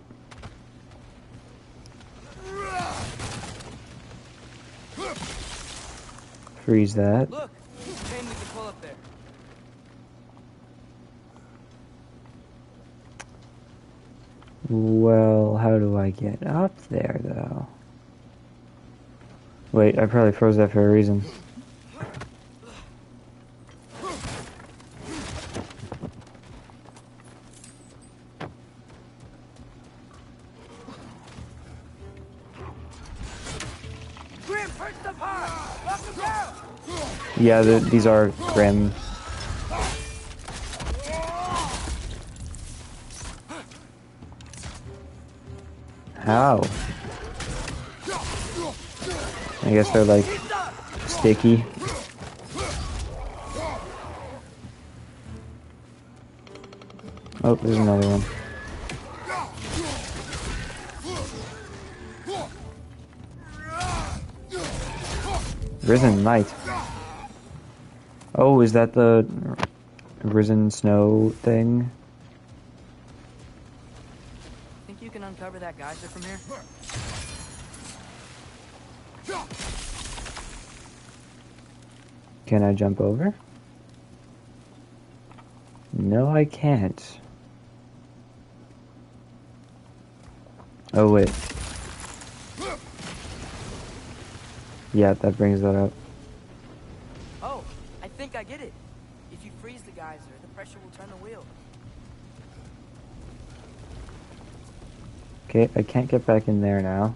Freeze that. Look! Chain we can pull up there. Well, how do I get up there, though? Wait, I probably froze that for a reason. Yeah, these are Grim. How? I guess they're like sticky. Oh, there's another one. Risen Light. Oh, is that the Risen Snow thing? Think you can uncover that geyser from here? Can I jump over? No, I can't. Oh, wait. Yeah, that brings that up. Oh, I think I get it. If you freeze the geyser, the pressure will turn the wheel. Okay, I can't get back in there now.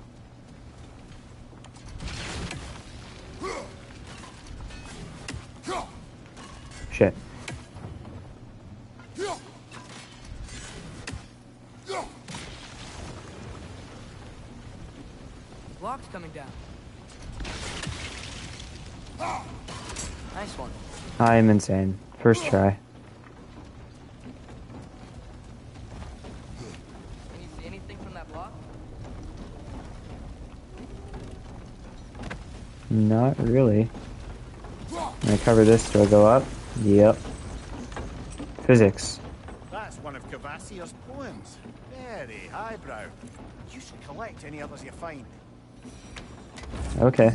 Shit. Block's coming down. Nice one. I'm insane. First try. Can you see anything from that block? Not really. Can I cover this? Do I go up? Yep. Physics. That's one of Cavassier's poems. Very highbrow. You should collect any others you find. Okay.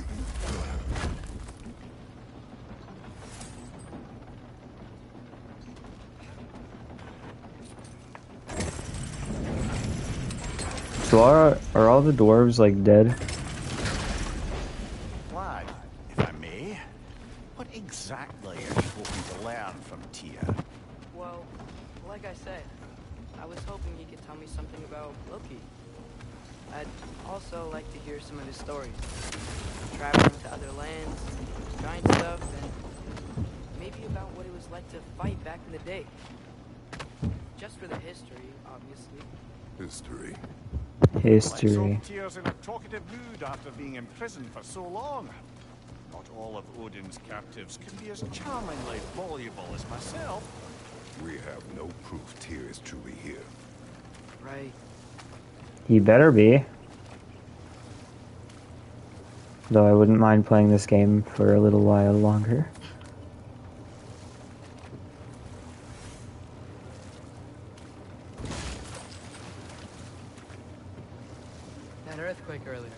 So are all the dwarves like dead? Lad, if I may, what exactly are you hoping to learn from Tyr? Well, like I said, I was hoping he could tell me something about Loki. I'd also like to hear some of his stories. Traveling to other lands, giant stuff, and maybe about what it was like to fight back in the day. Just for the history, obviously. History. History. Let's hope Tyr's in a talkative mood after being imprisoned for so long. Not all of Odin's captives can be as charmingly voluble as myself. We have no proof Tyr is truly here. Right. He better be. Though I wouldn't mind playing this game for a little while longer. That earthquake earlier.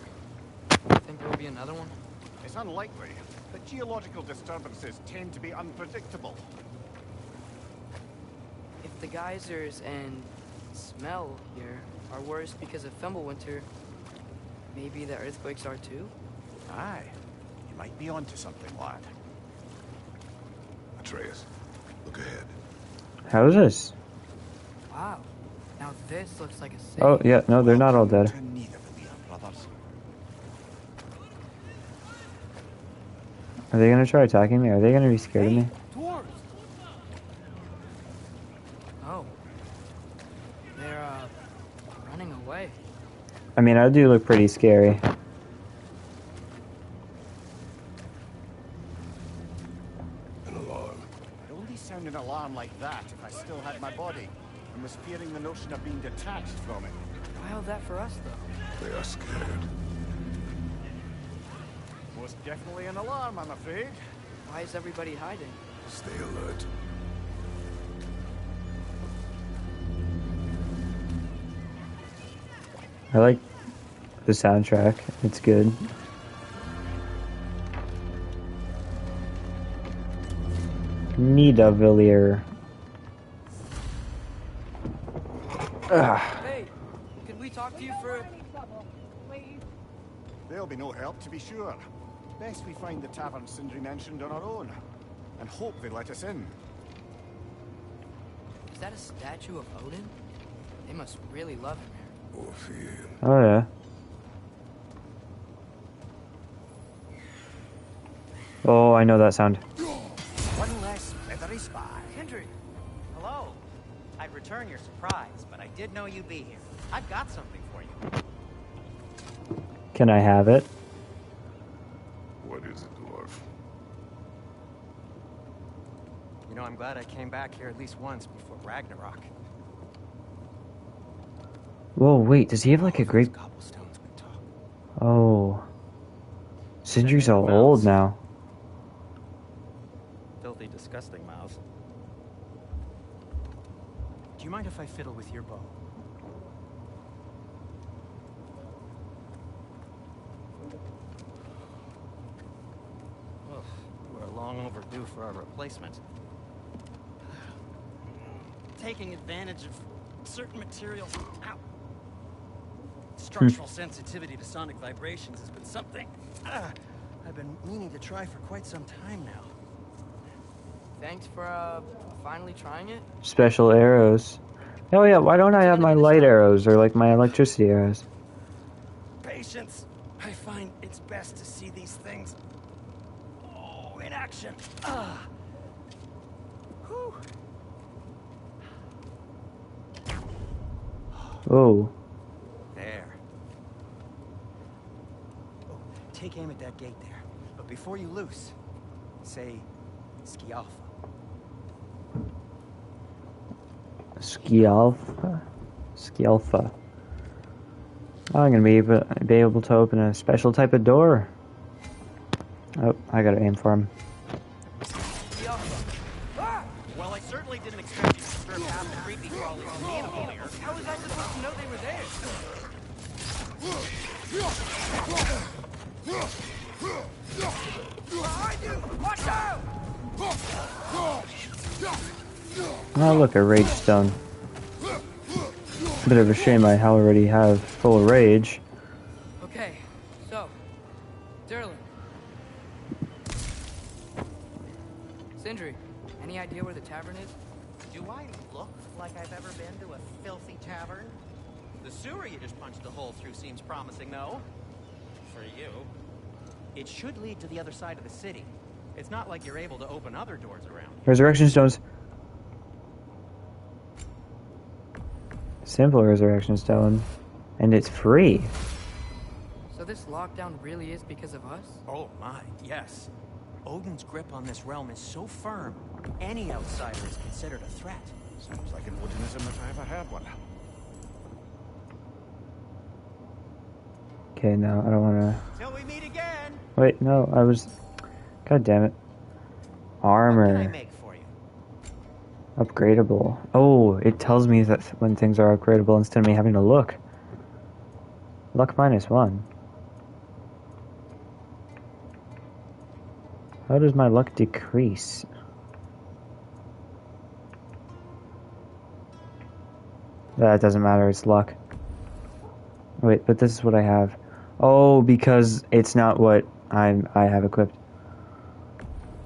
You think there will be another one? It's unlikely, but geological disturbances tend to be unpredictable. If the geysers and smell here are worse because of Fimbulwinter, maybe the earthquakes are too? Aye, you might be onto something, lad. Atreus, look ahead. How is this? Wow. Now this looks like a city. Oh, yeah, no, they're not all dead. To neither of you, brothers. Are they gonna try attacking me? Are they gonna be scared of me? Dwarves! Oh. They're, running away. I mean, I do look pretty scary. An alarm. I'd only sound an alarm like that if I still had my body, and was fearing the notion of being detached from it. Why hold that for us, though? They are scared. Most definitely an alarm, I'm afraid. Why is everybody hiding? Stay alert. I like the soundtrack. It's good. Nidavellir. Hey, could we talk to you for... There'll be no help, to be sure. Best we find the tavern Sindri mentioned on our own, and hope they let us in. Is that a statue of Odin? They must really love him here. Orpheum. Oh yeah. Oh, I know that sound. One less feathery spy. Kendrick! Hello. I'd return your surprise, but I did know you'd be here. I've got something for you. Can I have it? What is it, dwarf? You know, I'm glad I came back here at least once before Ragnarok. Whoa, wait, does he have like a great... Cobblestones would talk. Oh. Sindri's all old now. Filthy, disgusting mouth. Do you mind if I fiddle with your bow? Ugh, you are a long long overdue for a replacement. Taking advantage of certain materials. Ow. Structural sensitivity to sonic vibrations has been something I've been meaning to try for quite some time now. Thanks for finally trying it. Special arrows. Oh yeah, why don't I have my light arrows or like my electricity arrows? Patience. I find it's best to see these things in action. Whew. Oh. There. Oh, take aim at that gate there. But before you loose, say Skialfa. Skialfa? Skialfa. I'm gonna be able to open a special type of door. Oh, I gotta aim for him. Well, I certainly didn't expect you to strip half the creepy crawlies from me earlier. How was I supposed to know they were there? Behind you! Watch out! Oh look, a rage stone. Bit of a shame I already have full rage. Okay, so, Durlin. Sindri, any idea where the tavern is? Do I look like I've ever been to a filthy tavern? The sewer you just punched a hole through seems promising, though. For you. It should lead to the other side of the city. It's not like you're able to open other doors around. Resurrection stones. Simple resurrection stone. And it's free. So this lockdown really is because of us? Oh my, yes. Odin's grip on this realm is so firm, any outsider is considered a threat. Sounds like an Odinism if I ever heard one. Okay, no, I don't wanna... Till we meet again! Wait, no, I was... God damn it. Armor. What can I make for you? Upgradable. Oh, it tells me that when things are upgradable instead of me having to look. Luck -1. How does my luck decrease? That doesn't matter, it's luck. Wait, but this is what I have. Oh, because it's not what I have equipped.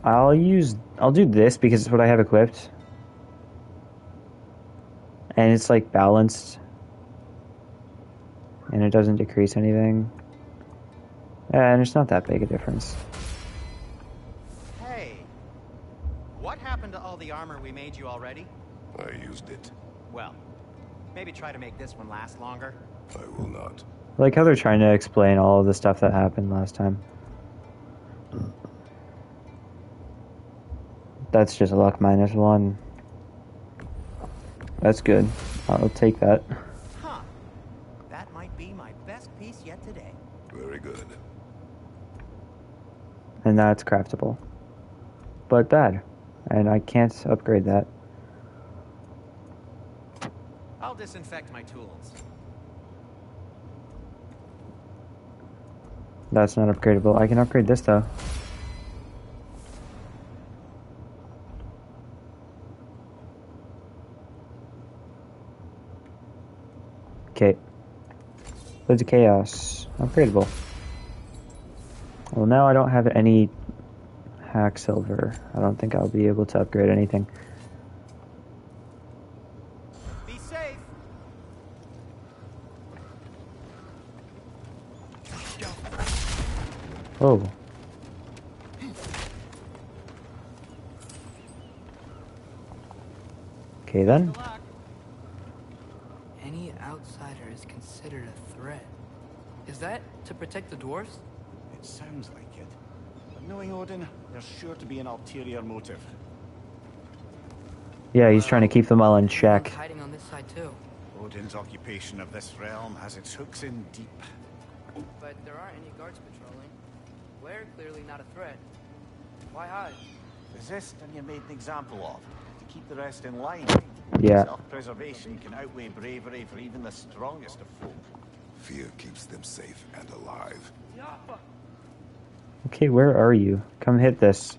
I'll do this because it's what I have equipped. And it's like balanced. And it doesn't decrease anything. And it's not that big a difference. Hey, what happened to all the armor we made you already? I used it. Well, maybe try to make this one last longer. I will not. I like how they're trying to explain all of the stuff that happened last time. That's just a luck -1. That's good. I'll take that. Huh. That might be my best piece yet today. Very good. And that's craftable. But bad. And I can't upgrade that. I'll disinfect my tools. That's not upgradable. I can upgrade this though. Okay. There's a chaos. Upgradable. Well, now I don't have any hack silver. I don't think I'll be able to upgrade anything. Be safe. Oh. Okay then. Any outsider is considered a threat. Is that to protect the dwarves? It sounds like it. But knowing Odin, there's sure to be an ulterior motive. Yeah, he's trying to keep them all in check. Someone's hiding on this side too. Odin's occupation of this realm has its hooks in deep. But there aren't any guards patrolling. We're clearly not a threat. Why hide? Resist and you're made an example of. To keep the rest in line. Yeah. Self-preservation can outweigh bravery for even the strongest of folk. Fear keeps them safe and alive. Okay, where are you? Come hit this.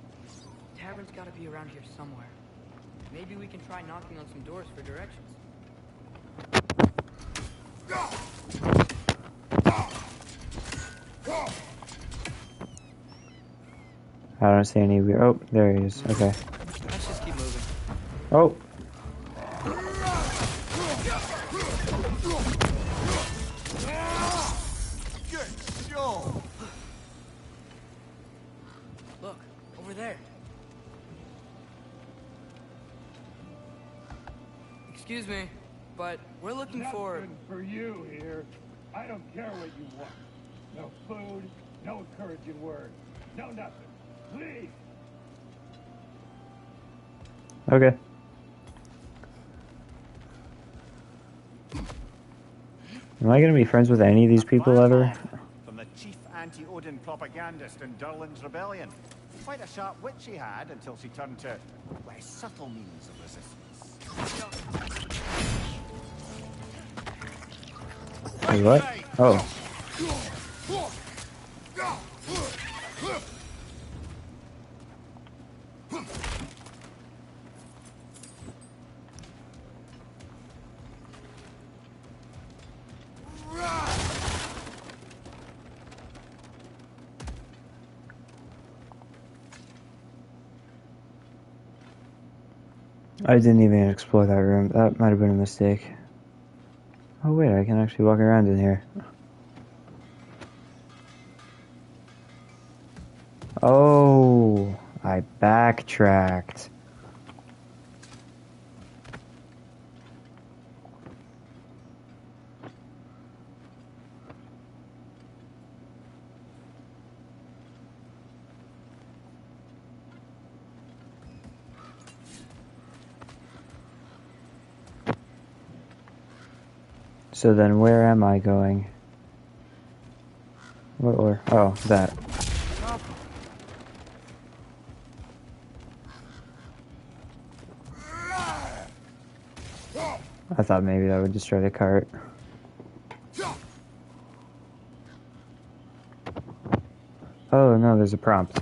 for directions. I don't see any weird. Oh, there he is. Okay. Let's just keep moving. Oh. Good show! Look, over there. Excuse me, but we're looking for... Nothing for you here. I don't care what you want. No food, no encouraging words, no nothing. Please. Okay. Am I gonna be friends with any of these people ever? From the chief anti-Odin propagandist in Durlin's rebellion. Quite a sharp wit she had until she turned to less subtle means of resistance. Wait, what? Oh. I didn't even explore that room. That might have been a mistake. Oh wait, I can actually walk around in here. Oh, I backtracked. So then where am I going? Or oh, that. I thought maybe that would destroy the cart. Oh no, there's a prompt.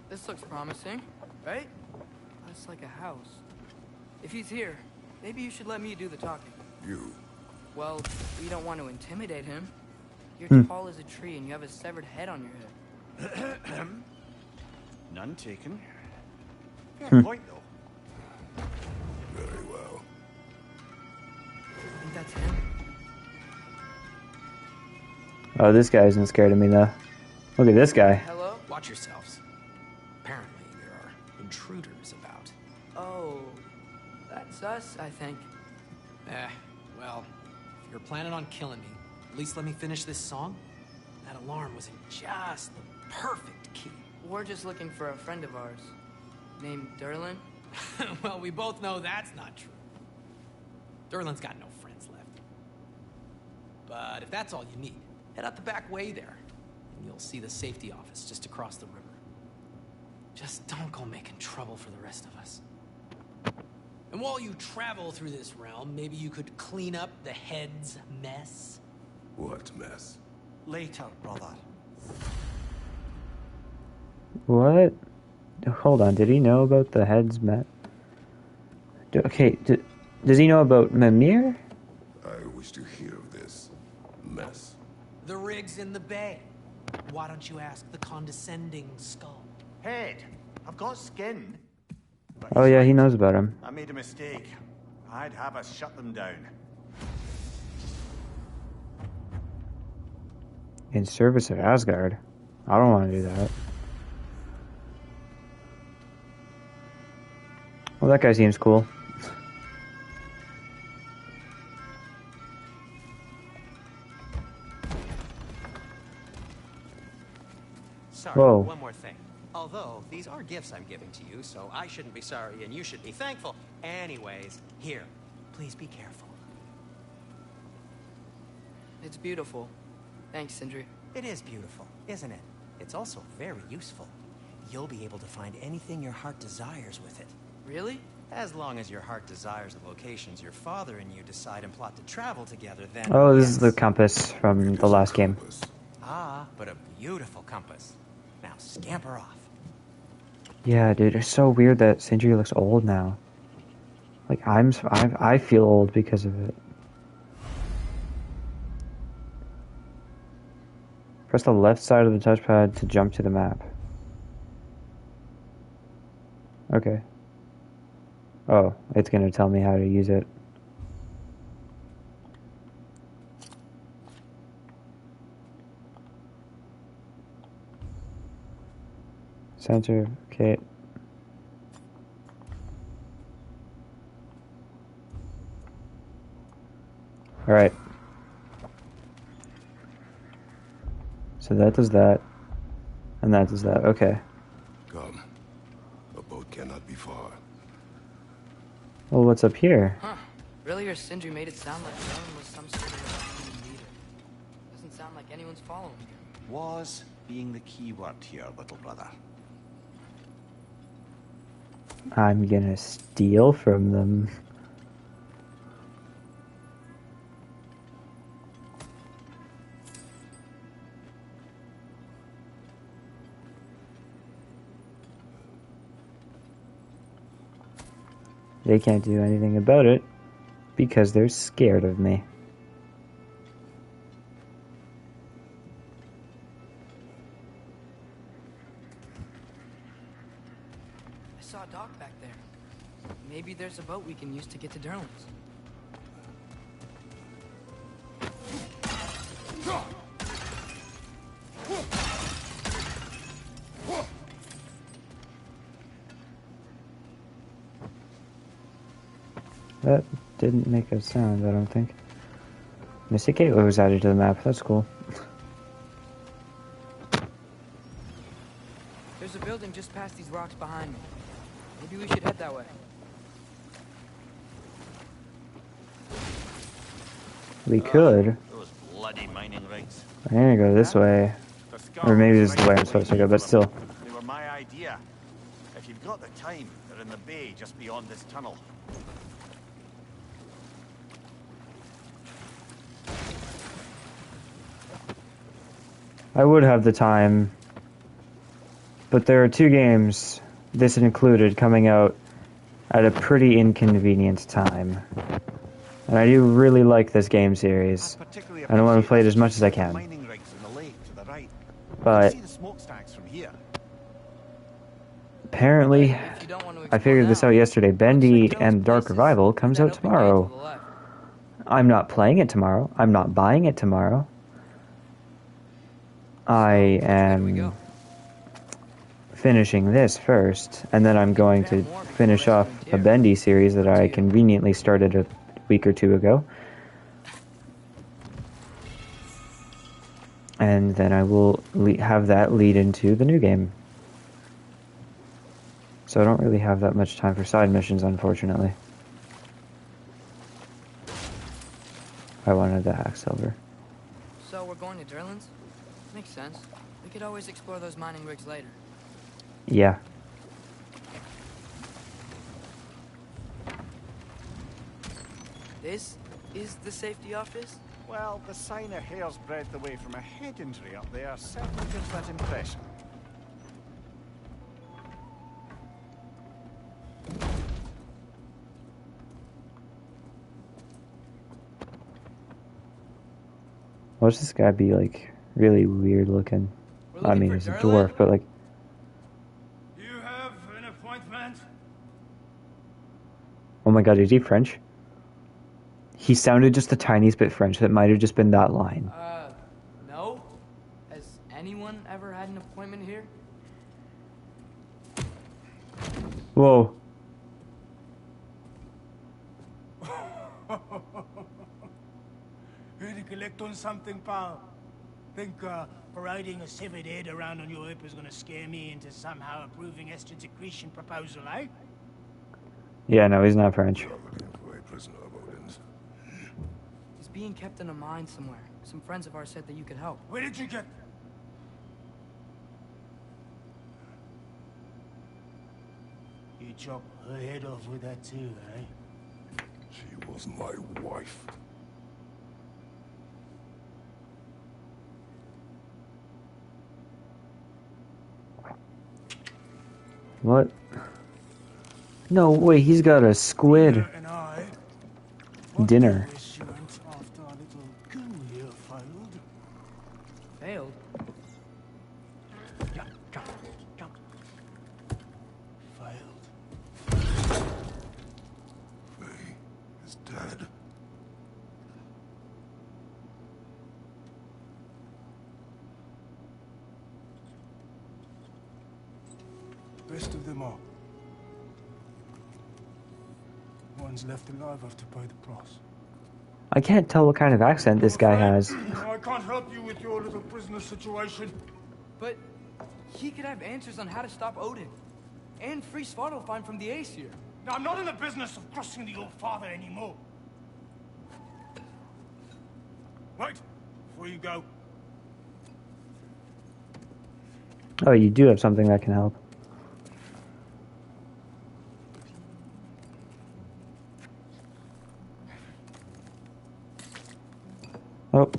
This looks promising, right? That's like a house. If he's here, maybe you should let me do the talking. You. Well, we don't want to intimidate him. You're tall as a tree and you have a severed head on your head. None taken. Fair point, though. Very well. I think that's him. Oh, this guy isn't scared of me though. Look at this guy. Hello? Watch yourselves. Apparently there are intruders about. Oh, that's us, I think. Well, if you're planning on killing me, at least let me finish this song. That alarm was in just the perfect key. We're just looking for a friend of ours, named Durlin. Well, we both know that's not true. Durlin's got no friends left. But if that's all you need, head out the back way there, and you'll see the safety office just across the river. Just don't go making trouble for the rest of us. And while you travel through this realm, maybe you could clean up the head's mess? What mess? Later, brother. What? Hold on, did he know about the heads met? Okay, does he know about Mimir? I wish to hear of this mess. The rig's in the bay. Why don't you ask the condescending skull? Head. I've got skin. But Oh yeah, he knows about him. I made a mistake. I'd have us shut them down. In service of Asgard? I don't want to do that. Well, that guy seems cool. Sorry, Whoa. one more thing. Although, these are gifts I'm giving to you, so I shouldn't be sorry and you should be thankful. Anyways, here, please be careful. It's beautiful. Thanks, Sindri. It is beautiful, isn't it? It's also very useful. You'll be able to find anything your heart desires with it. Really? As long as your heart desires the locations your father and you decide and plot to travel together, then... Oh, this is the compass from the last game. Ah, but a beautiful compass. Now scamper off. Yeah, dude, it's so weird that Sindri looks old now. Like, I feel old because of it. Press the left side of the touchpad to jump to the map. Okay. Oh, it's gonna tell me how to use it. Center, okay. Alright. So that does that. And that does that. Okay. Come. A boat cannot be far. Well, what's up here? Huh. Earlier, Sindri made it sound like Darlin was some sort of a leader. Doesn't sound like anyone's following him. Was being the key word here, little brother. I'm gonna steal from them. They can't do anything about it because they're scared of me. I saw a dock back there. Maybe there's a boat we can use to get to Derlin's. That didn't make a sound, I don't think. Mystic Gateway was added to the map. That's cool. There's a building just past these rocks behind me. Maybe we should head that way. We could. Those bloody mining rigs. I'm gonna go this way. Or maybe this is the way I'm supposed to go, but still. They were my idea. If you've got the time, they're in the bay just beyond this tunnel. I would have the time, but there are 2 games, this included, coming out at a pretty inconvenient time. And I do really like this game series. I don't want to play it as much as I can. But apparently, I figured this out yesterday. Bendy and Dark Revival comes out tomorrow. I'm not playing it tomorrow. I'm not buying it tomorrow. I am finishing this first, and then I'm going to finish off a Bendy series that I conveniently started a week or 2 ago. And then I will have that lead into the new game. So I don't really have that much time for side missions, unfortunately. I wanted the hack silver. So we're going to Derlin's? Makes sense. We could always explore those mining rigs later. Yeah. This is the safety office? Well, the sign a hair's breadth away from a head injury up there certainly gives that impression. Watch this guy be like really weird looking. I mean, he's a dwarf, but like. You have an appointment? Oh my god, is he French? He sounded just the tiniest bit French. That might have just been that line. No? Has anyone ever had an appointment here? Whoa. Here to collect on something, pal. Think parading a severed head around on your hip is gonna scare me into somehow approving estrogen secretion proposal, eh? Yeah, no, he's not French. He's being kept in a mine somewhere. Some friends of ours said that you could help. Where did you get? You chop her head off with that too, eh? She was my wife. What? No way, he's got a squid You and I, what dinner. wish you went after our little coup here failed? Failed? Jump, jump, jump. Failed. Faye is dead. Best of them all. One's left alive after pay the price. I can't tell what kind of accent this guy has. I can't help you with your little prisoner situation. But he could have answers on how to stop Odin. And free Svartalfheim from the Aesir. Now, I'm not in the business of crossing the old father anymore. Wait, before you go. Oh, you do have something that can help. Oh.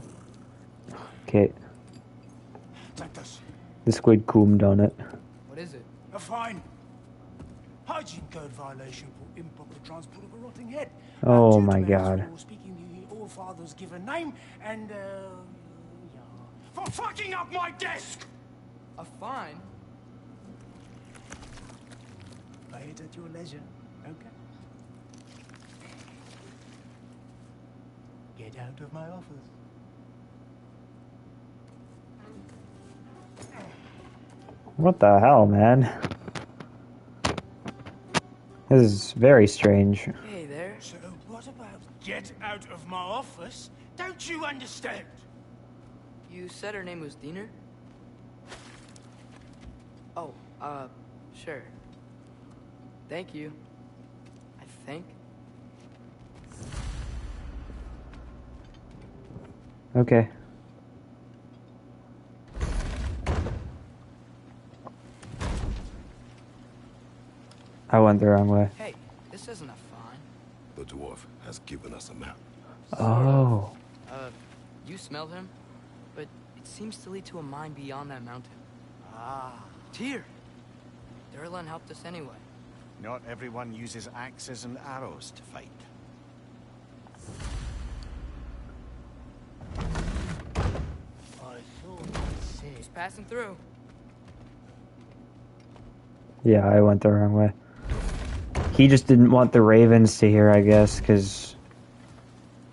Okay. Take this. The squid coomed on it. What is it? A fine. Hygiene code violation for improper transport of a rotting head. Oh Two my demands god. for speaking the All-Father's given name and, yeah. For fucking up my desk! A fine? Pay it at your leisure, okay? Get out of my office. What the hell, man? This is very strange. Hey there. So what about get out of my office? Don't you understand? You said her name was Diener? Oh, sure. Thank you. I think. Okay. I went the wrong way. Hey, this isn't a fine. The dwarf has given us a map. Oh. You smell him? But it seems to lead to a mine beyond that mountain. Ah. Tyr! Durlan helped us anyway. Not everyone uses axes and arrows to fight. I thought you said... Just passing through. Yeah, I went the wrong way. He just didn't want the ravens to hear, I guess, because...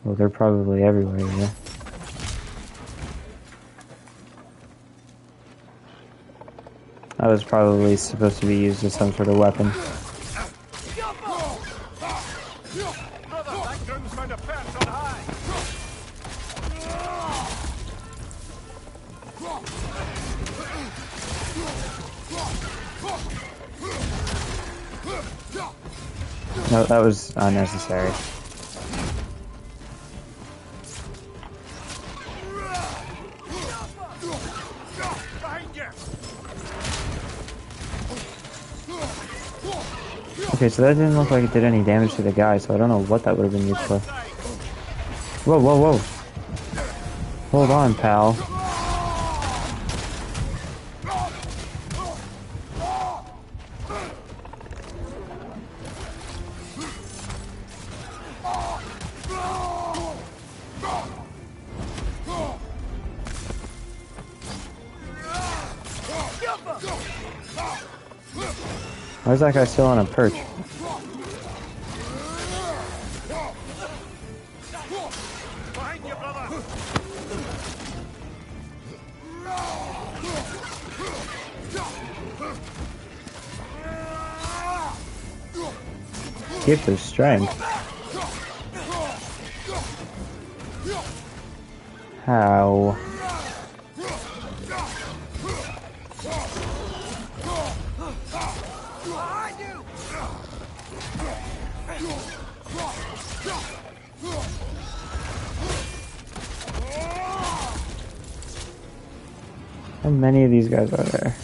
Well, they're probably everywhere, yeah. That was probably supposed to be used as some sort of weapon. Brother, that gun's found a perch on high. No, that was unnecessary. Okay, so that didn't look like it did any damage to the guy, so I don't know what that would have been used for. Whoa, whoa, whoa. Hold on, pal. Why is that guy still on a perch? Behind you, brother. Gift of strength. How? How many of these guys are there?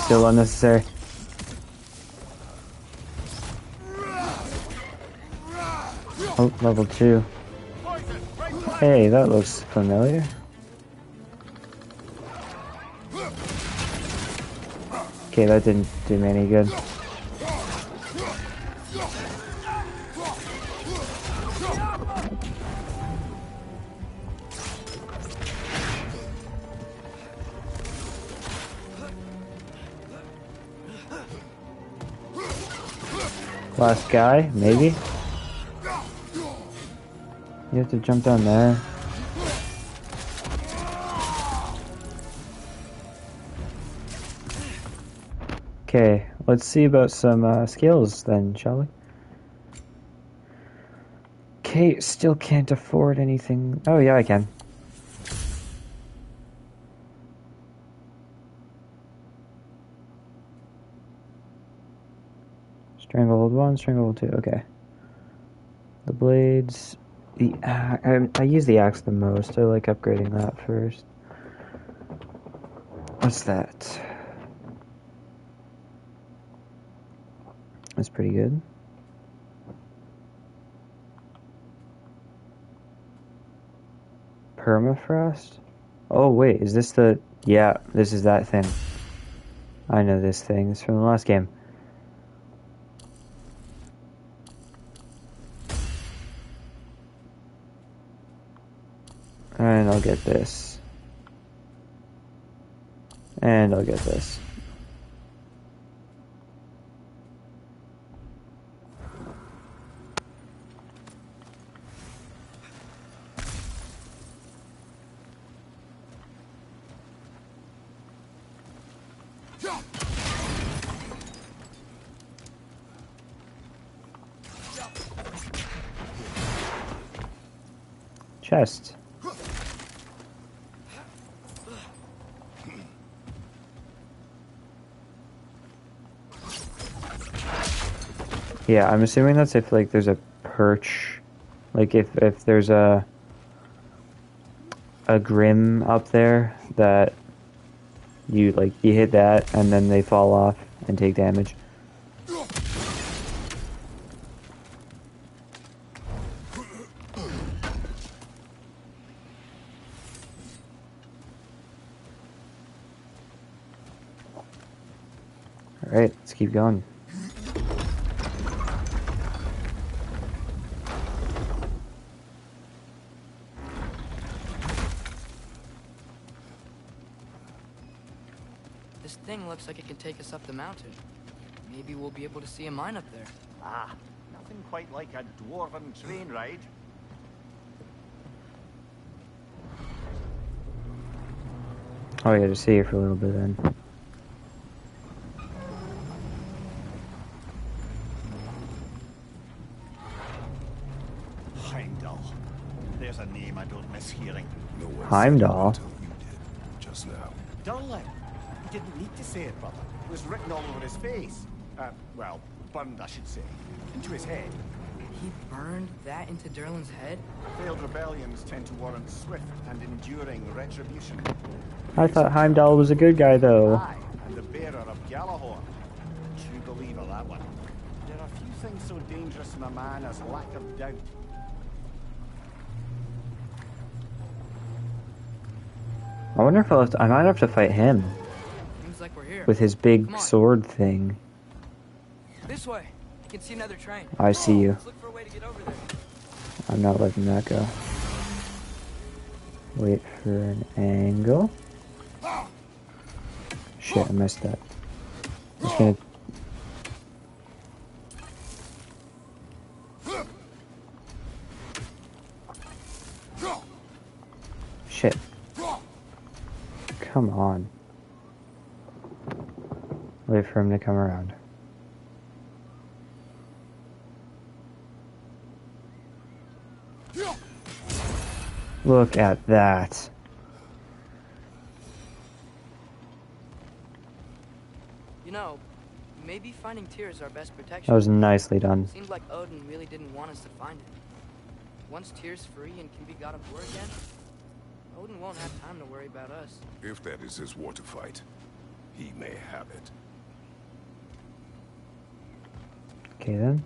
Still unnecessary. Oh, level 2. Hey, that looks familiar. Okay, that didn't do me any good. Last guy, maybe? You have to jump down there. Okay, let's see about some skills then, shall we? Okay, still can't afford anything. Oh yeah, I can. Stranglehold 1, Stranglehold 2, okay. The blades... I use the axe the most. I like upgrading that first. What's that? That's pretty good. Permafrost? Oh wait, is this the... Yeah, this is that thing. I know this thing. It's from the last game. And I'll get this. And I'll get this. Chest. Yeah, I'm assuming that's if like there's a perch, like if there's a grim up there that you hit that and then they fall off and take damage. Alright, let's keep going. This thing looks like it can take us up the mountain. Maybe we'll be able to see a mine up there. Ah, nothing quite like a dwarven train ride. Oh, yeah, just sit here for a little bit then. Heimdall. There's a name I don't miss hearing. No one Heimdall? said it until you did, just now. Durlin. He didn't need to say it, brother. It was written all over his face. Well, burned, I should say. Into his head. He burned that into Durlin's head? Failed rebellions tend to warrant swift and enduring retribution. I thought Heimdall was a good guy, though. Aye, and the bearer of Galahorn. True believer, that one. There are few things so dangerous in a man as lack of doubt. I wonder if I might have to fight him. Seems like we're here. With his big sword thing. This way. I can see another train. I see you. Let's look for a way to get over there. I'm not letting that go. Wait for an angle. Shit, I missed that. Just gonna... Shit. Come on. Wait for him to come around. Look at that. You know, maybe finding Tyr is our best protection. That was nicely done. Seems like Odin really didn't want us to find it. Once Tyr's free and can be god of war again, Odin won't have time to worry about us. If that is his war to fight, he may have it. Okay then.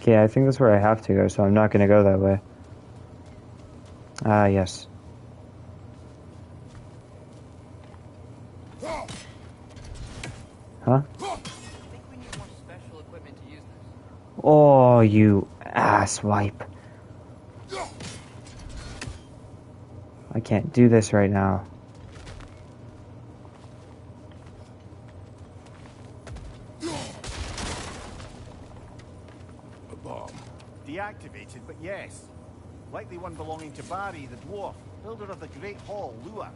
Okay, I think that's where I have to go, so I'm not gonna go that way. Ah, yes. Huh? I think we need more special equipment to use this. Oh, you asswipe. I can't do this right now. A bomb. Deactivated, but yes. Likely one belonging to Barry, the dwarf, builder of the Great Hall, Lure.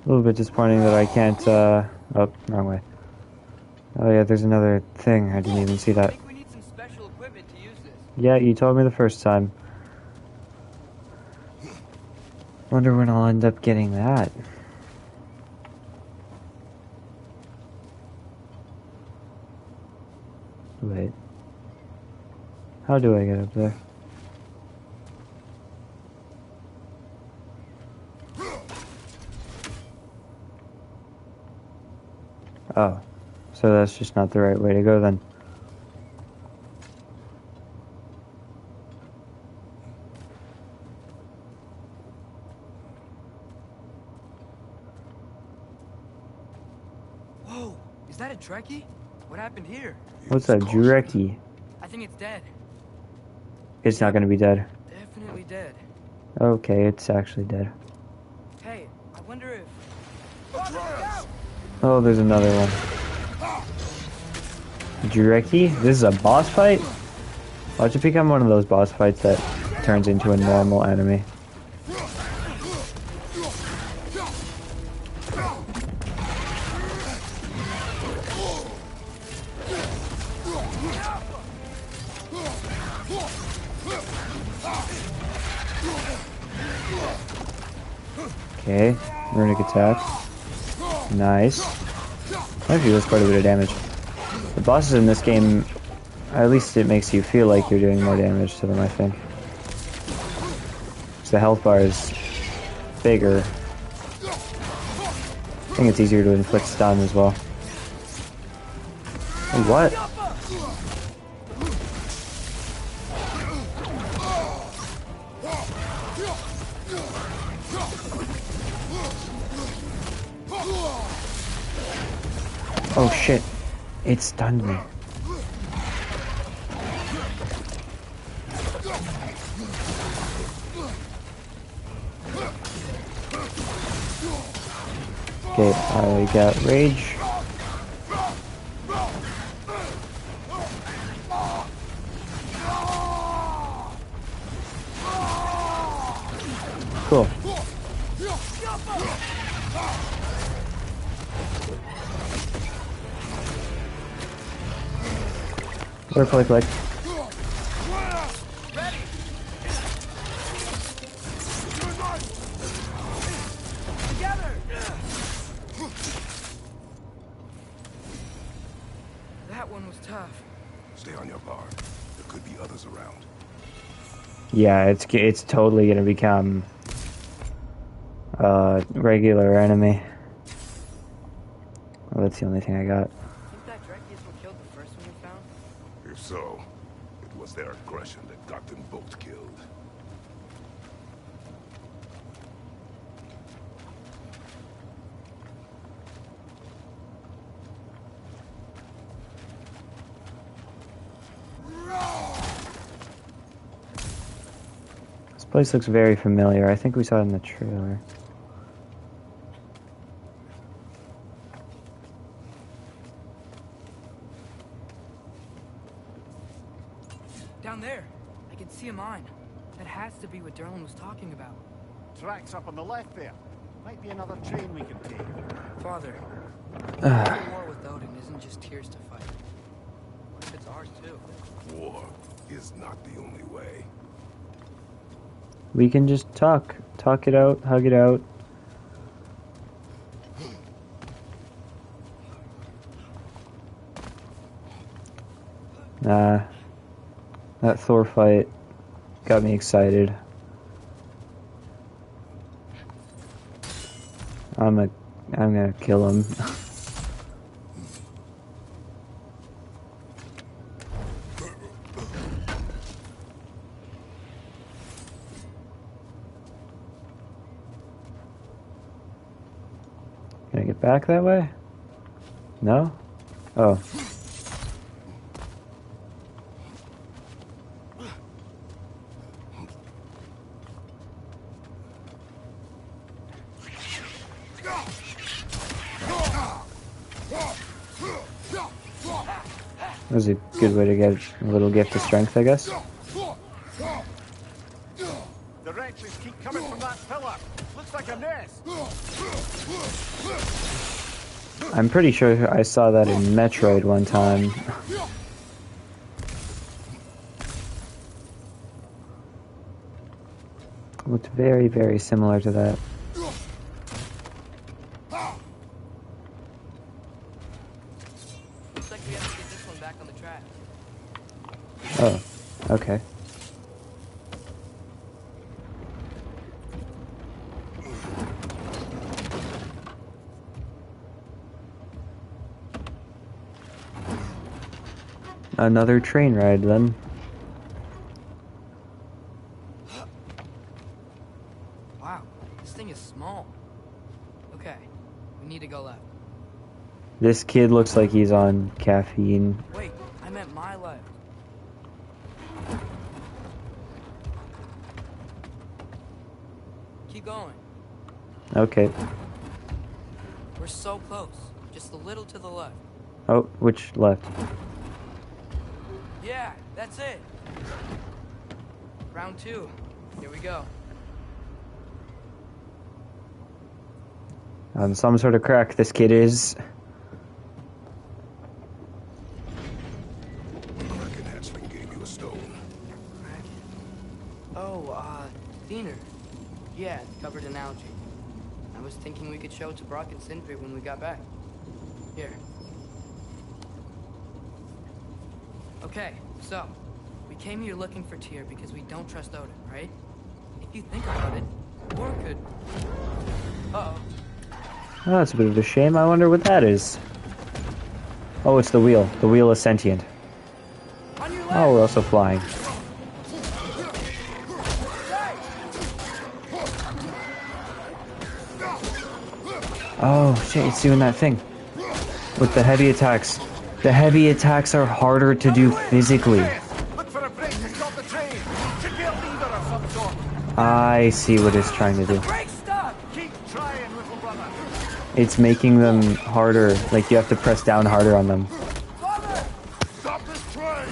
A little bit disappointing that I can't, oh, wrong way. Oh yeah, there's another thing. I didn't even see I that. think we need some special equipment to use this. Yeah, you told me the first time. Wonder when I'll end up getting that. Wait. How do I get up there? Oh. So that's just not the right way to go then. Whoa, is that a Trekkie? What happened here? What's that, Jureki? I think it's dead. It's not gonna be dead. Definitely dead. Okay, it's actually dead. Hey, I wonder if... Oh, there's another one. Jureki? This is a boss fight? Watch it become one of those boss fights that turns into a normal enemy. Okay, runic attack. Nice. Actually, that's quite a bit of damage. The bosses in this game, at least it makes you feel like you're doing more damage to them, I think. 'Cause the health bar is bigger. I think it's easier to inflict stun as well. Oh, what? Oh shit, it stunned me. Okay, I got rage. Cool. Click. That one was tough. Stay on your guard. There could be others around. Yeah, it's totally gonna become a regular enemy. Well, that's the only thing I got. Think that Trekkie is what killed the first one we found? If so, it was their aggression that got them both killed. This place looks very familiar. I think we saw it in the trailer. Down there. I can see a mine. That has to be what Derlin was talking about. Tracks up on the left there. Might be another train we can take. Father, the war with Odin isn't just tears to fight. What if it's ours too? War is not the only way. We can just talk it out, hug it out. Nah, that Thor fight got me excited. I'm gonna kill him. it back that way? No? Oh. That was a good way to get a little gift of strength, I guess. The wretches keep coming from that pillar. Looks like a nest. I'm pretty sure I saw that in Metroid one time. Looked very, very similar to that. Looks like we have to get this one back on the track. Oh, okay. Another train ride, then. Wow, this thing is small. Okay, we need to go left. This kid looks like he's on caffeine. Wait, I meant my left. Keep going. Okay. We're so close. Just a little to the left. Oh, which left? Yeah, that's it. Round 2. Here we go. On some sort of crack, this kid is. Kraken hatchling gave you a stone. Oh, Diener. Yeah, it's covered in algae. I was thinking we could show it to Brock and Sindri when we got back. Here. Okay, so, we came here looking for Tyr because we don't trust Odin, right? If you think about it, War could... Uh-oh. Oh, that's a bit of a shame. I wonder what that is. Oh, it's the wheel. The wheel is sentient. Oh, we're also flying. Oh, shit, it's doing that thing. With the heavy attacks. The heavy attacks are harder to do physically. Look for a break to stop the train. Should be a lever of some sort. I see what it's trying to do. Break stop! Keep trying, little brother. It's making them harder. Like, you have to press down harder on them. Stop this train!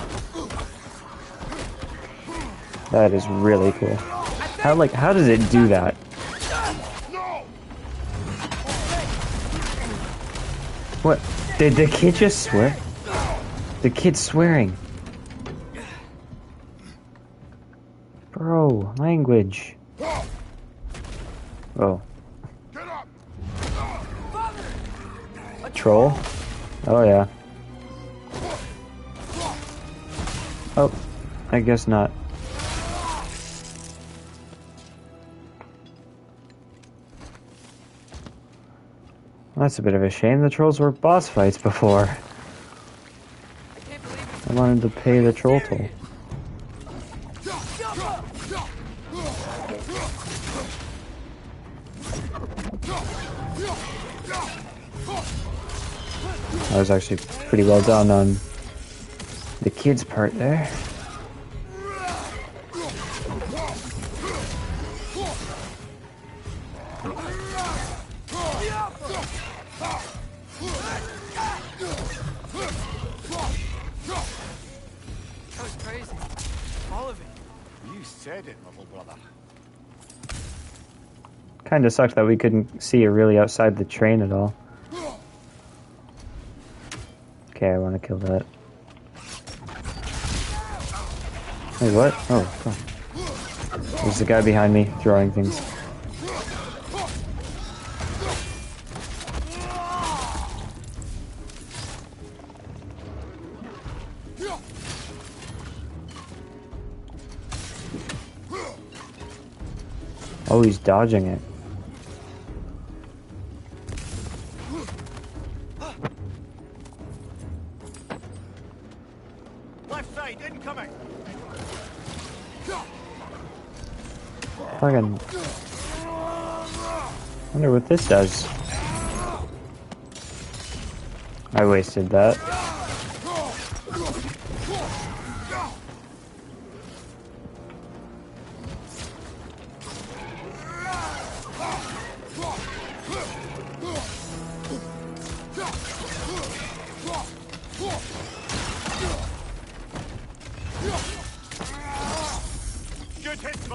That is really cool. How does it do that? No! What? Did the kid just swear? The kid's swearing. Bro, language. Oh. Get up! Troll? Oh, yeah. Oh, I guess not. That's a bit of a shame. The trolls were boss fights before. I wanted to pay the troll toll. That was actually pretty well done on the kid's part there. That was crazy. All of it. You said it, little brother. Kinda sucked that we couldn't see it really outside the train at all. Okay, I want to kill that. Wait, what? Oh, God. There's a guy behind me throwing things. Oh, he's dodging it. Left side, incoming. Fucking. Wonder what this does. I wasted that.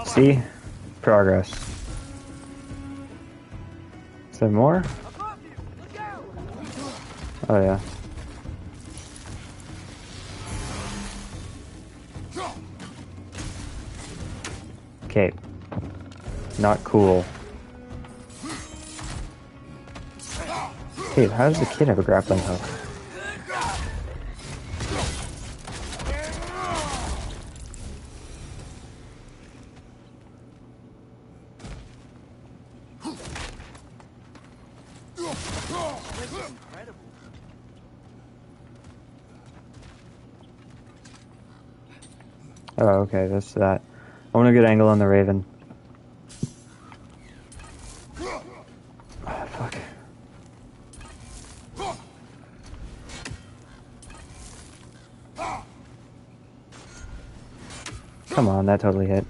See? Progress. Is there more? Oh yeah. Okay. Not cool. Hey, how does the kid have a grappling hook? Oh, okay, that's that. I want a good angle on the Raven. Oh, fuck. Come on, that totally hit.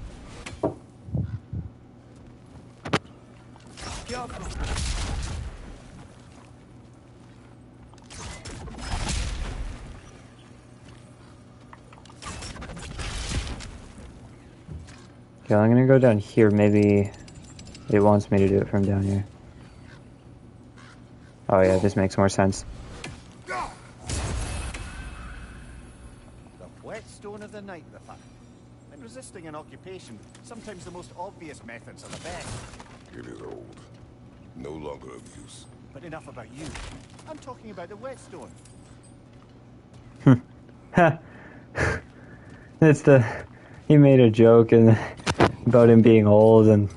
Okay, I'm gonna go down here. Maybe it wants me to do it from down here. Oh yeah, this makes more sense. The whetstone of the night, the fact. In resisting an occupation, sometimes the most obvious methods are the best. It is old. No longer of use. But enough about you. I'm talking about the whetstone. It's the... He made a joke and about him being old and...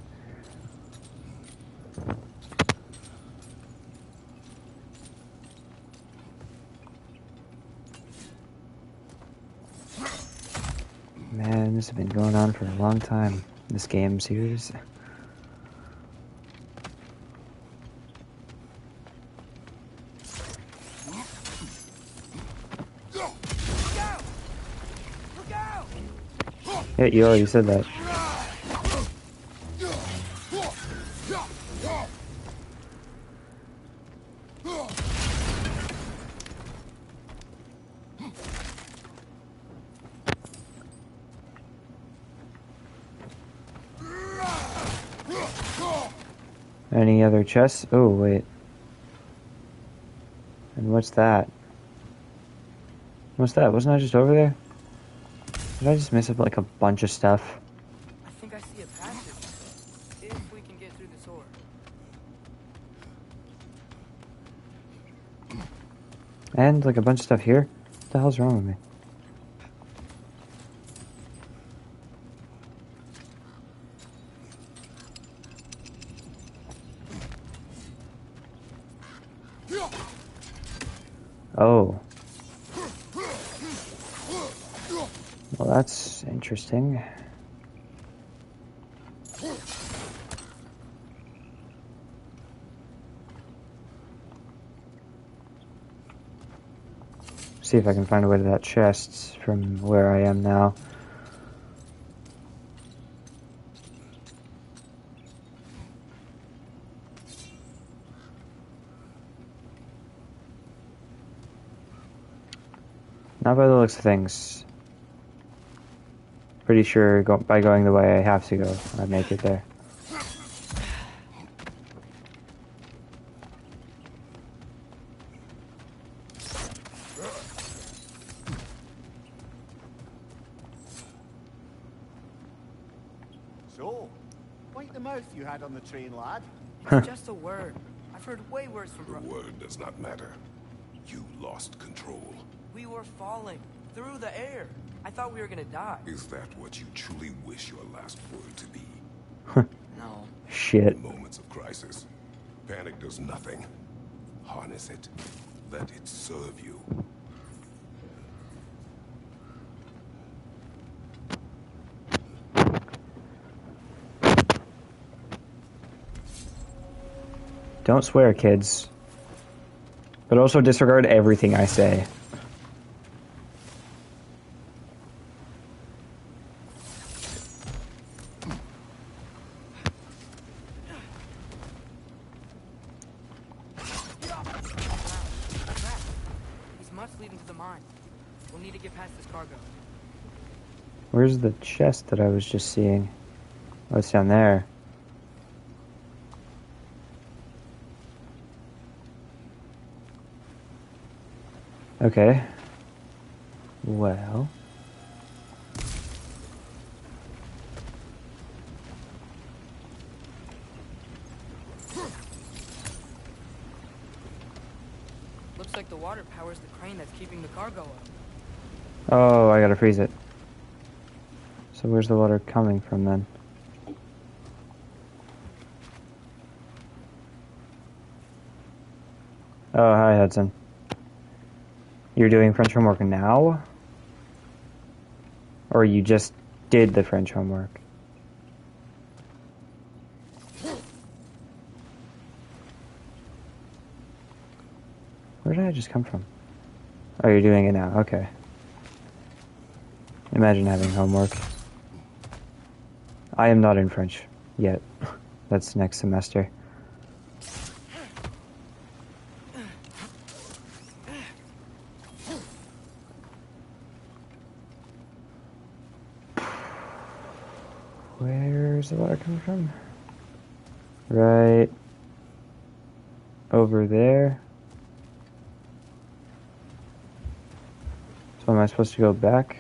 Man, this has been going on for a long time. This game series. Yeah, you already said that. Any other chests? Oh, wait. And what's that? What's that? Wasn't I just over there? Did I just miss up like a bunch of stuff? I think I see a passage. If we can get through this door. And like a bunch of stuff here? What the hell's wrong with me? Oh. Well, that's interesting. See if I can find a way to that chest from where I am now. Not by the looks of things. Pretty sure by going the way I have to go, I make it there. So, wipe the mouth you had on the train, lad. It's just a word. I've heard way worse from The word does not matter. You lost control. We were falling through the air. I thought we were gonna die. Is that what you truly wish your last word to be? No. Shit. In moments of crisis, panic does nothing. Harness it. Let it serve you. Don't swear, kids. But But also disregard everything I say. These must lead into the mine. We'll need to get past this cargo. Where's the chest that I was just seeing? Oh, it's down there. Okay. Well. Looks like the water powers the crane that's keeping the cargo up. Oh, I gotta freeze it. So where's the water coming from then? Oh, hi Hudson. You're doing French homework now? Or you just did the French homework? Where did I just come from? Oh, you're doing it now. Okay. Imagine having homework. I am not in French yet. That's next semester. Where's the water coming from? Right over there. So am I supposed to go back?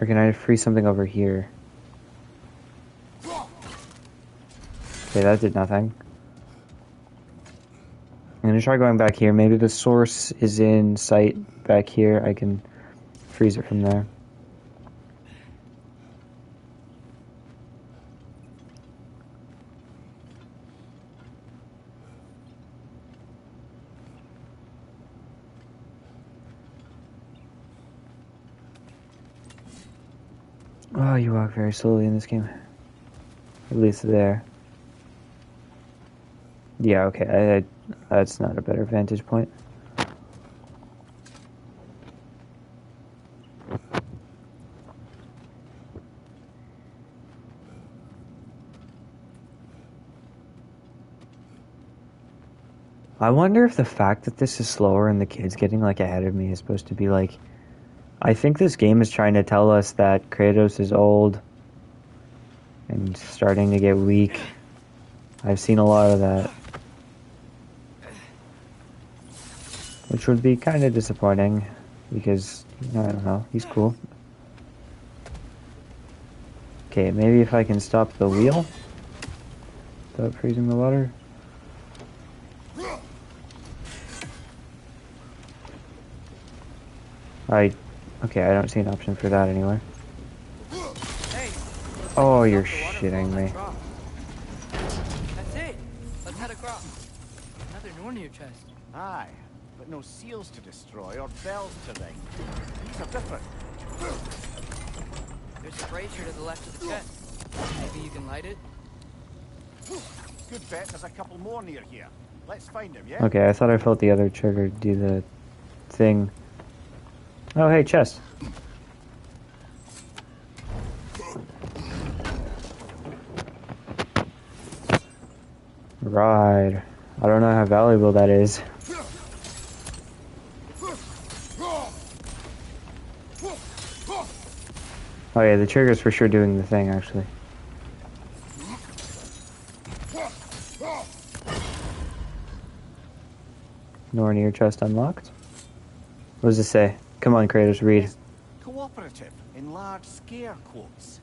Or can I freeze something over here? Okay, that did nothing. I'm gonna try going back here. Maybe the source is in sight back here. I can freeze it from there. Oh, you walk very slowly in this game. At least there. Yeah, okay. That's not a better vantage point. I wonder if the fact that this is slower and the kid's getting like ahead of me is supposed to be like... I think this game is trying to tell us that Kratos is old and starting to get weak. I've seen a lot of that. Which would be kind of disappointing because, I don't know, he's cool. Okay, maybe if I can stop the wheel without freezing the water. Okay, I don't see an option for that anywhere. Hey, Oh, you're shitting me. That's it. Let's head across. Another door near chest. Aye, but no seals to destroy or bells to ring. These are different. There's a brazier to the left of the chest. Maybe you can light it? Good bet there's a couple more near here. Let's find him, yeah? Okay, I thought I felt the other trigger do the thing. Oh, hey, chest. Right. I don't know how valuable that is. Oh yeah, the trigger's for sure doing the thing, actually. Nor near chest unlocked. What does it say? Come on, Kratos, read. Cooperative, in large scare quotes.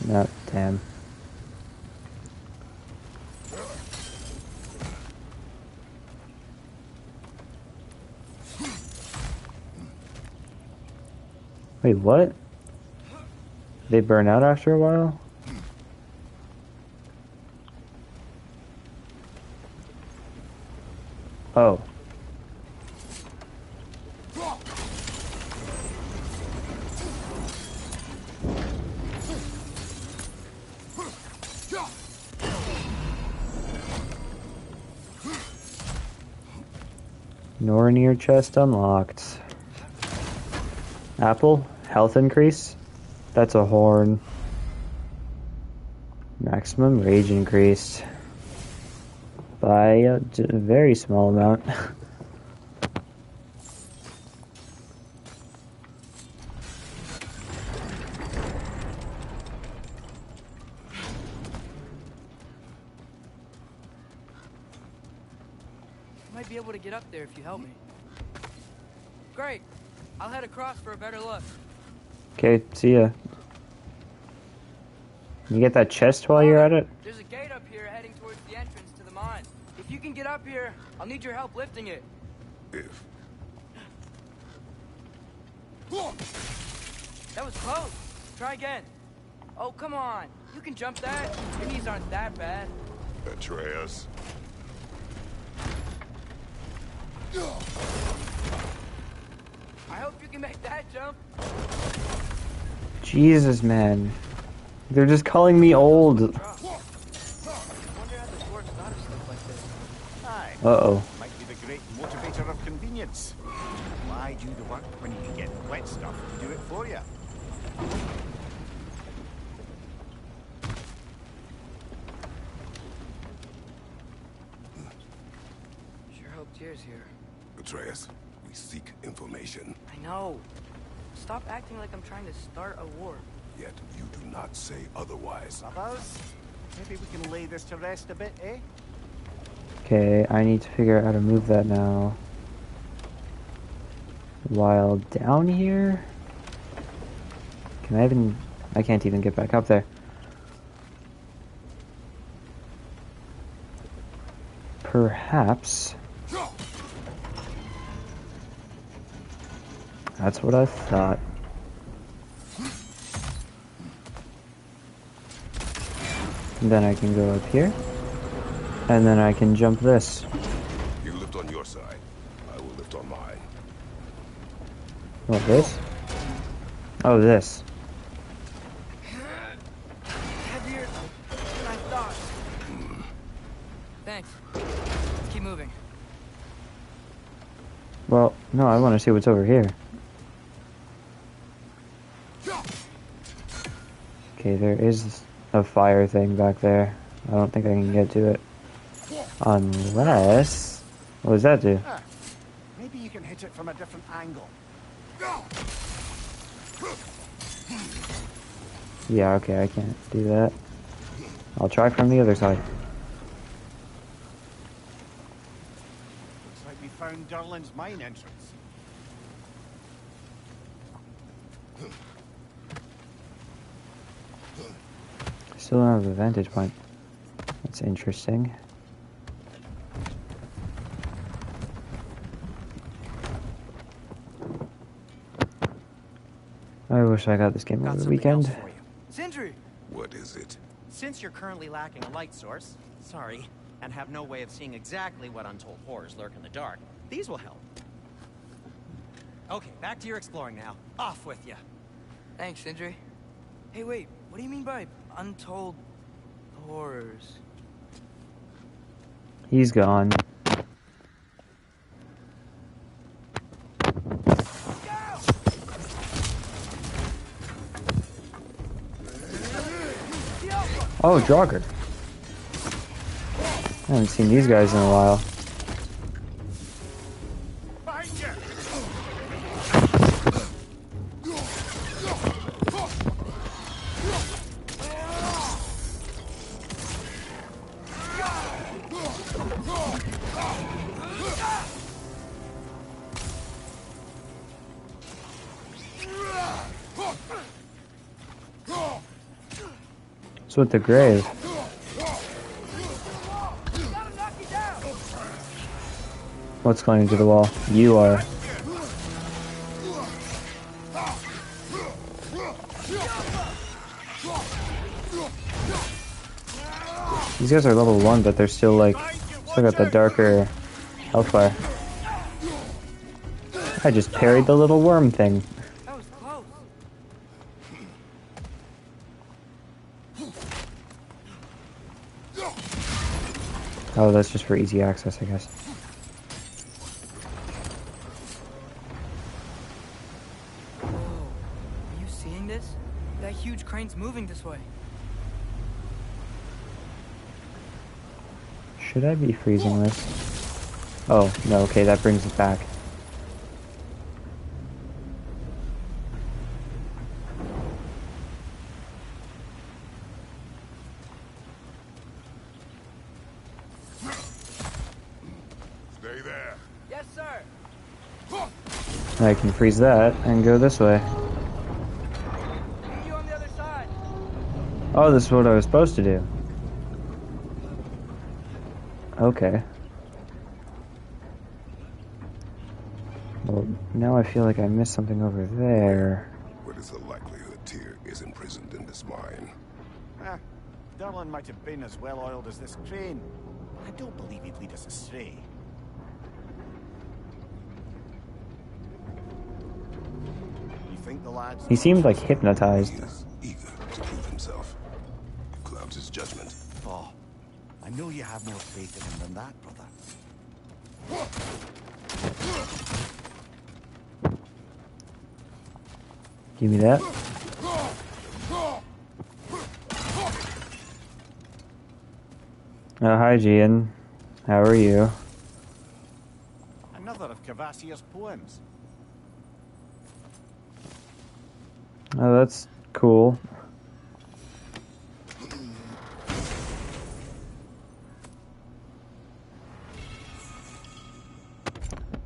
No, damn. Wait, what? They burn out after a while? Oh. Nornir chest unlocked. Apple, health increase. That's a horn. Maximum rage increased by a very small amount. Might be able to get up there if you help me. Great. I'll head across for a better look. Okay, see ya. You get that chest while you're at it? There's a gate up here heading towards the entrance to the mine. If you can get up here, I'll need your help lifting it. If. That was close. Try again. Oh, come on. You can jump that. Your knees aren't that bad. Atreus. I hope you can make that jump. Jesus, man. They're just calling me old. Wonder how the dwarves thought of stuff like this. Aye. Uh-oh. Might be the great motivator of convenience. Why do the work when you can get wet stuff to do it for you? Sure hope Tyr's here. Atreus, we seek information. I know. Stop acting like I'm trying to start a war. Yet you do not say otherwise. Brothers, maybe we can lay this to rest a bit, eh? Okay, I need to figure out how to move that now. While down here? Can I even... I can't even get back up there. Perhaps... That's what I thought. And then I can go up here. And then I can jump this. You lift on your side. I will lift on mine. What, this? Oh, this. Heavier than I thought. Thanks. Let's keep moving. Well, no, I want to see what's over here. Okay, there is a fire thing back there. I don't think I can get to it. Unless... What does that do? Maybe you can hit it from a different angle. Yeah, okay, I can't do that. I'll try from the other side. Looks like we found Durlin's mine entrance. Still don't have a vantage point. That's interesting. I wish I got this game over the weekend. Sindri! What is it? Since you're currently lacking a light source, sorry, and have no way of seeing exactly what untold horrors lurk in the dark, these will help. Okay, back to your exploring now. Off with you. Thanks, Sindri. Hey, wait. What do you mean by untold horrors? He's gone. Oh, Draugr. I haven't seen these guys in a while. What's with the grave? What's climbing to the wall? You are. These guys are level 1, but they're still like, still got the darker hellfire. I just parried the little worm thing. That was close. Oh, that's just for easy access, I guess. seen this? That huge crane's moving this way. Should I be freezing this? Oh, no, okay, that brings it back. Stay there. Yes, sir. I can freeze that and go this way. See you on the other side. Oh, this is what I was supposed to do. Okay. Well, now I feel like I missed something over there. What is the likelihood Tyr is imprisoned in this mine? Durlin might have been as well oiled as this crane. I don't believe he'd lead us astray. You think the lads... He seemed like hypnotized. He is eager to prove himself. It clouds his judgment. Oh, I know you have more faith in him than that, brother. Give me that. Oh, hi, Gian. How are you? Another of Cavassier's poems. Oh, that's cool.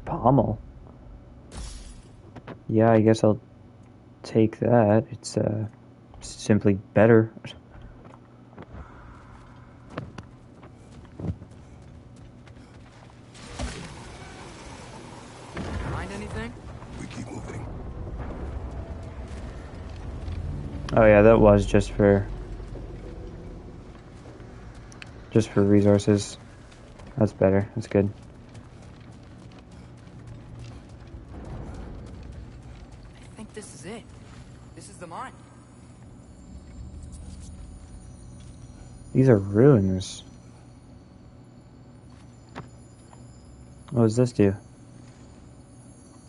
Pommel. Yeah, I guess I'll take that. It's simply better. Find anything? We keep moving. Oh yeah, that was just for resources. That's better. That's good. I think this is it. This is the mine. These are ruins. What does this do?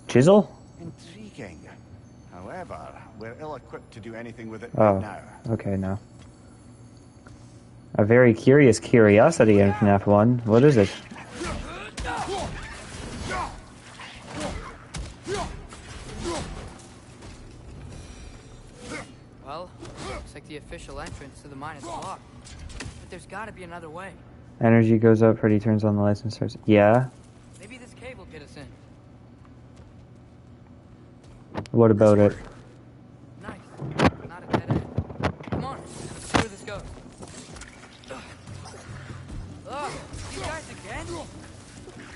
Chisel? Intriguing. However, we're ill-equipped to do anything with it Oh, right now. okay, no. A very curious curiosity in FNAF 1. What is it? Well, looks like the official entrance to the mine is blocked. But there's gotta be another way. Energy goes up, Freddy turns on the lights and starts... Yeah? Maybe this cave will get us in. What about it? Nice. Not a dead end. Come on, let's see where this goes. Ugh, these guys again?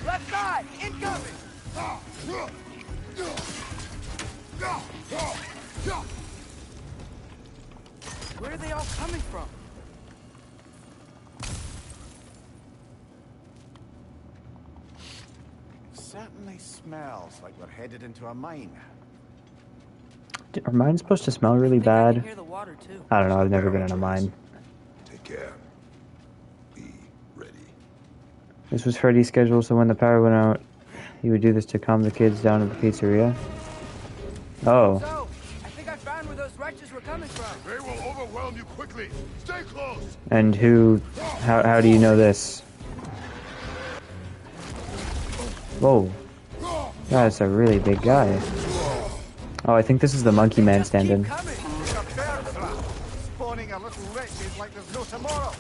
Left side, incoming! Where are they all coming from? Certainly smells like we're headed into a mine. Are mines supposed to smell really I bad? can hear the water too. I don't know, I've never been in a mine. Take care. Be ready. This was Freddy's schedule, so when the power went out, he would do this to calm the kids down at the pizzeria. Oh. So, I think I found where those wretches were coming from. They will overwhelm you quickly. Stay close. And who... How do you know this? Whoa. That's a really big guy. Oh, I think this is the monkey man stand-in. Spawning a little wretches like there's no tomorrow.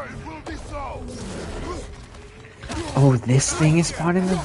It will be so. Oh, this thing is spawning them?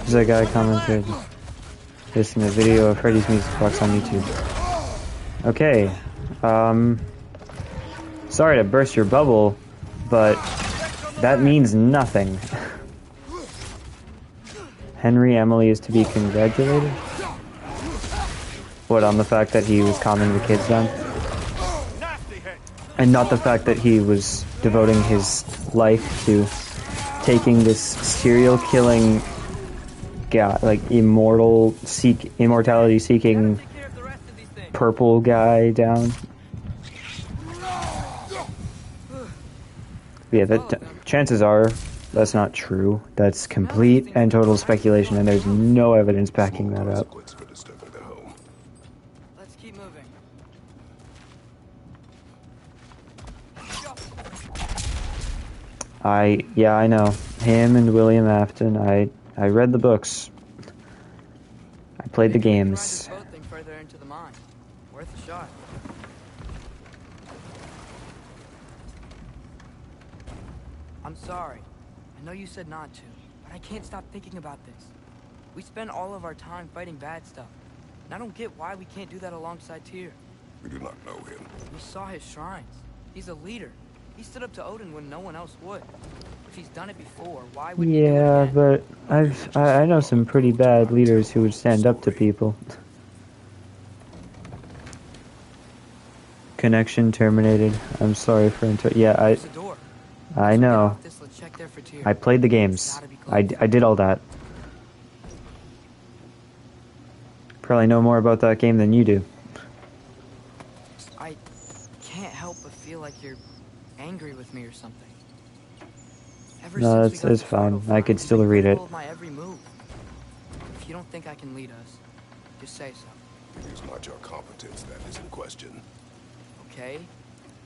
There's a guy commented this in a video of Freddy's Music Box on YouTube. Okay, sorry to burst your bubble, but that means nothing. Henry Emily is to be congratulated? What, on the fact that he was calming the kids down? And not the fact that he was devoting his life to taking this serial killing guy, like immortality seeking purple guy down. Yeah, chances are that's not true. That's complete and total speculation, and there's no evidence backing that up. Let's keep moving. Yeah, I know. Him and William Afton. I read the books. I played the games. Boat thing further into the mine. Worth a shot. I'm sorry. I know you said not to, but I can't stop thinking about this. We spend all of our time fighting bad stuff, and I don't get why we can't do that alongside Tyr. We do not know him. We saw his shrines. He's a leader. He stood up to Odin when no one else would. If he's done it before, why would he do it again? but I know some pretty bad leaders who would stand up to people. Connection terminated. I'm sorry for I know. I played the games. I did all that. Probably know more about that game than you do. I can't help but feel like you're angry with me or something. No, it's fine. I could still read it. My every move. If you don't think I can lead us, just say so. It is not your competence that is in question. Okay,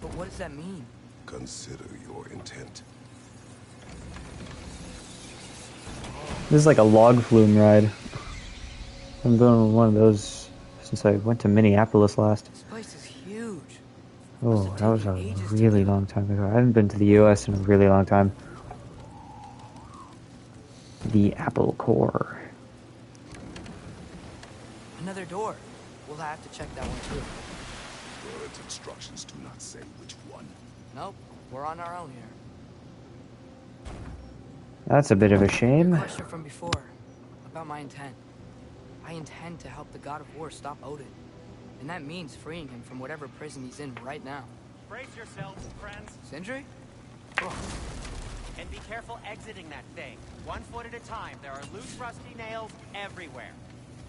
but what does that mean? Consider your intent. This is like a log flume ride. I'm going on one of those since I went to Minneapolis last. This place is huge. Oh, that was a really long time ago. I haven't been to the US in a really long time. The Apple Core. Another door. We'll have to check that one too. Words instructions do not say which one. Nope, we're on our own here. That's a bit of a shame. Question from before, about my intent. I intend to help the God of War stop Odin. And that means freeing him from whatever prison he's in right now. Brace yourselves, friends. Sindri? And be careful exiting that thing. 1 foot at a time. There are loose, rusty nails everywhere.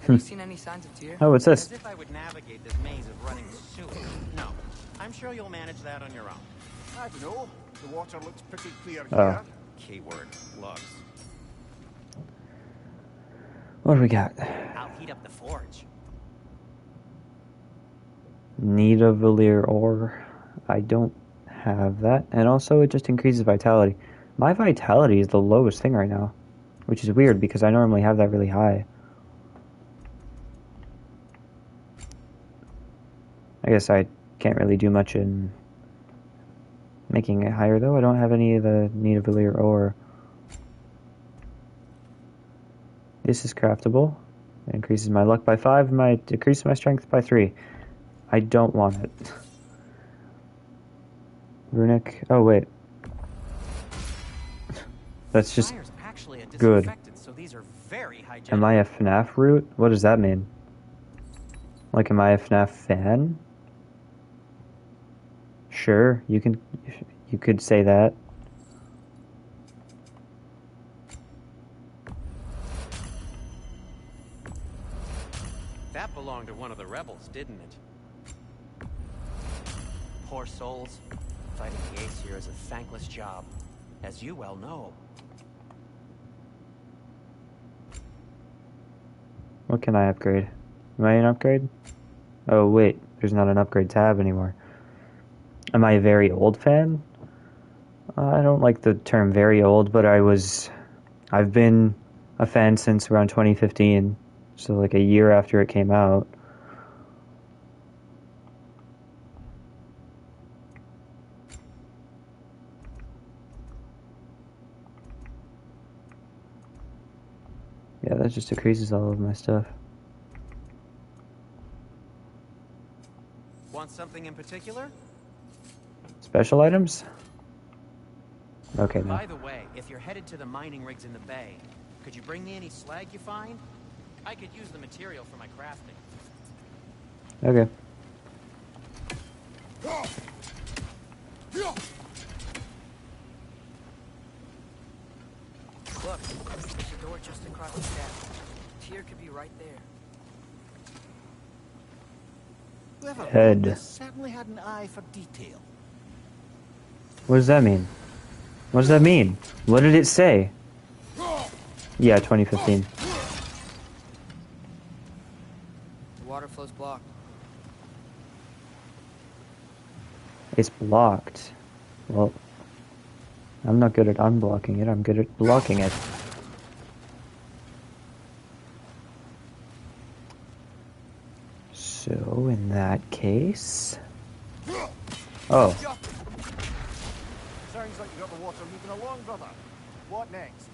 Have you seen any signs of Tyr? Oh, what's this? As if I would navigate this maze of running sewers. No. I'm sure you'll manage that on your own. I don't know. The water looks pretty clear Oh. here. Keyword, looks. What do we got? I'll heat up the forge. Nidavellir ore. I don't have that. And also it just increases vitality. My vitality is the lowest thing right now. Which is weird because I normally have that really high. I guess I can't really do much in making it higher though. I don't have any of the Nidavellir ore. This is craftable. It increases my luck by 5, decreases my strength by 3. I don't want it. Runic. Oh wait. That's just good. So these are very hygienic. Am I a FNAF root? What does that mean? Like, am I a FNAF fan? Sure, you could say that. That belonged to one of the rebels, didn't it? Poor souls. Fighting the Aesir is a thankless job, as you well know. What can I upgrade? Am I an upgrade? Oh wait, there's not an upgrade tab anymore. Am I a very old fan? I don't like the term very old, but I've been a fan since around 2015, so like a year after it came out. Yeah, that just decreases all of my stuff. Want something in particular? Special items? Okay, no. By the way, if you're headed to the mining rigs in the bay, could you bring me any slag you find? I could use the material for my crafting. Okay. Look, there's a door just across the gap. Tyr could be right there. Whoever wrote Head. this certainly had an eye for detail. What does that mean? What does that mean? What did it say? Yeah, 2015. The water flow's blocked. It's blocked. Well, I'm not good at unblocking it. I'm good at blocking it. So, in that case... Oh. Sounds like you got the water moving along, brother. What next?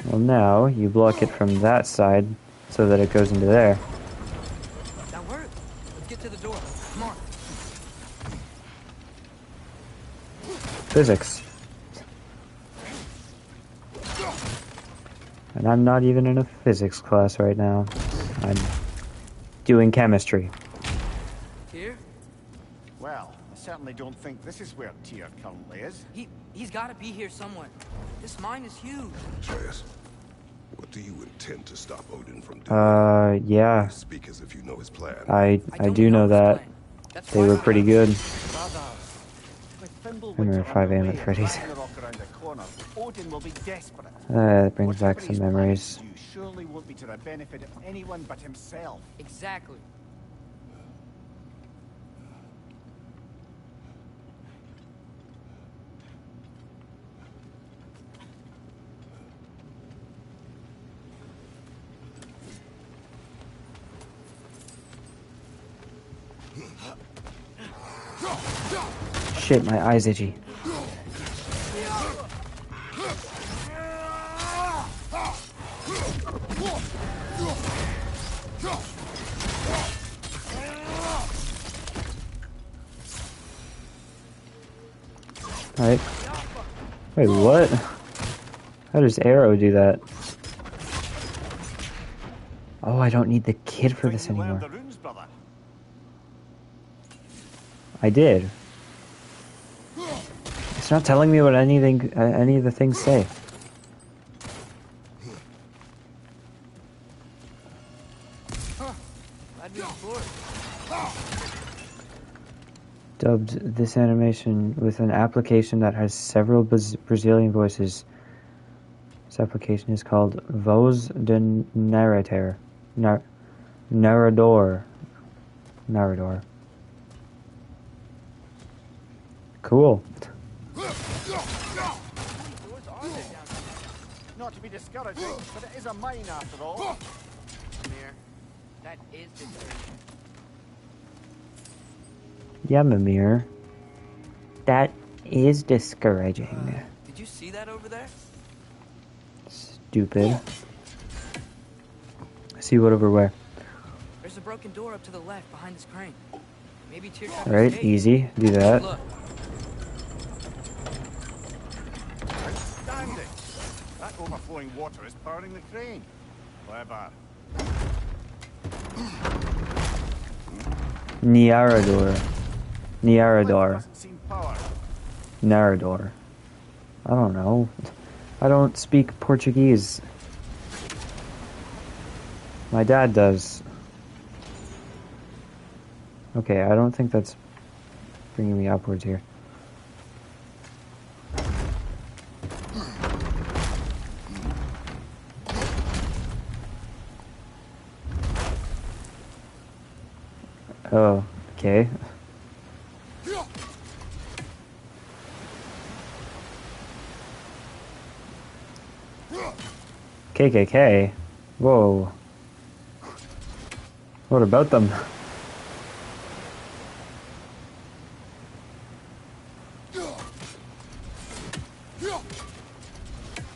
Well, now you block it from that side so that it goes into there. That worked. Let's get to the door. Come on. Physics. And I'm not even in a physics class right now. I'm doing chemistry. Tyr? Well, I certainly don't think this is where Tyr currently is. He's got to be here somewhere. This mine is huge. Atreus, what do you intend to stop Odin from doing? Yeah. You speak as if you know his plan. I do know that. They were pretty good. I remember 5 AM at Freddy's. Odin will be desperate. That brings back some memories. You surely won't be to the benefit of anyone but himself. Exactly. Shit, my eye's itchy. Alright. Wait, what? How does Arrow do that? Oh, I don't need the kid for this anymore. I did. It's not telling me what anything, any of the things say. Dubbed this animation with an application that has several Brazilian voices. This application is called Voz de Narrator. Narrador. Cool. Not to be discouraging, but it is a mine after all. Mir, that is discouraging. Yeah, Mimir. That is discouraging. Did you see that over there? Stupid. See what over where? There's a broken door up to the left behind this crane. Maybe Tyr. Alright, easy. Do that. Look. Outstanding! That overflowing water is powering the crane. Clever. Niarador. Narador. I don't know. I don't speak Portuguese. My dad does. Okay, I don't think that's bringing me upwards here. Oh, okay. KKK? Whoa. What about them?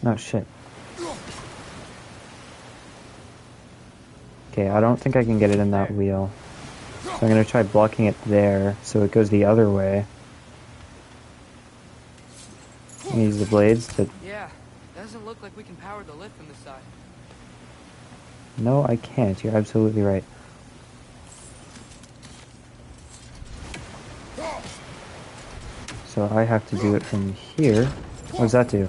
Oh shit. Okay, I don't think I can get it in that wheel. So I'm gonna try blocking it there so it goes the other way. Use the blades to... Yeah, doesn't look like we can power the lift from this side. No, I can't. You're absolutely right. So I have to do it from here. What does that do?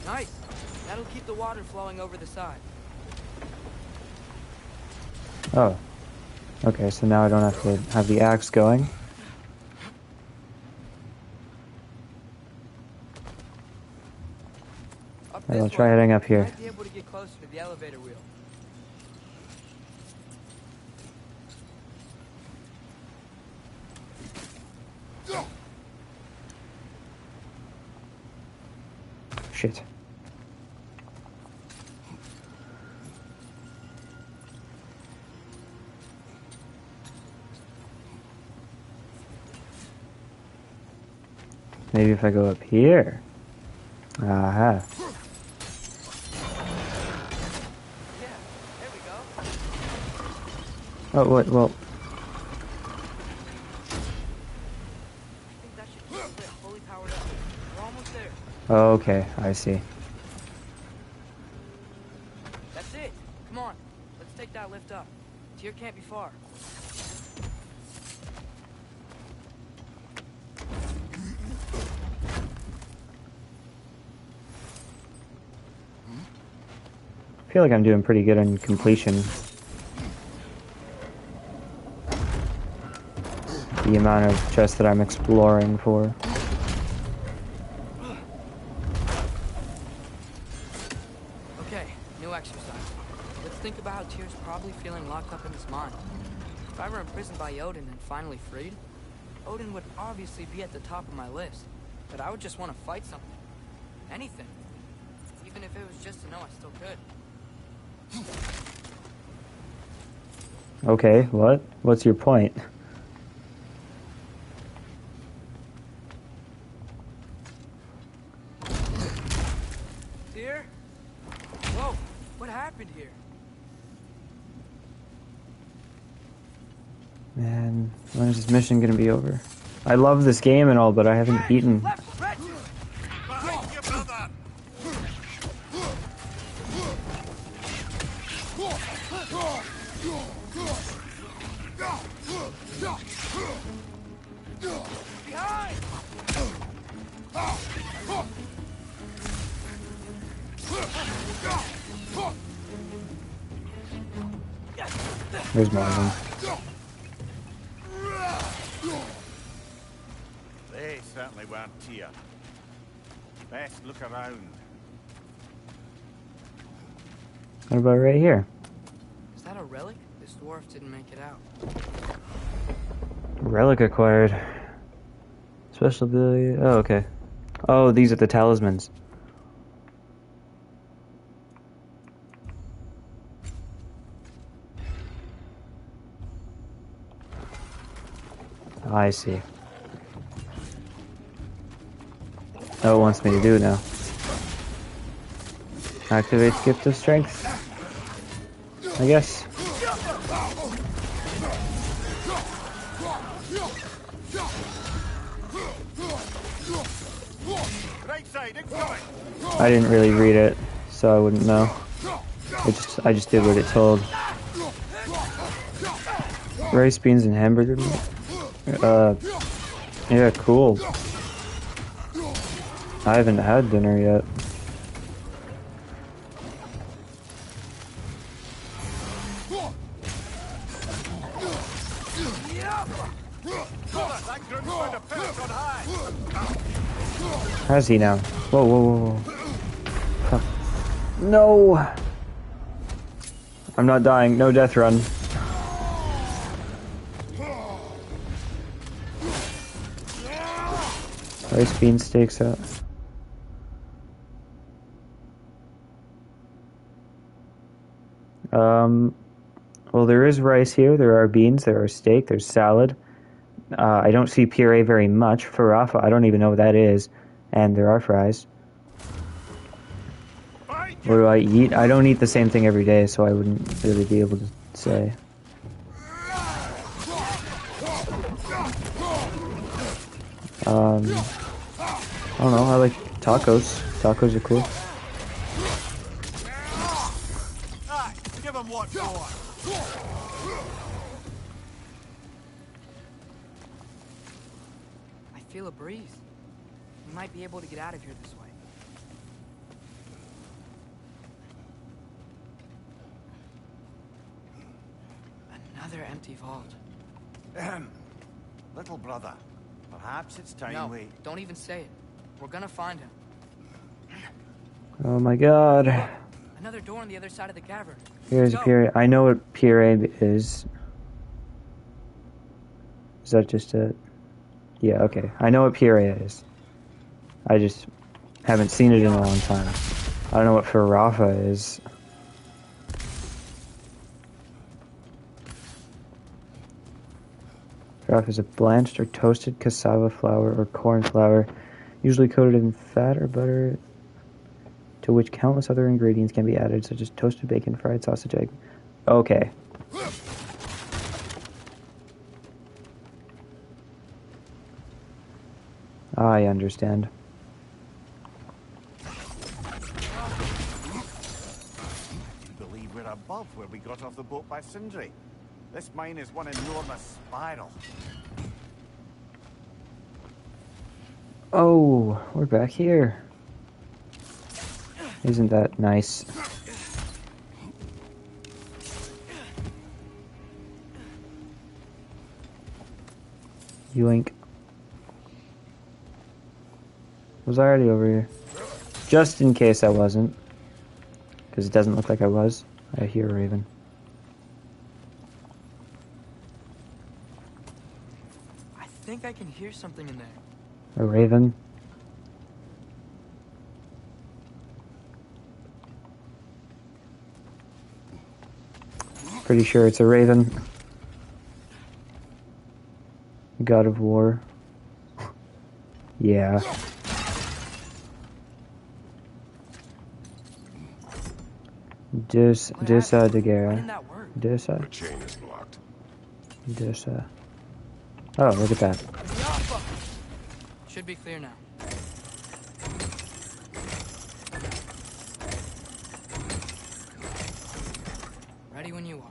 Nice. That'll keep the water flowing over the side. Oh. Okay, so now I don't have to have the axe going. Alright, I'll try heading up here. Might be able to get closer to the elevator wheel. Shit. Maybe if I go up here. Aha. Yeah, there we go. Oh, what? Well. I think that should keep the lift fully powered up. We're almost there. Okay, I see. That's it. Come on. Let's take that lift up. Tier can't be far. I feel like I'm doing pretty good on completion. The amount of chests that I'm exploring for. Okay, new exercise. Let's think about how Tyr's probably feeling locked up in his mind. If I were imprisoned by Odin and finally freed, Odin would obviously be at the top of my list. But I would just want to fight something. Anything. Even if it was just to know I still could. Okay, what? What's your point? Tyr? Whoa, what happened here? Man, when is this mission gonna be over? I love this game and all, but I haven't beaten. There's more of them. They certainly weren't Tyr. Best look around. What about right here? Is that a relic? This dwarf didn't make it out. Relic acquired. Special ability. Oh, okay. Oh, these are the talismans. I see. Oh, it wants me to do it now. Activate gift of strength. I guess. I didn't really read it, so I wouldn't know. I just did what it told. Rice, beans, and hamburger meat. Yeah, cool. I haven't had dinner yet. How's he now? Whoa, whoa, whoa, whoa. Huh. No! I'm not dying. No death run. Rice, beans, steaks out. Well, there is rice here. There are beans. There are steak. There's salad. I don't see puree very much. Farafa, I don't even know what that is. And there are fries. What do I eat? I don't eat the same thing every day, so I wouldn't really be able to say. I don't know. I like tacos. Tacos are cool. Give him what for. feel a breeze. We might be able to get out of here this way. Another empty vault. Little brother, perhaps it's time No, we... don't even say it. We're gonna find him. Oh my god. Another door on the other side of the cavern. Here's Pire. I know what Pire is. Is that just it? Yeah, okay. I know what Pire is. I just haven't seen it in a long time. I don't know what Farafa is. Farafa is a blanched or toasted cassava flour or corn flour, usually coated in fat or butter, to which countless other ingredients can be added, such as toasted bacon, fried sausage, egg. Okay. I understand. I believe we're above where we got off the boat by Sindri. This mine is one enormous spiral. Oh, we're back here. Isn't that nice? Yoink. Was I already over here? Just in case I wasn't. Because it doesn't look like I was. I hear a raven. I think I can hear something in there. A raven? Pretty sure it's a raven. God of War. Yeah. Dusa de Guerra. Dusa? The chain is blocked. Dusa. Oh, look at that. Should be clear now. Ready when you are.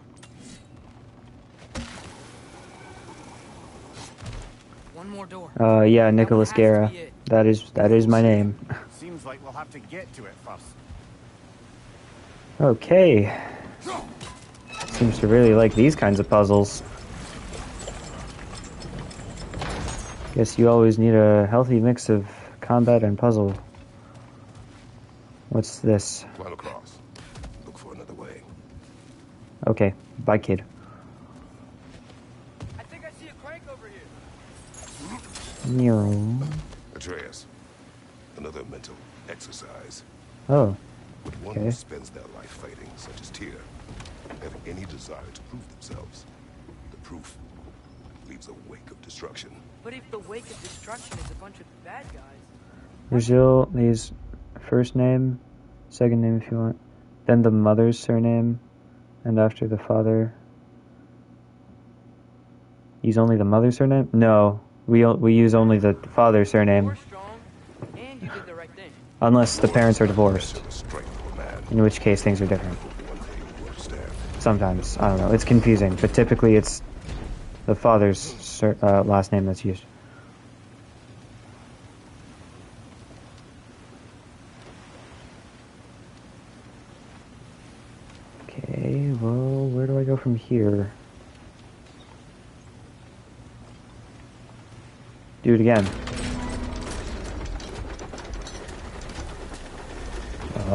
One more door. Yeah, Nicholas Guerra. That is my name. Seems like we'll have to get to it first. Okay. Seems to really like these kinds of puzzles. Guess you always need a healthy mix of combat and puzzle. What's this? Climb across. Look for another way. Okay, bye, kid. I think I see a crank over here. Meow. Atreus, another mental exercise. Oh. When one who spends their life fighting, such as Tyr, have any desire to prove themselves, the proof leaves a wake of destruction. But if the wake of destruction is a bunch of bad guys... Brazil needs first name, second name if you want, then the mother's surname, and after the father. Use only the mother's surname? No, we use only the father's surname. And you did the right thing. Unless the parents are divorced. In which case things are different. Sometimes, I don't know, it's confusing, but typically it's the father's last name that's used. Okay, well, where do I go from here? Do it again.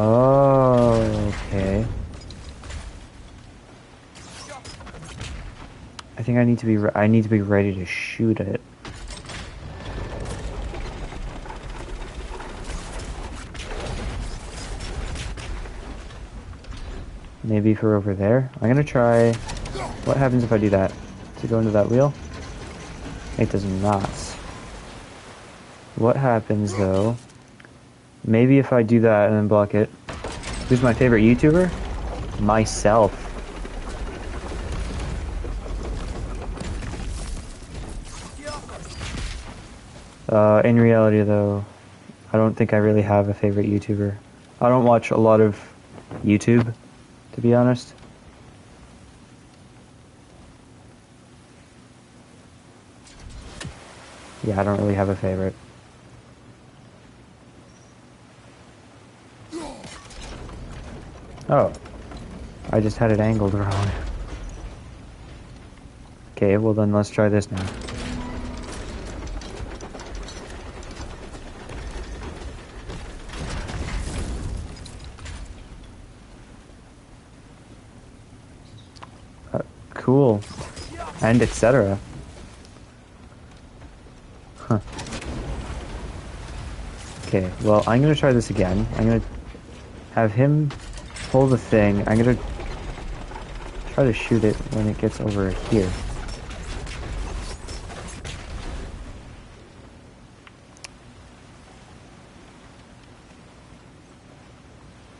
Oh, okay. I think I need to be ready to shoot it. Maybe for over there. I'm gonna try. What happens if I do that? Does it go into that wheel? It does not. What happens though? Maybe if I do that and then block it. Who's my favorite YouTuber? Myself. In reality though, I don't think I really have a favorite YouTuber. I don't watch a lot of YouTube, to be honest. Yeah, I don't really have a favorite. Oh. I just had it angled wrong. Okay, well then let's try this now. Cool. And etc. Huh. Okay, well I'm gonna try this again. I'm gonna have him hold the thing. I'm gonna try to shoot it when it gets over here.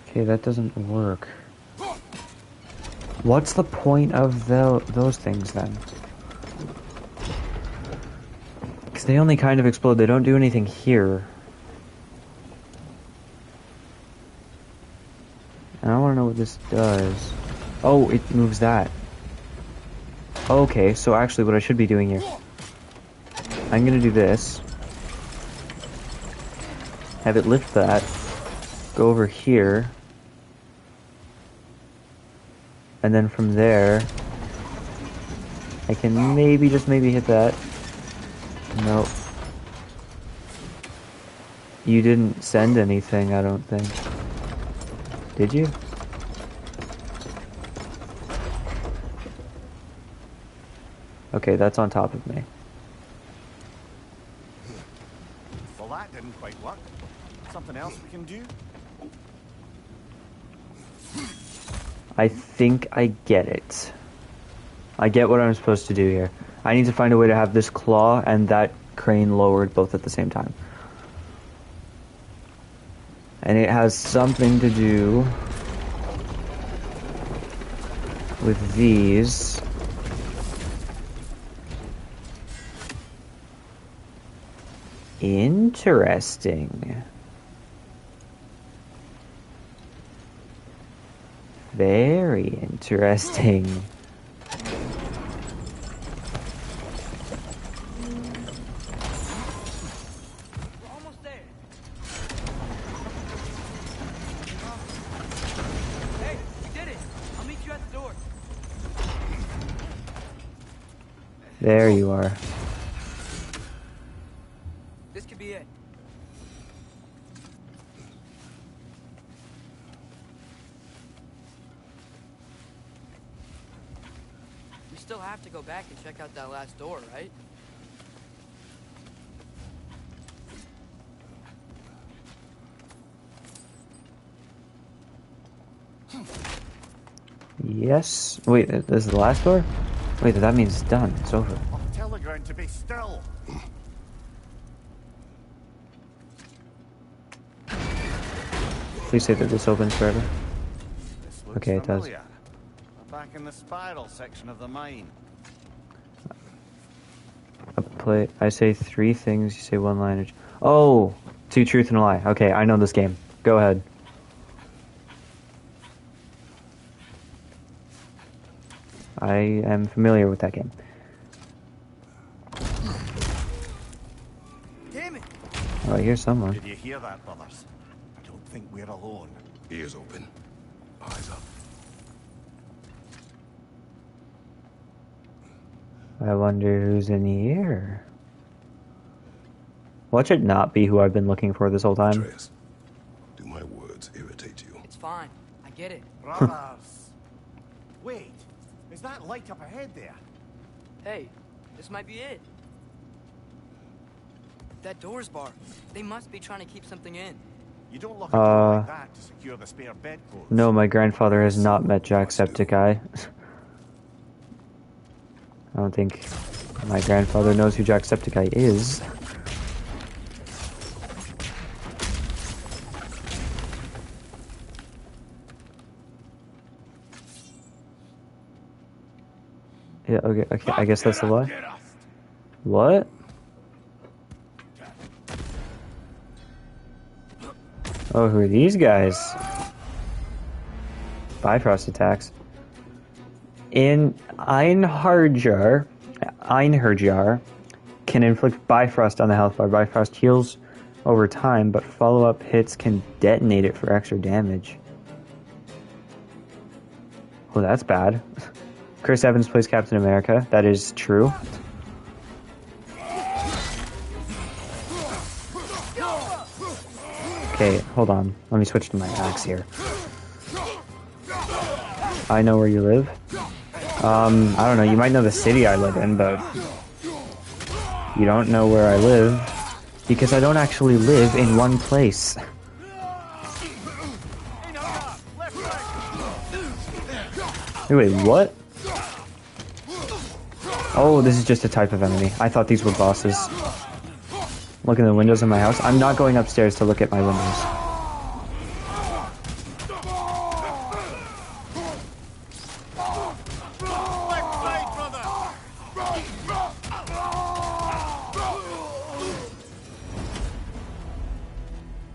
Okay, that doesn't work. What's the point of those things then? Because they only kind of explode. They don't do anything here. And I want to know what this does. Oh, it moves that. Okay, so actually what I should be doing here. I'm going to do this. Have it lift that. Go over here. And then from there, I can maybe, just maybe hit that. Nope. You didn't send anything, I don't think. Did you? Okay, that's on top of me. Well, that didn't quite work. Something else we can do? I think I get it. I get what I'm supposed to do here. I need to find a way to have this claw and that crane lowered both at the same time. And it has something to do with these. Interesting. Very interesting. We're almost there. Hey, we did it. I'll meet you at the door. There you are. This could be it. We still have to go back and check out that last door, right? Yes. Wait, this is the last door? Wait, that means it's done. It's over. Tell the ground to be still. Please say that this opens forever. This looks Okay, it does. familiar. We're back in the spiral section of the mine. I say 3 things, you say 1 line. Oh! 2 truth and a lie. Okay, I know this game. Go ahead. I am familiar with that game. Damn it! Oh, I hear someone. Did you hear that, brothers? I don't think we're alone. Ears open. Eyes up. I wonder who's in here. Watch it not be who I've been looking for this whole time. Atreus, do my words irritate you? It's fine. I get it. Brothers! Wait, is that light up ahead there? Hey, this might be it. That door's barred. They must be trying to keep something in. You don't lock a door like that to secure the spare bedclothes. No, my grandfather has not met Jacksepticeye. I don't think my grandfather knows who Jacksepticeye is. Yeah, okay, I guess that's a lie. What? Oh, who are these guys? Bifrost attacks. In Einherjar, can inflict Bifrost on the health bar. Bifrost heals over time, but follow-up hits can detonate it for extra damage. Oh, that's bad. Chris Evans plays Captain America. That is true. Okay, hold on. Let me switch to my axe here. I know where you live. I don't know. You might know the city I live in, but you don't know where I live because I don't actually live in one place. Wait, what? Oh, this is just a type of enemy. I thought these were bosses. Look in the windows of my house. I'm not going upstairs to look at my windows.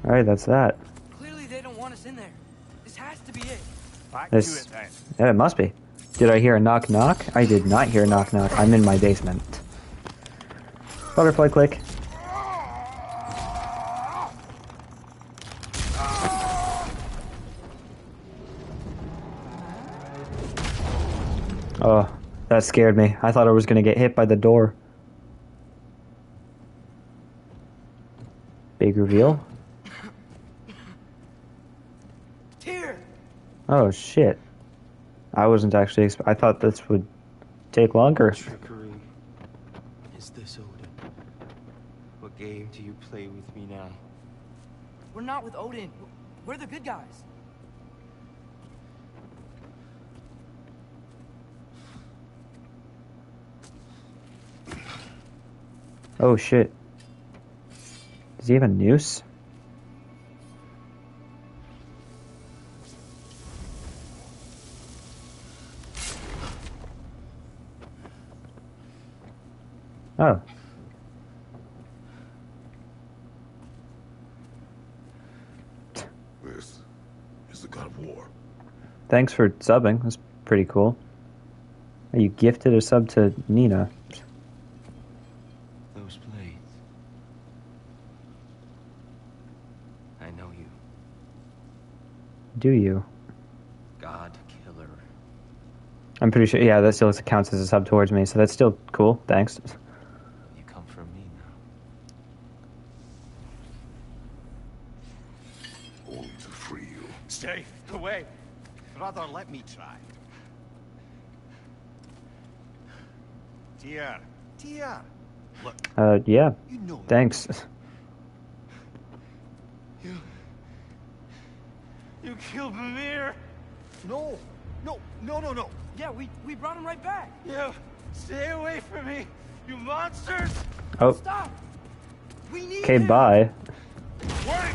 Alright, that's that. Clearly they don't want us in there. This has to be it. This, yeah, it must be. Did I hear a knock knock? I did not hear a knock knock. I'm in my basement. Butterfly click. Oh, that scared me. I thought I was going to get hit by the door. Big reveal. Here. Oh, shit. I wasn't actually... I thought this would take longer. Trickery. Is this Odin? What game do you play with me now? We're not with Odin. We're the good guys. Oh, shit. Does he have a noose? Oh. This is the god of war. Thanks for subbing. That's pretty cool. You gifted a sub to Nina. Those blades. I know you. Do you? God killer. I'm pretty sure, yeah, that still counts as a sub towards me, so that's still cool. Thanks. You come from me now. Only to free you. Stay away. Brother, let me try. Dear. Look. Yeah. You know Thanks. You killed Mimir. No. Yeah, we brought him right back. Yeah, stay away from me, you monsters. Oh. Stop. We need Okay, him. bye. Wait.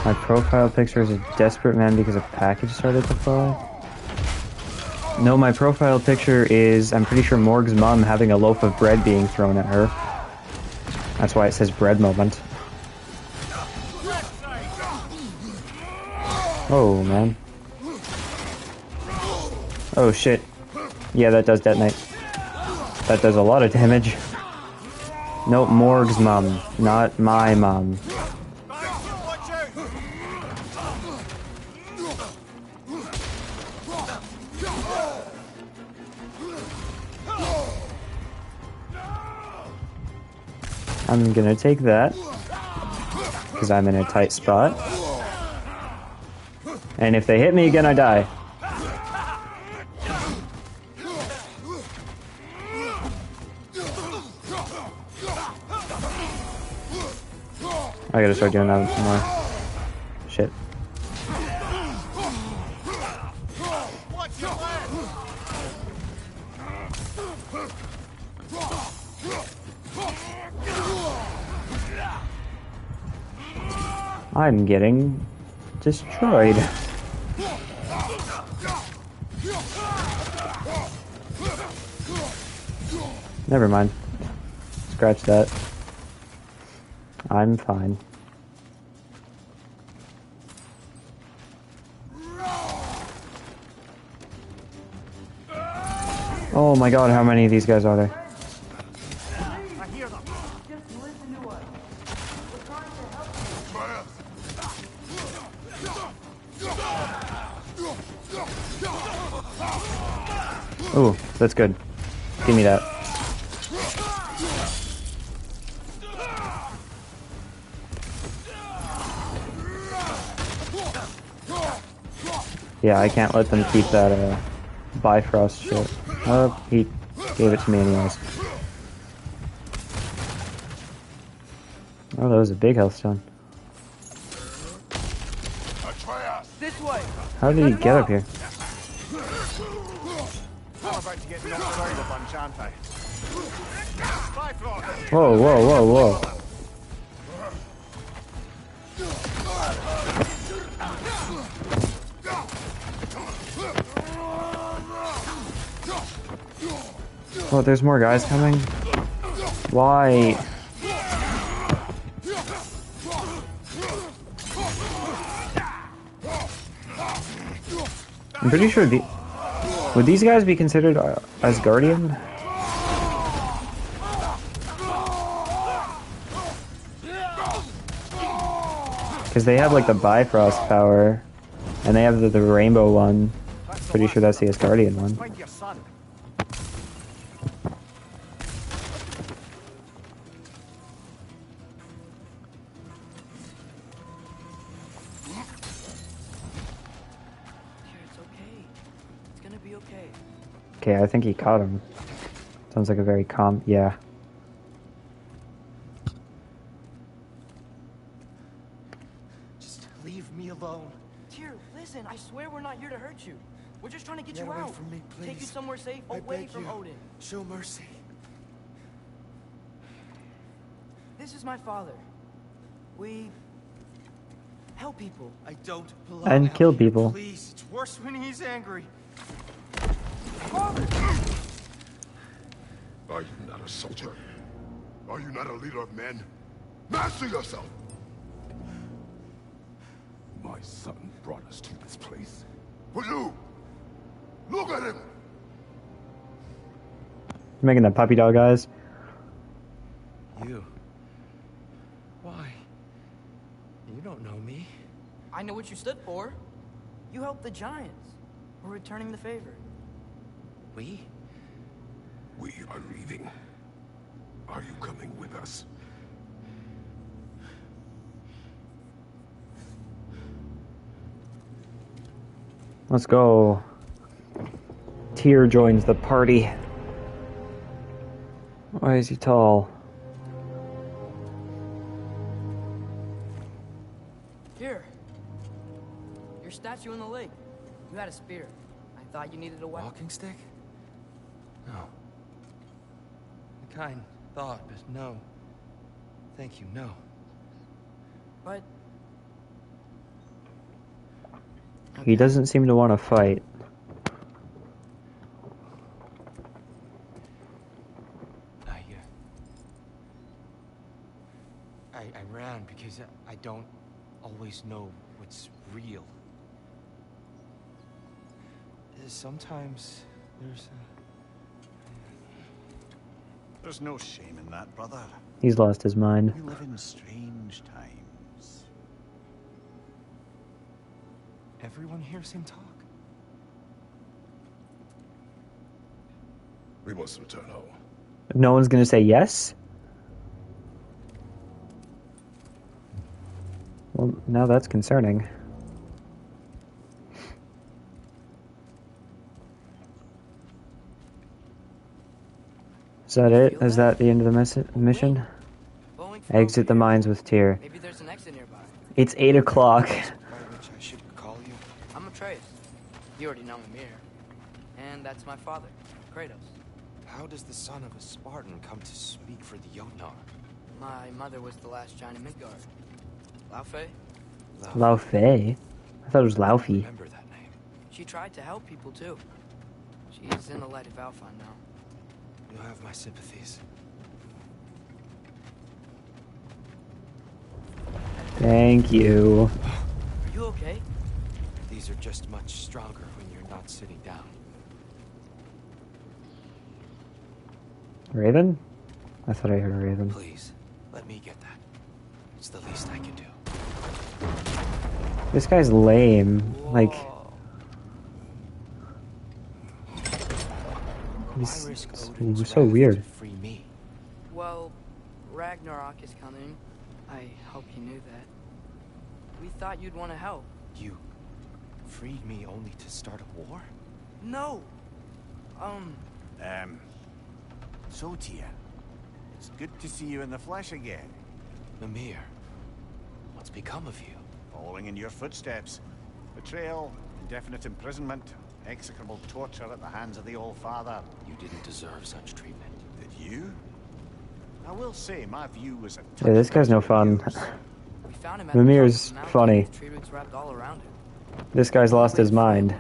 My profile picture is a desperate man because a package started to fly. No, my profile picture is, I'm pretty sure, Morg's mom having a loaf of bread being thrown at her. That's why it says bread moment. Oh, man. Oh, shit. Yeah, that does detonate. That does a lot of damage. Nope, Morg's mom, not my mom. I'm gonna take that, because I'm in a tight spot. And if they hit me again, I die. I gotta start doing that more. Shit. I'm getting destroyed. Never mind. Scratch that. I'm fine. Oh my god, how many of these guys are there? I hear them. Just listen to us. We're trying to help you. Ooh, that's good. Give me that. Yeah, I can't let them keep that Bifrost shit. Oh, he gave it to me anyways. Oh, that was a big health stone. This way. How did he get up here? I'm about to get knocked around a bunch, aren't I? Bifrost! Whoa, whoa, whoa, whoa. Oh, there's more guys coming? Why? I'm pretty sure would these guys be considered as Guardian? Because they have like the Bifrost power, and they have the rainbow one. Pretty sure that's the Asgardian one. Find your son. It's okay. It's gonna be okay. Okay, I think he caught him. Sounds like a very calm. Yeah. Just leave me alone. Tyr, listen, I swear we're not here to hurt you. We're just trying to get Get you away out. from me, Take you please. somewhere safe, I away beg from you. Odin. Show mercy. This is my father. We help people. I don't belong And out kill here, people. Please, it's worse when he's angry. Father! Are you not a soldier? Are you not a leader of men? Master yourself! My son brought us to this place. For you! Look at him! Making the puppy dog eyes. You. Why? You don't know me. I know what you stood for. You helped the Giants. We're returning the favor. We? We are leaving. Are you coming with us? Let's go. Tyr joins the party. Why is he tall? Here. Your statue in the lake. You had a spear. I thought you needed a weapon. Walking stick? No. A kind thought, but no. Thank you, no. But He doesn't seem to want to fight. I ran because I don't always know what's real. Sometimes There's no shame in that, brother. He's lost his mind. We live in strange times. everyone hears him talk. We must return home. No one's gonna say yes? Well, now that's concerning. Is that it? Is that the end of the mission? Exit the mines with Tyr. Maybe there's an exit nearby. It's 8 o'clock. By which I should call you? I'm Atreus. You already know me here. And that's my father, Kratos. How does the son of a Spartan come to speak for the Jotnar? My mother was the last giant in Midgard. Laufey? Laufey? I thought it was Laufey. Remember that name. She tried to help people too. She's in the light of Alphon now. You have my sympathies. Thank you. Are you okay? These are just much stronger when you're not sitting down. Raven? I thought I heard a raven. Please, let me get that. It's the least I can do. This guy's lame. Like, he's so weird. Free me. Well, Ragnarok is coming. I hope you knew that. We thought you'd want to help. You freed me only to start a war? No. So, Tia, it's good to see you in the flesh again. Mimir, what's become of you? Following in your footsteps. Betrayal, indefinite imprisonment, execrable torture at the hands of the Old Father. You didn't deserve such treatment. Did you? I will say, my view was a Yeah, this guy's no fun. We found him at Mimir's the top of the mountain funny. with tree roots wrapped all around him. This guy's lost his mind.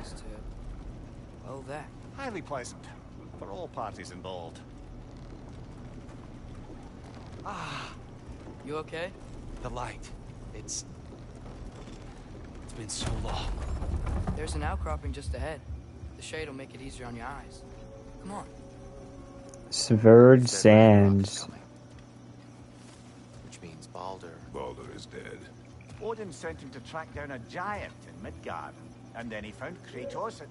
Well, that. highly pleasant for all parties involved. Ah, you okay? The light. It's been so long. There's an outcropping just ahead. The shade will make it easier on your eyes. Come on. Severed Sands. Which means Baldur. Baldur is dead. Odin sent him to track down a giant in Midgard, and then he found Kratos.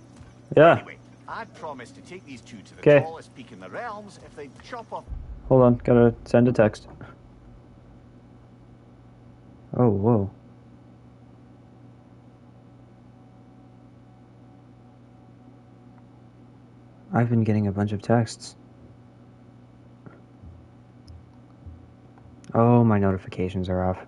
Yeah. Anyway, I'd promised to take these two to the 'Kay. tallest peak in the realms if they'd chop off. Hold on, gotta send a text. Oh, whoa. I've been getting a bunch of texts. Oh, my notifications are off.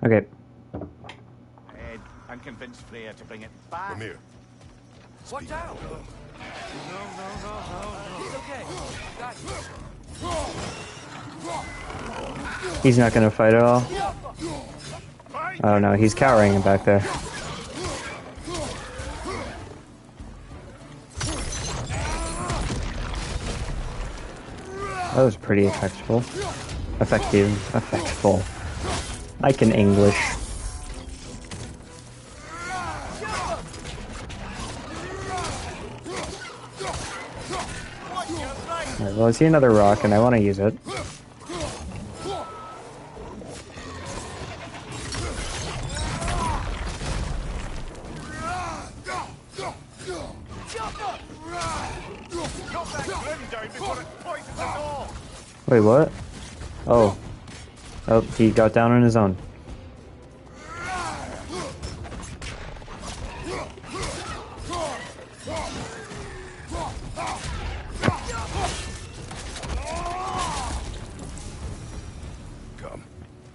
Okay. Ed, I'm convinced Freya to bring it back. Mimir. Watch out! It's okay. Got you. He's not gonna fight at all. Oh no, he's cowering back there. That was pretty effectful. Effectful. I can English. Alright, well, I see another rock and I want to use it. Wait, what? Oh. Oh, he got down on his own. Come.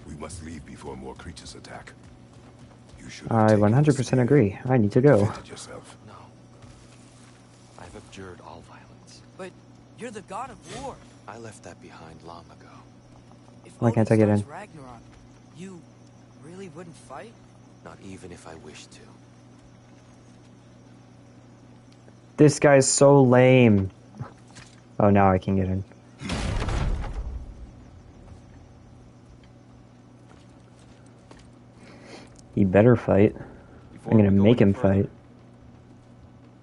We must leave before more creatures attack. You should I 100% agree. I need to go. defend yourself. No. I've abjured all violence. But you're the god of war. I left that behind long ago. If Why can't I get Odin in? starts Ragnarok, you really wouldn't fight? Not even if I wished to. This guy's so lame. Oh, now I can get in. He better fight. I'm gonna make him fight.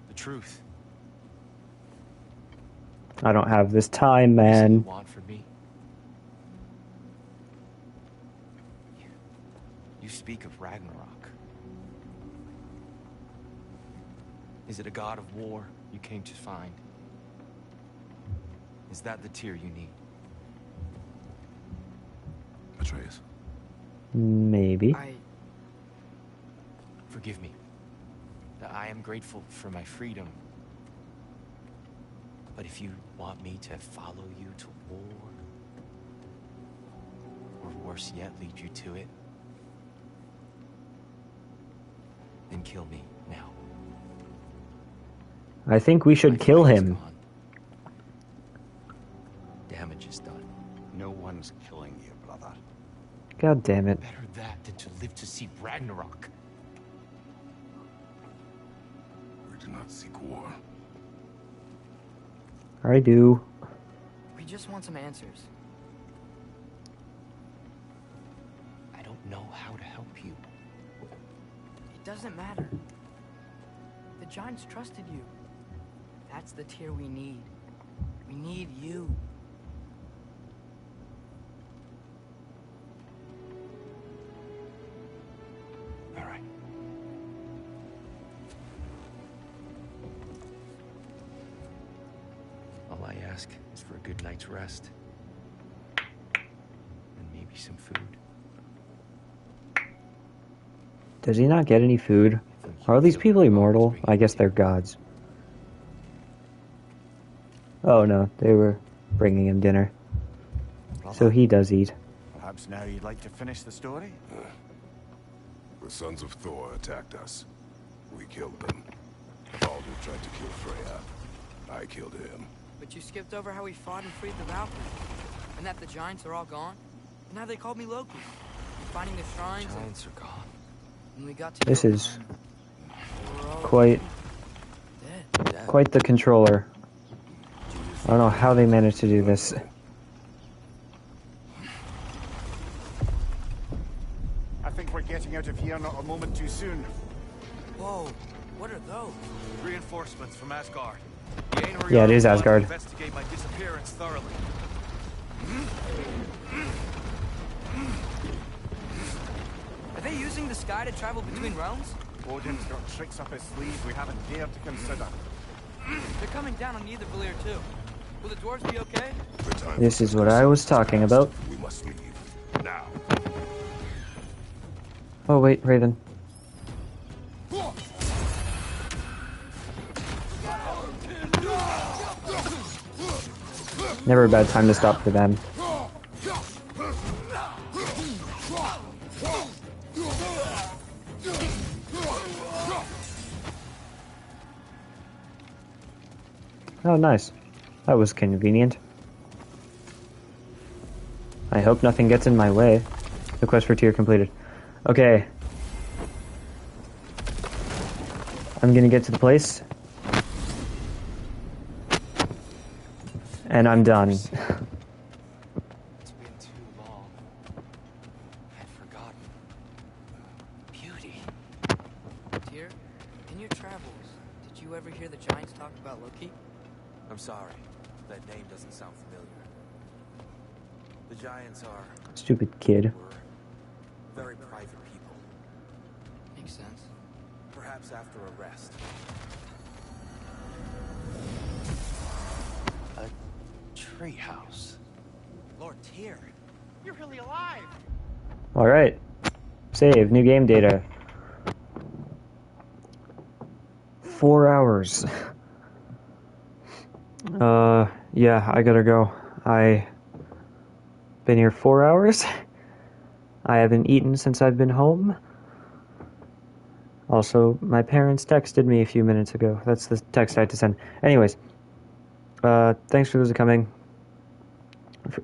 The truth. I don't have this time, man. You want from me? You speak of Ragnarok. Is it a god of war you came to find? Is that the tear you need? Atreus. Maybe. Forgive me. I am grateful for my freedom. But if you want me to follow you to war, or worse yet, lead you to it, then kill me now. I think we should kill him. Damage is done. No one's killing you, brother. God damn it. Better that than to live to see Ragnarok. do not seek war. I do. We just want some answers. I don't know how to help you. It doesn't matter. The Giants trusted you. That's the Tyr we need. We need you. All right. All I ask is for a good night's rest. And maybe some food. Does he not get any food? Are these people immortal? I guess they're gods. Oh no, they were bringing him dinner. So he does eat. Perhaps now you'd like to finish the story? The sons of Thor attacked us. We killed them. Baldur tried to kill Freya. I killed him. But you skipped over how we fought and freed the Valkyries. And that the Giants are all gone. And how they called me Loki. Finding the shrines. Giants are gone. And we got to This is we're all quite dead. quite the controller. I don't know how they managed to do this. I think we're getting out of here not a moment too soon. Whoa, what are those? Reinforcements from Asgard. The Ainur Yeah, it is Jarl wanted to Asgard. investigate my disappearance thoroughly. Are they using the sky to travel between realms? Odin's got tricks up his sleeve we haven't dared to consider. They're coming down on Nidavellir too. Will the dwarves be okay? This is what I was talking about. We must leave. Now. Oh wait, Raven. Never a bad time to stop for them. Oh, nice. That was convenient. I hope nothing gets in my way. The quest for Tyr completed. Okay. I'm gonna get to the place. And I'm done. It's been too long. I'd forgotten. Beauty. Tyr, in your travels, did you ever hear the Giants talk about Loki? I'm sorry. That name doesn't sound familiar. The Giants are Stupid kid. very private people. Makes sense. Perhaps after a rest. A treehouse. Lord Tyr, you're really alive. Alright. Save. New game data. 4 hours. Yeah, I gotta go. Been here 4 hours. I haven't eaten since I've been home. Also, my parents texted me a few minutes ago. That's the text I had to send. Anyways, thanks for those who coming.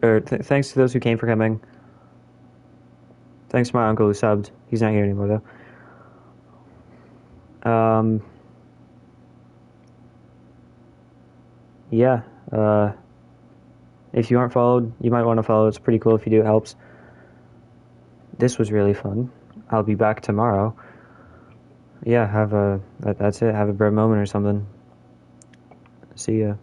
Thanks to those who came for coming. Thanks to my uncle who subbed. He's not here anymore, though. Yeah, if you aren't followed, you might want to follow. It's pretty cool if you do. It helps. This was really fun. I'll be back tomorrow. Yeah, that's it. Have a bread moment or something. See ya.